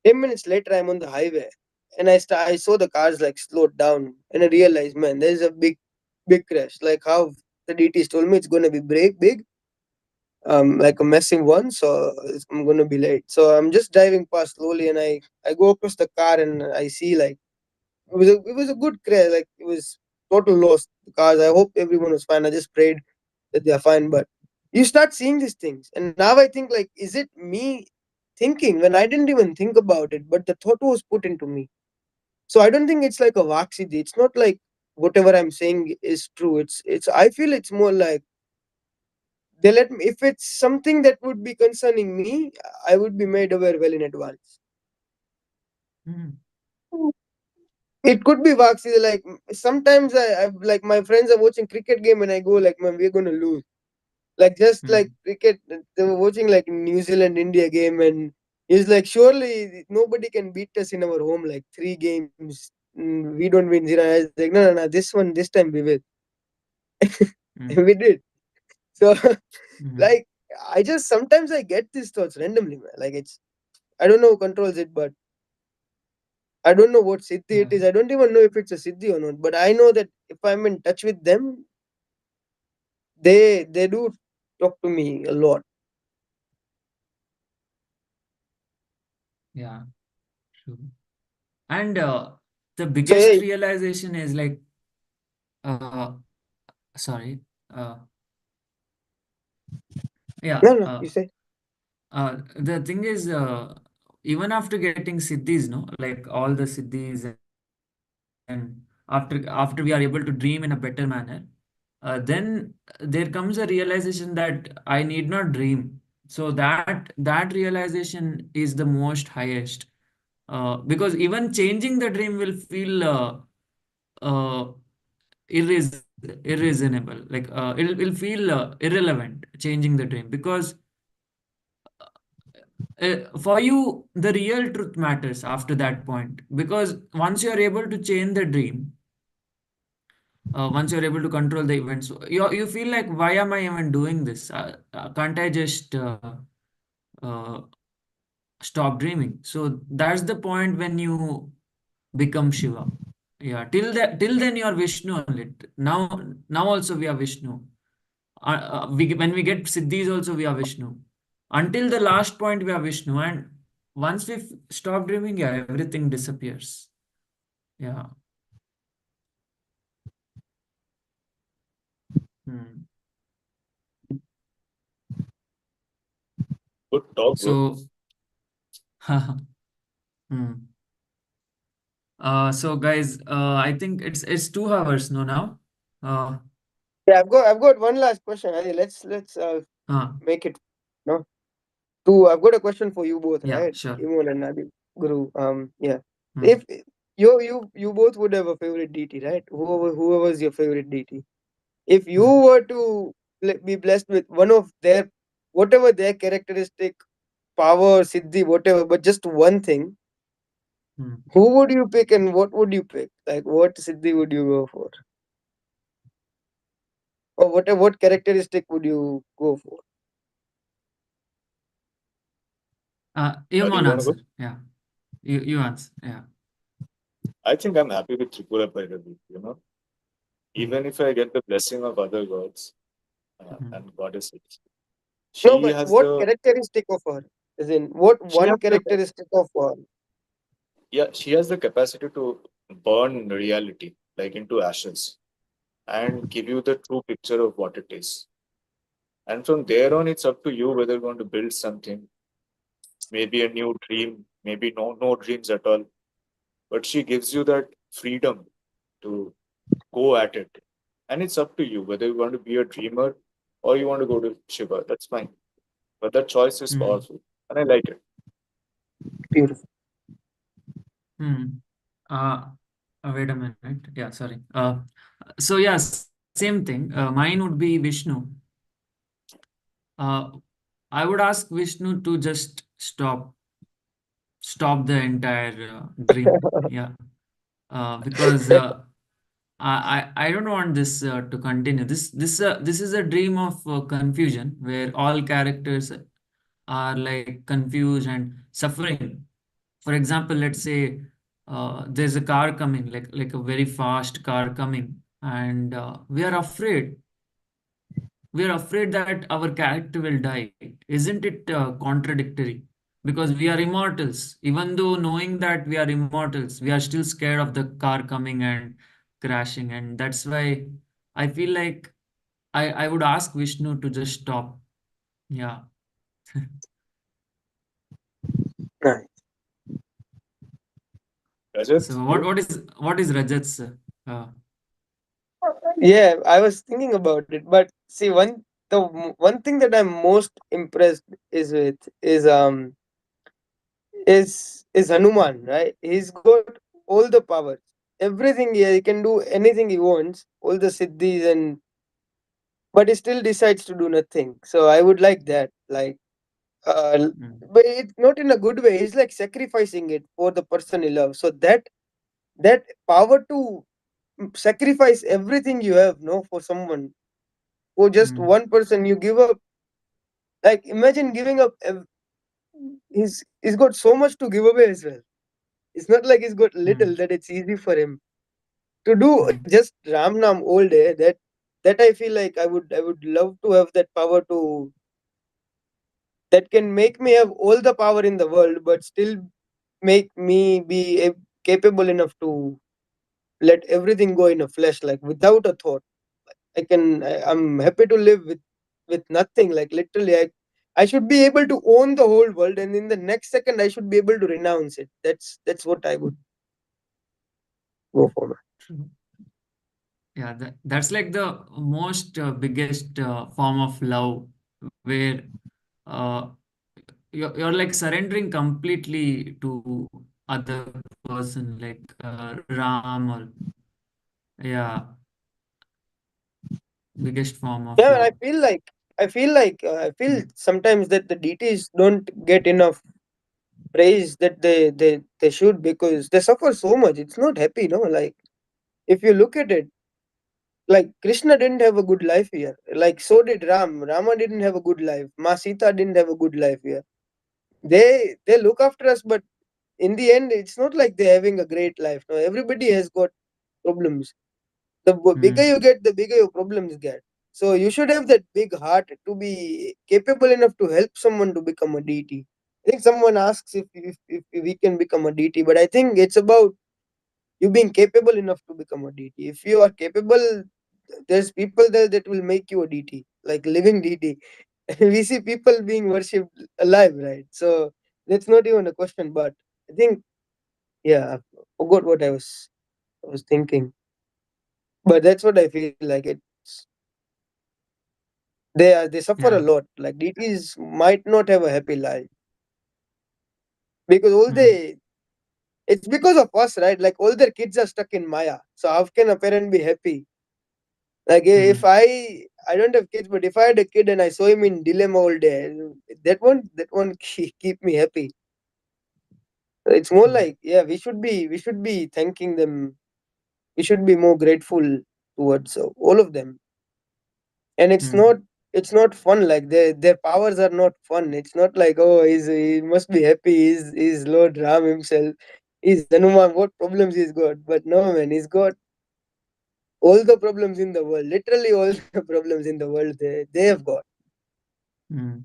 10 minutes later, I'm on the highway, and I saw the cars like slowed down, and I realized, man, there's a big crash. Like how the DTs told me it's gonna be big, like a massive one. So I'm gonna be late. So I'm just driving past slowly, and I go across the car, and I see like it was a good crash. Like it was total loss. The cars. I hope everyone was fine. I just prayed that they're fine. But you start seeing these things, and now I think like, is it me thinking when I didn't even think about it, but the thought was put into me. So I don't think it's like a vaksidi. It's not like whatever I'm saying is true. It's I feel it's more like they let me, if it's something that would be concerning me, I would be made aware well in advance. Hmm. It could be vaksidi. Like sometimes I like my friends are watching cricket game and I go like, man, we're gonna lose. Like just like Hmm. cricket, they were watching like New Zealand India game, and he's like, surely nobody can beat us in our home. Like 3 games, we don't win zero. I was like, no. This time we will. And Hmm. we did. So Hmm. like I just sometimes I get these thoughts randomly, man. Like it's I don't know who controls it, but I don't know what siddhi it Yeah. is. I don't even know if it's a siddhi or not. But I know that if I'm in touch with them, they do talk to me a lot. Yeah. True. And the So biggest yeah, realization is like, uh, sorry, uh, yeah, no, you say. the thing is, even after getting siddhis, no, like all the siddhis, and after we are able to dream in a better manner, then there comes a realization that I need not dream. So that realization is the most highest, because even changing the dream will feel uh, irreasonable. Like it'll feel irrelevant changing the dream, because for you the real truth matters after that point, because once you are able to change the dream, once you're able to control the events, you feel like, why am I even doing this? Can't I just uh, stop dreaming? So that's the point when you become Shiva. Yeah, till then you are Vishnu only. Now also we are Vishnu. When we get siddhis also we are Vishnu. Until the last point we are Vishnu, and once we stop dreaming, yeah, everything disappears. Yeah. Hmm. Good talk, bro. So, hmm. So guys, I think it's 2 hours no now. Uh, Yeah, I've got one last question. Adi. Let's huh, make it no two. I've got a question for you both, yeah, right? sure. Iemon and Adi Guru. Yeah. Hmm, If you both would have a favorite deity, right? Whoever's your favorite deity. If you hmm, were to be blessed with one of their whatever their characteristic power, siddhi, whatever, but just one thing, Hmm. who would you pick and what would you pick? Like, what siddhi would you go for? Or what characteristic would you go for? Adi, Iemon you want to answer. go? Yeah. You answer. Yeah. I think I'm happy with Tripura Bhairavi, Hmm. even if I get the blessing of other gods Hmm. and goddesses. No, She but has what the characteristic of her? As in, what she has one the characteristic of her? yeah, she has the capacity to burn reality like into ashes and give you the true picture of what it is. And from there on, it's up to you whether you're going to build something, maybe a new dream, maybe no dreams at all. But she gives you that freedom to go at it. And it's up to you whether you want to be a dreamer or you want to go to Shiva. That's fine. But that choice is Hmm. powerful. And I like it. Beautiful. Hmm. Uh, Wait a minute. Yeah, sorry. So yeah, same thing. Mine would be Vishnu. Uh, I would ask Vishnu to just stop the entire dream. Yeah. Because I don't want this to continue. This is a dream of confusion where all characters are like confused and suffering. For example, let's say there's a car coming, like a very fast car coming, and we are afraid that our character will die. Isn't it contradictory? Because we are immortals. Even though knowing that we are immortals, we are still scared of the car coming and crashing. And that's why I feel like I would ask Vishnu to just stop. Yeah. Nice. Rajat, So you? what is Rajat's Yeah, I was thinking about it, but see, one thing that I'm most impressed is Hanuman, right? He's got all the powers, everything. He can do anything he wants, all the siddhis, and but he still decides to do nothing. So I would like that, like, mm, but it's not in a good way. He's like sacrificing it for the person he loves. So that power to sacrifice everything you have, no, for someone, for just mm, one person, you give up. Like, imagine giving up. He's got so much to give away as well. It's not like he's got little mm, that it's easy for him to do mm, just Ram Nam all day. That I feel like I would love to have that power to that can make me have all the power in the world, but still make me be capable enough to let everything go in a flesh, like without a thought. I'm happy to live with nothing. Like, literally, I should be able to own the whole world, and in the next second I should be able to renounce it. That's what I would go for, man. true. Yeah, that's like the most biggest form of love where uh, you're like surrendering completely to other person like Ram or yeah, biggest form of Yeah, and love. I feel Mm, sometimes that the DTs don't get enough praise that they should, because they suffer so much. It's not happy, no. Like, if you look at it, like, Krishna didn't have a good life here. Like, so did Rama didn't have a good life. Ma Sita didn't have a good life here. They look after us, but in the end, it's not like they're having a great life. No, everybody has got problems. The bigger mm, you get, the bigger your problems get. So you should have that big heart to be capable enough to help someone to become a deity. I think someone asks if we can become a deity, but I think it's about you being capable enough to become a deity. If you are capable, there's people there that will make you a deity, like living deity. We see people being worshipped alive, right? So that's not even a question. But I think, yeah, I forgot what I was thinking. But that's what I feel like. It's they suffer a yeah. lot. Like, deities might not have a happy life because all Mm, they it's because of us, right? Like, all their kids are stuck in Maya. So how can a parent be happy? Like, if mm, I don't have kids, but if I had a kid and I saw him in dilemma all day, that won't keep me happy. It's more True. like, yeah, we should be thanking them. We should be more grateful towards all of them. And Mm. it's not fun. Like their powers are not fun. It's not like, oh, he must be happy. He's Lord Ram himself. He's Hanuman. What problems he's got? But no, man, he's got all the problems in the world. Literally all the problems in the world. They have got. Mm.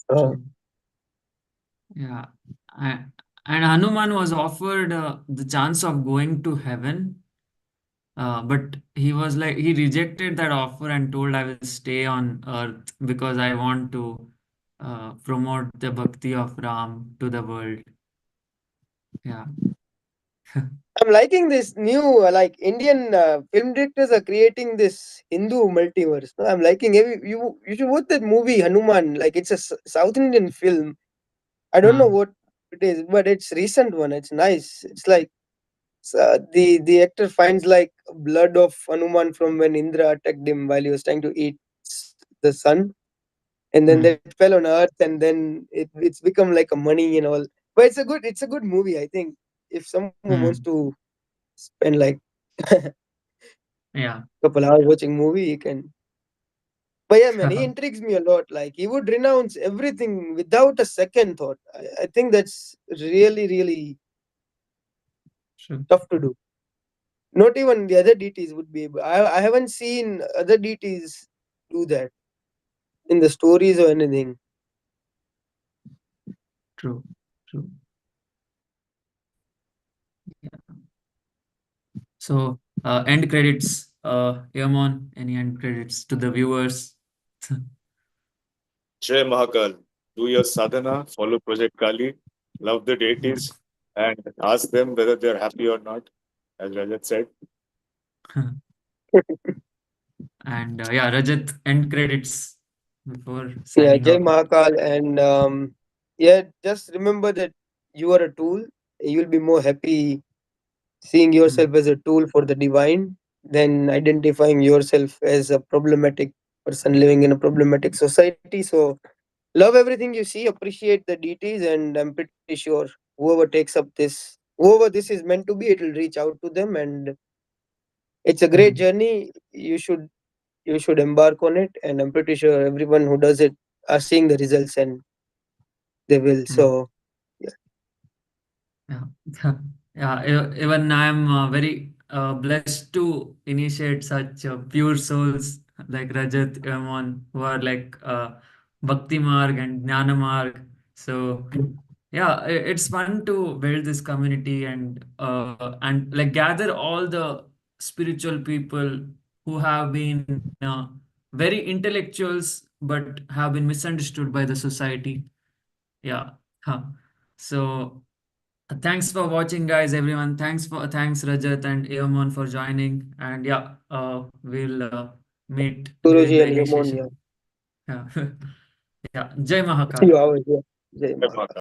Uh, True. Yeah. I, and Hanuman was offered the chance of going to heaven, but he rejected that offer and told, I will stay on earth because I want to promote the bhakti of Ram to the world. Yeah. I'm liking this new like Indian film directors are creating this Hindu multiverse. No? I'm liking you should watch that movie Hanuman. Like it's a South Indian film. I don't know Uh, what it is, but it's recent one. It's nice. It's like the actor finds like blood of Hanuman from when Indra attacked him while he was trying to eat the sun, and then mm, that fell on Earth, and then it's become like a money and all. But it's a good movie. I think if someone wants mm, to spend like yeah. couple hours watching movie, he can. But yeah, man, he True. intrigues me a lot. Like he would renounce everything without a second thought. I think that's really, really tough to do. Not even the other deities would be able. I haven't seen other deities do that in the stories or anything. True. True. So, end credits. Iemon, any end credits to the viewers? Jai Mahakal. Do your sadhana, follow Project Kali, love the deities, and ask them whether they're happy or not, as Rajat said. And yeah, Rajat, end credits before Yeah, signing Jai off. Mahakal, and yeah, just remember that you are a tool. You'll be more happy seeing yourself Mm, as a tool for the divine than identifying yourself as a problematic person living in a problematic society. So love everything you see, appreciate the deities, and I'm pretty sure whoever this is meant to be, it will reach out to them, and it's a great mm, journey. You should embark on it, and I'm pretty sure everyone who does it are seeing the results, and they will. mm. So yeah, Yeah, yeah. Even I'm very blessed to initiate such pure souls like Rajat, Iemon, who are like Bhakti Marg and Jnana Marg. So yeah, it's fun to build this community and like gather all the spiritual people who have been very intellectuals but have been misunderstood by the society. Yeah. Huh. So thanks for watching, guys, everyone. Thanks Rajat and Eamon for joining. And yeah, we'll meet during Guruji the and Yamon, yeah, initiation. Yeah. Yeah. Jai few Mahakal. hours, yeah. Jai Jai Mahakal. Mahakal.